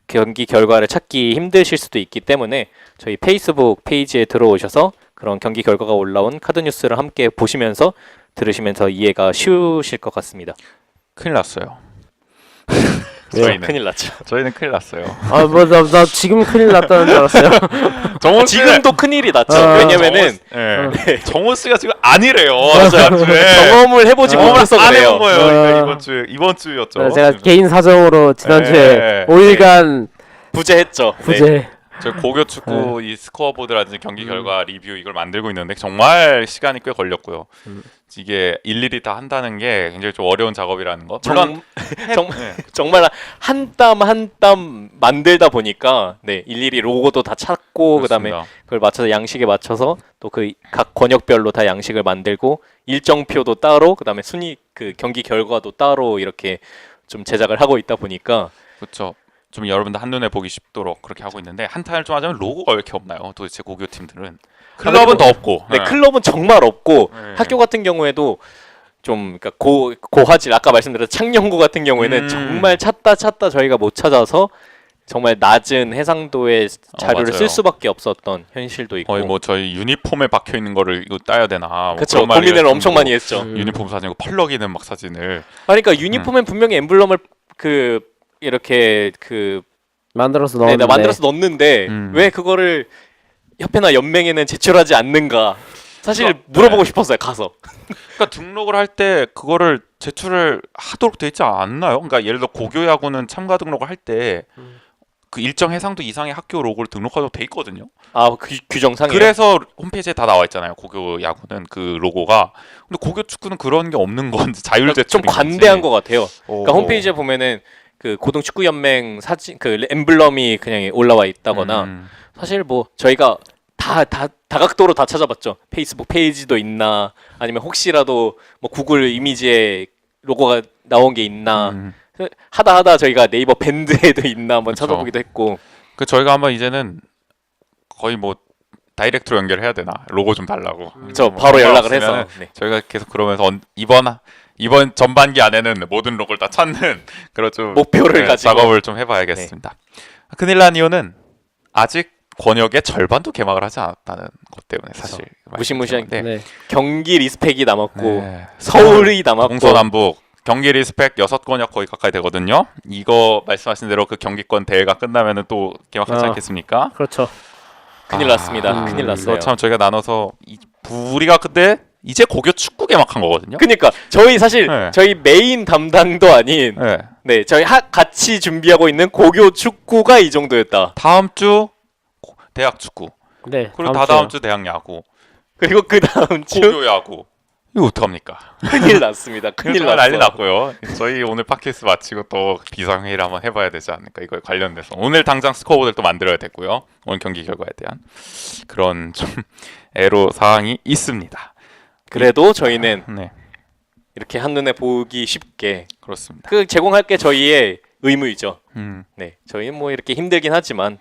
경기 결과를 찾기 힘드실 수도 있기 때문에 저희 페이스북 페이지에 들어오셔서 그런 경기 결과가 올라온 카드 뉴스를 함께 보시면서 들으시면서 이해가 쉬우실 것 같습니다. 큰일 났어요. 저희는 큰일 났죠. 저희는 큰일 났어요. 나 지금 큰일 났다는 줄 알았어요. 정호 씨는 지금도 큰일이 났죠. 왜냐면은 정호 씨가 지금 아니래요. 경험을 해보지 못해서 안 그래요. 해본 거예요. 그러니까 이번 주였죠. 제가 개인 사정으로 지난주에 5일간 부재했죠. 부재. 저희 고교 축구 이 스코어보드라든지 경기 결과 리뷰 이걸 만들고 있는데 정말 시간이 꽤 걸렸고요. 이게 일일이 다 한다는 게 굉장히 좀 어려운 작업이라는 거. 물론 정말 한 땀 한 땀 만들다 보니까 일일이 로고도 다 찾고 그다음에 그걸 맞춰서 양식에 맞춰서 또 그 각 권역별로 다 양식을 만들고 일정표도 따로 그다음에 순위 그 경기 결과도 따로 이렇게 좀 제작을 하고 있다 보니까 그렇죠. 좀 여러분들 한눈에 보기 쉽도록 그렇게 하고 있는데 한탄을 좀 하자면 로고가 왜 이렇게 없나요? 도대체 고교 팀들은 클럽은 더 없고 클럽은 정말 없고 학교 같은 경우에도 좀 그러니까 고화질 아까 말씀드린 창녕고 같은 경우에는 정말 찾다 저희가 못 찾아서 정말 낮은 해상도의 자료를 쓸 수밖에 없었던 현실도 있고 거의 뭐 저희 유니폼에 박혀 있는 거를 이거 따야 되나 그렇죠. 고민을 엄청 많이 했죠. 유니폼 사진이고 펄럭이는 막 사진을 그러니까 유니폼엔 분명히 엠블럼을 이렇게 만들어서 넣었는데 왜 그거를 협회나 연맹에는 제출하지 않는가 사실 물어보고 싶었어요. 가서 그러니까 등록을 할 때 그거를 제출을 하도록 돼 있지 않나요? 그러니까 예를 들어 고교 야구는 참가 등록을 할 때 그 일정 해상도 이상의 학교 로고를 등록하도록 돼 있거든요. 규정상에 그래서 홈페이지에 다 나와 있잖아요. 고교 야구는 그 로고가. 근데 고교 축구는 그런 게 없는 건지 자율 제출 좀 관대한 것 같아요. 그러니까 홈페이지에 보면은 그 고등축구연맹 사진 그 엠블럼이 그냥 올라와 있다거나 사실 뭐 저희가 다각도로 다 찾아봤죠. 페이스북 페이지도 있나 아니면 혹시라도 뭐 구글 이미지에 로고가 나온 게 있나 하다 저희가 네이버 밴드에도 있나 한번 찾아보기도 했고 그 저희가 한번 이제는 거의 뭐 다이렉트로 연결해야 되나 로고 좀 달라고 저 바로 연락을 해서 저희가 계속 그러면서 이번 전반기 안에는 모든 로고를 다 찾는 그런 좀 목표를 가지고 작업을 좀 해봐야겠습니다. 큰일 난 이유는 아직 권역의 절반도 개막을 하지 않았다는 것 때문에 사실 무시무시한 경기 리스펙이 남았고 서울이 남았고 동서남북 경기 리스펙 6권역 거의 가까이 되거든요. 이거 말씀하신 대로 그 경기권 대회가 끝나면은 또 개막하지 않겠습니까? 그렇죠. 큰일 났습니다. 큰일 났어요. 참 저희가 나눠서 우리가 그때 이제 고교 축구 개막한 거거든요. 그러니까 저희 사실 저희 메인 담당도 아닌 저희 같이 준비하고 있는 고교 축구가 이 정도였다. 다음 주 대학 축구. 그리고 다다음 주 대학 야구. 그리고 그 다음 주 고교 야구. 이거 어떡합니까? 큰일 났습니다. 큰일 났어요. 난리 났고요. 저희 오늘 팟캐스트 마치고 또 비상회의를 한번 해봐야 되지 않을까 이거에 관련돼서 오늘 당장 스코어보드를 또 만들어야 되고요. 오늘 경기 결과에 대한 그런 좀 애로 사항이 있습니다. 그래도 저희는 이렇게 한눈에 보기 쉽게 그렇습니다. 제공할 게 저희의 의무이죠. 저희는 뭐 이렇게 힘들긴 하지만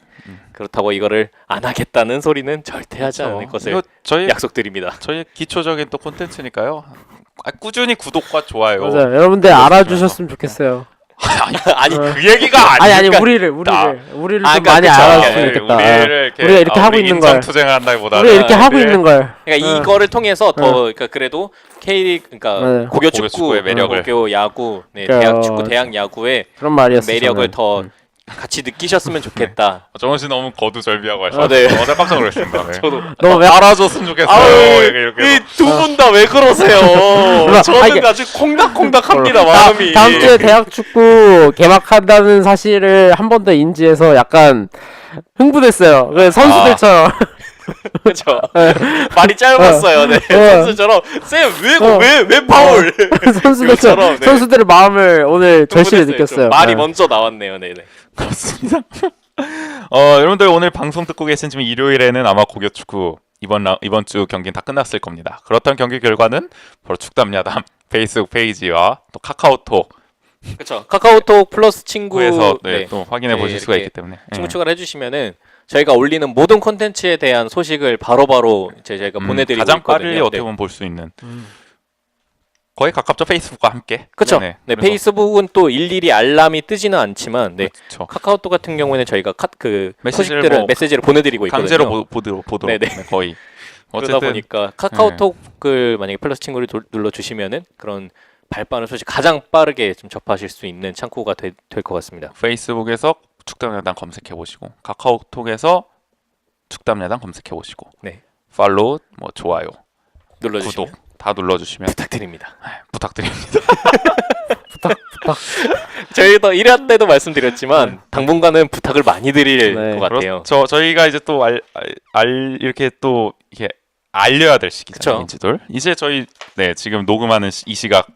그렇다고 이거를 안 하겠다는 소리는 절대 하지 않을 것을 약속드립니다. 저희 기초적인 또 콘텐츠니까요. 꾸준히 구독과 좋아요. 맞아요. 여러분들 알아주셨으면 좋겠어요. 아니 그 얘기가 아니 우리를 좀 많이 알아줬으면 좋겠다. 우리가 이렇게 하고 있는 걸 투쟁을 한다기보다 우리가 이렇게 하고 있는 걸. 그러니까 이거를 통해서 더 그러니까 그래도 그러니까 고교 축구의 매력을 고교 야구, 대학 축구, 대학 야구의 그런 말이었어요. 매력을 더 같이 느끼셨으면 좋겠다. 정원 씨 너무 거두절미하고 하셨어요. 어제 깜짝 놀랐습니다. 저도 너무 왜 알아줬으면 좋겠어요. 이 두 분 다 왜 그러세요? 저는 아주 콩닥콩닥합니다 마음이. 다음 주에 대학 축구 개막한다는 사실을 한 번 더 인지해서 약간 흥분했어요. 선수들처럼. 그렇죠. 말이 짧았어요. 선수처럼 쌤 왜 파울? 선수들처럼 선수들의 마음을 오늘 절실히 느꼈어요. 말이 먼저 나왔네요. 그렇습니다. 여러분들 오늘 방송 듣고 계신 지금 일요일에는 아마 고교 축구 이번 주 경기는 다 끝났을 겁니다. 그렇다면 경기 결과는 바로 축담야담 페이스북 페이지와 또 카카오톡 그렇죠. 카카오톡 플러스 친구에서 또 확인해 보실 수가 있기 때문에 친구 추가를 해주시면은 저희가 올리는 모든 콘텐츠에 대한 소식을 바로바로 저희가 보내드리고 가장 있거든요. 빨리 어떻게 보면 볼 수 있는 거의 가깝죠. 페이스북과 함께. 그렇죠. 페이스북은 또 일일이 알람이 뜨지는 않지만 그렇죠. 카카오톡 같은 경우에는 저희가 메시지를 보내드리고 있거든요. 강제로 보도록 거의. 그러다 보니까 카카오톡을 만약에 플러스 친구를 눌러주시면은 그런 발빠른 소식 가장 빠르게 좀 접하실 수 있는 창구가 될 것 같습니다. 페이스북에서 축담야당 검색해 보시고 카카오톡에서 축담야당 검색해 보시고 네. 팔로우, 뭐 좋아요, 눌러주시면 구독 다 눌러주시면 부탁드립니다. 부탁드립니다. 부탁. 저희도 1화 때도 말씀드렸지만 당분간은 부탁을 많이 드릴 네. 것 같아요. 그렇죠. 저희가 이제 또 이렇게 또 이렇게 알려야 될 시기잖아요. 그쵸. 인지들. 이제 저희 지금 녹음하는 이 시각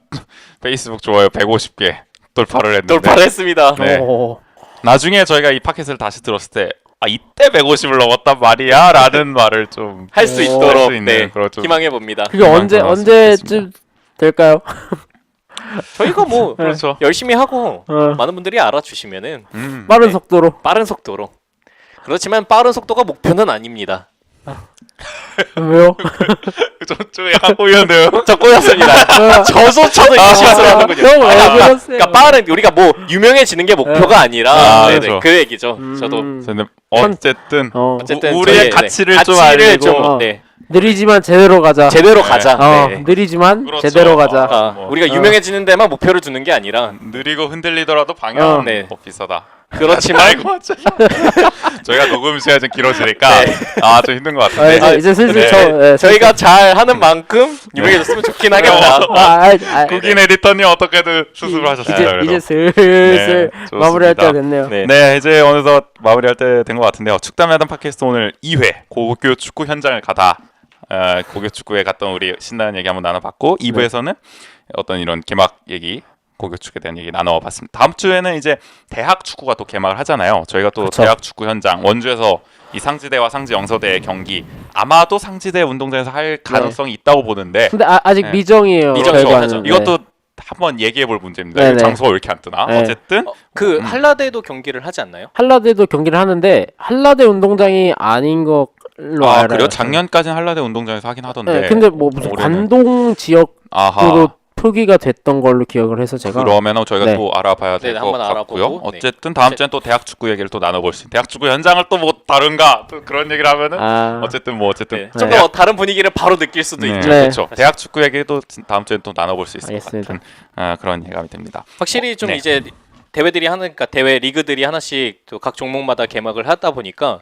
페이스북 좋아요 150개 돌파를 했는데 돌파를 했습니다. 네. 오. 나중에 저희가 이 팟캐스트를 다시 들었을 때 이때 150을 넘었단 말이야 라는 말을 좀 할 수 오. 있도록 할수 있는 그런 좀 희망해 봅니다. 그게 언제쯤 될까요? 저희가 뭐 그렇죠. 열심히 하고 어. 많은 분들이 알아주시면은 빠른 네. 속도로. 빠른 속도로. 그렇지만 빠른 속도가 목표는 아닙니다. 왜요? 좀 약간 꼬이는데요. 저 꼬였습니다. 저조차도 이게 실수를 하는군요. 형, 왜 그러세요? 그러니까 빠른 우리가 뭐 유명해지는 게 목표가 아니라 네네, 그렇죠. 그 얘기죠. 저도 저는 어쨌든 어쨌든 우리의 저희의, 가치를 좀 가치를 알고 좀 어. 네, 느리지만 제대로 가자. 제대로 네. 가자. 네. 느리지만 그렇죠. 제대로 가자. 아, 뭐. 우리가 유명해지는 데만 목표를 두는 게 아니라 느리고 흔들리더라도 방향은 네. 비싸다. 그렇지만 아이고 저희가 녹음 시간이 좀 길어지니까 네. 좀 힘든 것 같은데. 이제 슬슬 네. 저희가 잘 하는 만큼 유명해졌으면 좋긴 하겠다. 국인 에디터님 어떻게든 수습을 하셨어요. 이제 그래도. 슬슬 좋습니다. 마무리할 때가 됐네요. 네. 네, 이제 어느덧 마무리할 때 된 것 같은데요. 축담야단 팟캐스트 오늘 2회 고교 축구 현장을 가다 고교 축구에 갔던 우리 신나는 얘기 한번 나눠봤고 2부에서는 어떤 이런 개막 얘기 고교 축구에 대한 얘기 나눠봤습니다. 다음 주에는 이제 대학 축구가 또 개막을 하잖아요. 저희가 또 그쵸. 대학 축구 현장 원주에서 이 상지대와 상지영서대의 경기 아마도 상지대 운동장에서 할 가능성이 있다고 보는데 근데 아직 네. 미정이에요. 미정이죠. 결과는. 네. 이것도 한번 얘기해볼 문제입니다. 네네. 장소가 왜 이렇게 안 뜨나? 네. 어쨌든 그 한라대도 경기를 하지 않나요? 한라대도 경기를 하는데 한라대 운동장이 아닌 걸로 알아요. 그래요? 작년까지는 한라대 운동장에서 하긴 하던데. 네, 근데 뭐 무슨 올해는. 관동 지역으로 아하. 표기가 됐던 걸로 기억을 해서 제가 그러면 저희가 네. 또 알아봐야 될 네, 것 한번 같고요. 알아보고, 네. 어쨌든 다음 주엔 또 대학 축구 얘기를 또 나눠볼 수 있는. 대학 축구 현장을 또 뭐 다른가? 또 그런 얘기를 하면은 어쨌든 네. 네. 좀 더 다른 분위기를 바로 느낄 수도 네, 있죠. 네. 그렇죠. 대학 축구 얘기도 다음 주엔 또 나눠볼 수 있을 알겠습니다. 것 같은 그런 예감이 듭니다. 확실히 좀 네. 이제 대회들이 그러니까 대회 리그들이 하나씩 또 각 종목마다 개막을 하다 보니까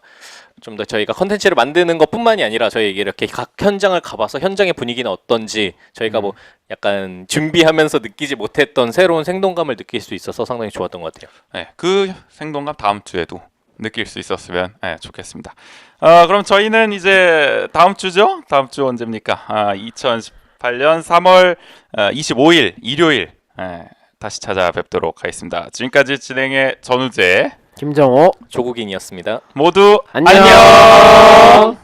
좀 더 저희가 컨텐츠를 만드는 것뿐만이 아니라 저희 이렇게 각 현장을 가봐서 현장의 분위기는 어떤지 저희가 뭐 약간 준비하면서 느끼지 못했던 새로운 생동감을 느낄 수 있어서 상당히 좋았던 것 같아요. 네, 그 생동감 다음 주에도 느낄 수 있었으면 좋겠습니다. 그럼 저희는 이제 다음 주죠? 다음 주 언제입니까? 2018년 3월 25일 일요일 다시 찾아뵙도록 하겠습니다. 지금까지 진행의 전우재 김정호 조국인이었습니다. 모두 안녕. 안녕!